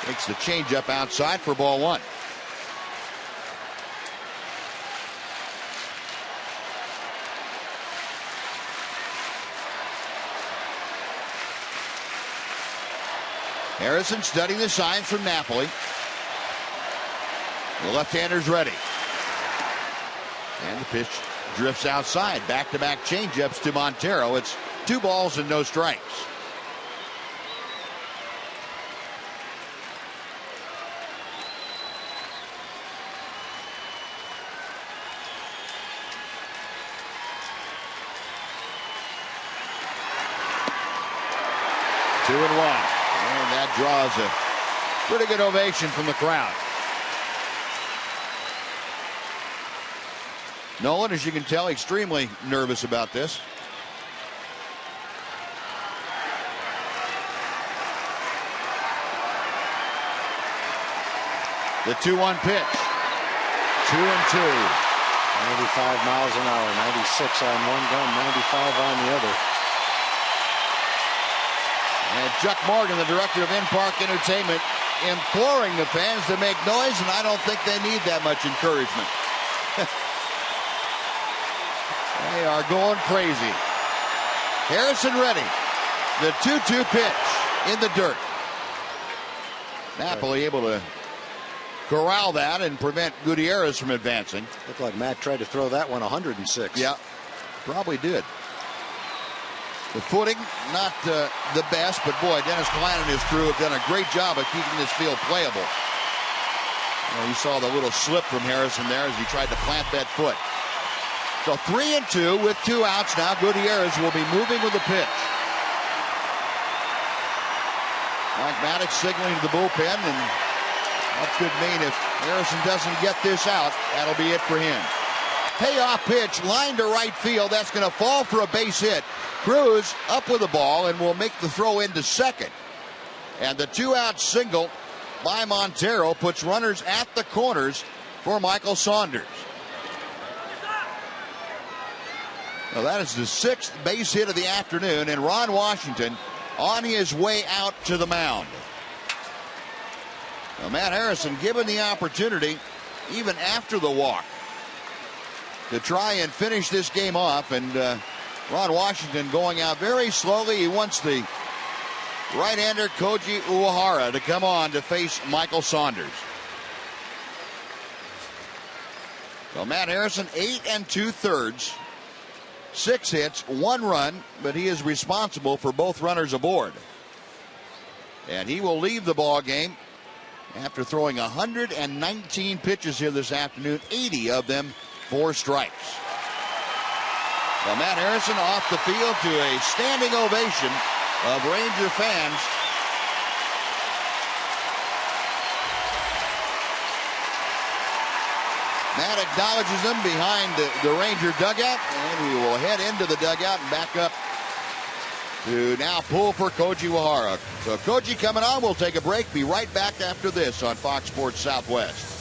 Takes the changeup outside for ball 1. Harrison studying the signs from Napoli. The left-hander's ready. And the pitch drifts outside. Back-to-back changeups to Montero. It's 2 balls and no strikes. Two and 1. And that draws a pretty good ovation from the crowd. Nolan, as you can tell, extremely nervous about this. The 2-1 pitch. 2 and 2. 95 miles an hour, 96 on one gun, 95 on the other. And Chuck Morgan, the director of in-park entertainment, imploring the fans to make noise, and I don't think they need that much encouragement. They are going crazy. Harrison ready. The 2-2 pitch in the dirt. Napoli able to corral that and prevent Gutierrez from advancing. Looked like Matt tried to throw that one 106. Yeah, probably did. The footing, not the best, but boy, Dennis Klein and his crew have done a great job of keeping this field playable. You saw the little slip from Harrison there as he tried to plant that foot. So 3 and 2 with 2 outs. Now Gutierrez will be moving with the pitch. Mike Maddox signaling to the bullpen, and that could mean if Harrison doesn't get this out, that'll be it for him. Payoff pitch, line to right field. That's going to fall for a base hit. Cruz up with the ball and will make the throw into second. And the 2-out single by Montero puts runners at the corners for Michael Saunders. Well, that is the 6th base hit of the afternoon, and Ron Washington on his way out to the mound. Well, Matt Harrison given the opportunity, even after the walk, to try and finish this game off, and Ron Washington going out very slowly. He wants the right-hander Koji Uehara to come on to face Michael Saunders. So Matt Harrison, 8 2/3, 6 hits, 1 run, but he is responsible for both runners aboard. And he will leave the ball game after throwing 119 pitches here this afternoon, 80 of them for strikes. Well, Matt Harrison off the field to a standing ovation of Ranger fans. Matt acknowledges them behind the Ranger dugout, and we will head into the dugout and back up to now pull for Koji Uehara. So Koji coming on. We'll take a break. Be right back after this on Fox Sports Southwest.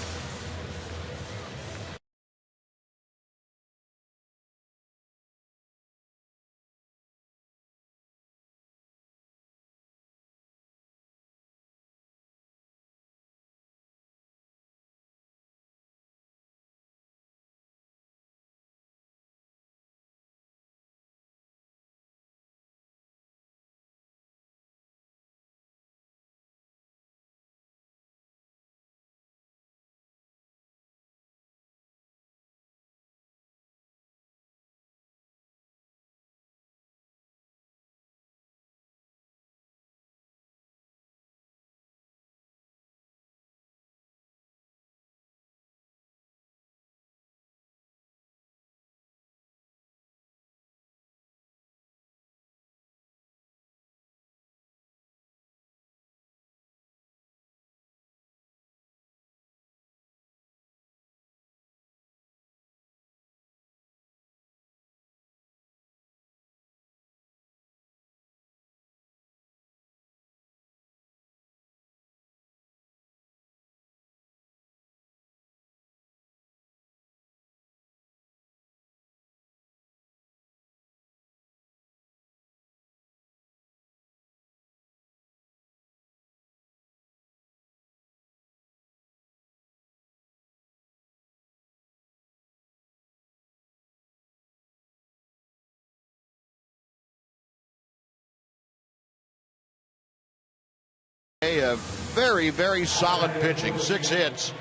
A very, very solid pitching. 6 hits,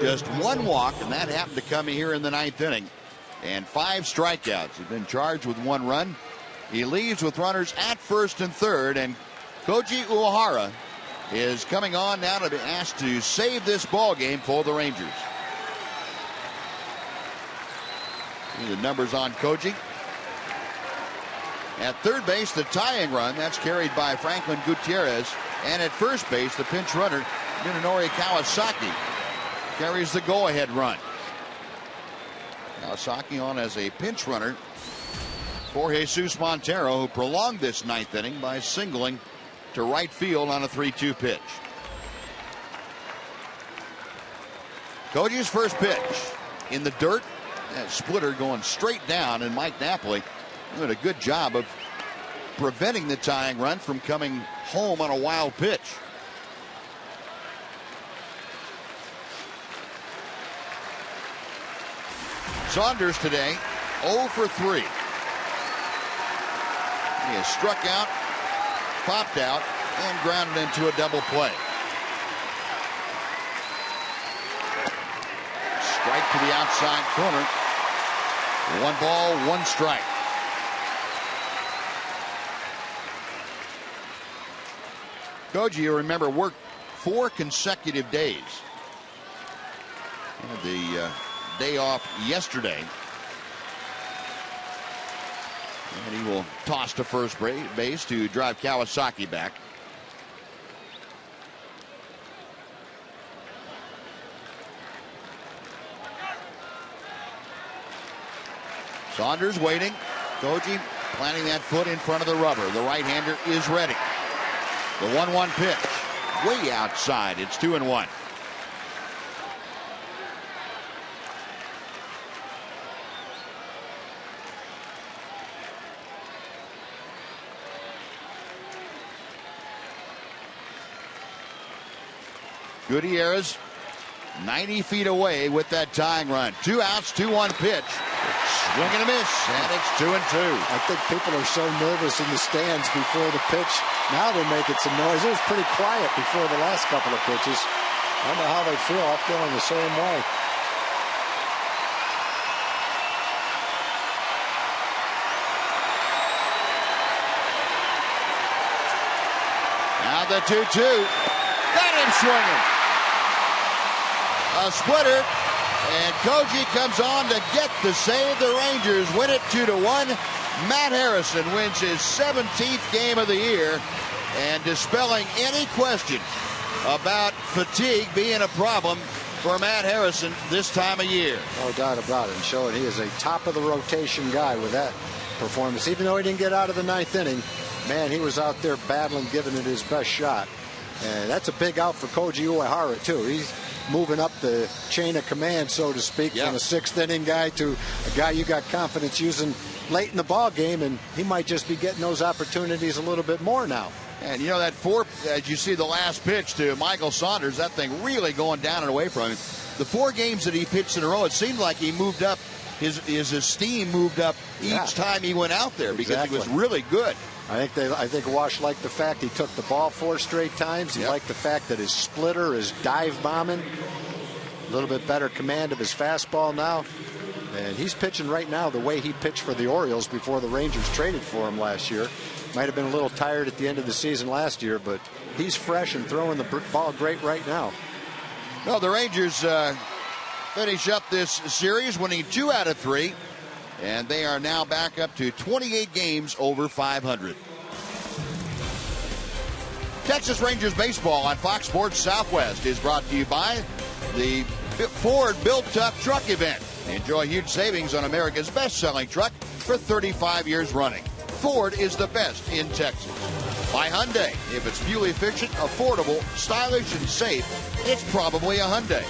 just 1 walk, and that happened to come here in the 9th inning. And 5 strikeouts. He's been charged with 1 run. He leaves with runners at first and third, and Koji Uehara is coming on now to be asked to save this ball game for the Rangers. The numbers on Koji. At third base, the tying run, that's carried by Franklin Gutierrez. And at first base, the pinch runner, Minenori Kawasaki, carries the go-ahead run. Kawasaki on as a pinch runner for Jesus Montero, who prolonged this 9th inning by singling to right field on a 3-2 pitch. Koji's first pitch in the dirt. That splitter going straight down, and Mike Napoli doing a good job of preventing the tying run from coming home on a wild pitch. Saunders today 0 for 3. He has struck out, popped out, and grounded into a double play. Strike to the outside corner. 1 ball, 1 strike. Koji, you remember, worked 4 consecutive days. He had the day off yesterday. And he will toss to first base to drive Kawasaki back. Saunders waiting. Koji planting that foot in front of the rubber. The right-hander is ready. The 1-1 pitch, way outside. It's 2-1. Gutierrez 90 feet away with that tying run. 2 outs, 2-1 pitch. Swing and a miss, and it's 2-2. I think people are so nervous in the stands before the pitch. Now they're making some noise. It was pretty quiet before the last couple of pitches. I don't know how they feel. I'm feeling the same way. Now the 2-2. Got him swinging. A splitter. And Koji comes on to get the save. The Rangers win it 2-1. Matt Harrison wins his 17th game of the year, and dispelling any question about fatigue being a problem for Matt Harrison this time of year. No doubt about it. And showing he is a top of the rotation guy with that performance. Even though he didn't get out of the 9th inning, man, he was out there battling, giving it his best shot. And that's a big out for Koji Uehara, too. He's moving up the chain of command, so to speak, from a 6th inning guy to a guy you got confidence using late in the ball game, and he might just be getting those opportunities a little bit more now. And you know that as you see the last pitch to Michael Saunders, that thing really going down and away from him. The 4 games that he pitched in a row, it seemed like he moved up, his esteem moved up each time he went out there because he was really good. I think Wash liked the fact he took the ball 4 straight times. He liked the fact that his splitter is dive bombing. A little bit better command of his fastball now. And he's pitching right now the way he pitched for the Orioles before the Rangers traded for him last year. Might have been a little tired at the end of the season last year, but he's fresh and throwing the ball great right now. Well, the Rangers finish up this series winning 2 out of 3. And they are now back up to 28 games over 500. Texas Rangers baseball on Fox Sports Southwest is brought to you by the Ford Built Tough Truck event. Enjoy huge savings on America's best-selling truck for 35 years running. Ford is the best in Texas. By Hyundai. If it's fuel efficient, affordable, stylish, and safe, it's probably a Hyundai.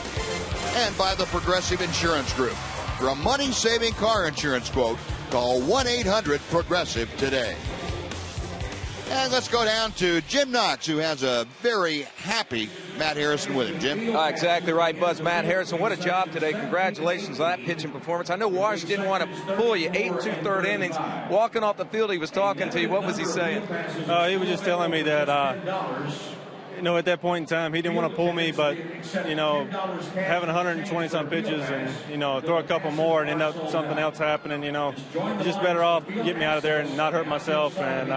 And by the Progressive Insurance Group. For a money-saving car insurance quote, call 1-800-PROGRESSIVE today. And let's go down to Jim Knox, who has a very happy Matt Harrison with him. Jim? Exactly right, Buzz. Matt Harrison, what a job today. Congratulations on that pitching performance. I know Wash didn't want to pull you 8 2/3 innings. Walking off the field, he was talking to you. What was he saying? He was just telling me that at that point in time, he didn't want to pull me, but, having 120-some pitches and, throw a couple more and end up something else happening, just better off get me out of there and not hurt myself and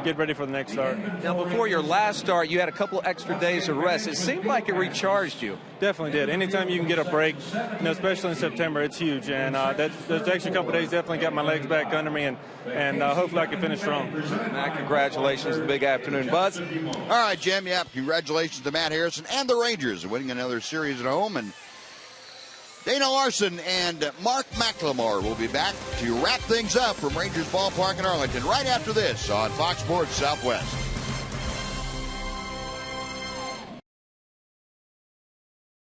get ready for the next start. Now, before your last start, you had a couple extra days of rest. It seemed like it recharged you. Definitely did. Anytime you can get a break, especially in September, it's huge. And those extra couple days definitely got my legs back under me, and hopefully I can finish strong. Matt, congratulations. Big afternoon, Buzz. All right, Jim. Yeah, congratulations to Matt Harrison and the Rangers winning another series at home. And Dana Larson and Mark McLemore will be back to wrap things up from Rangers Ballpark in Arlington right after this on Fox Sports Southwest.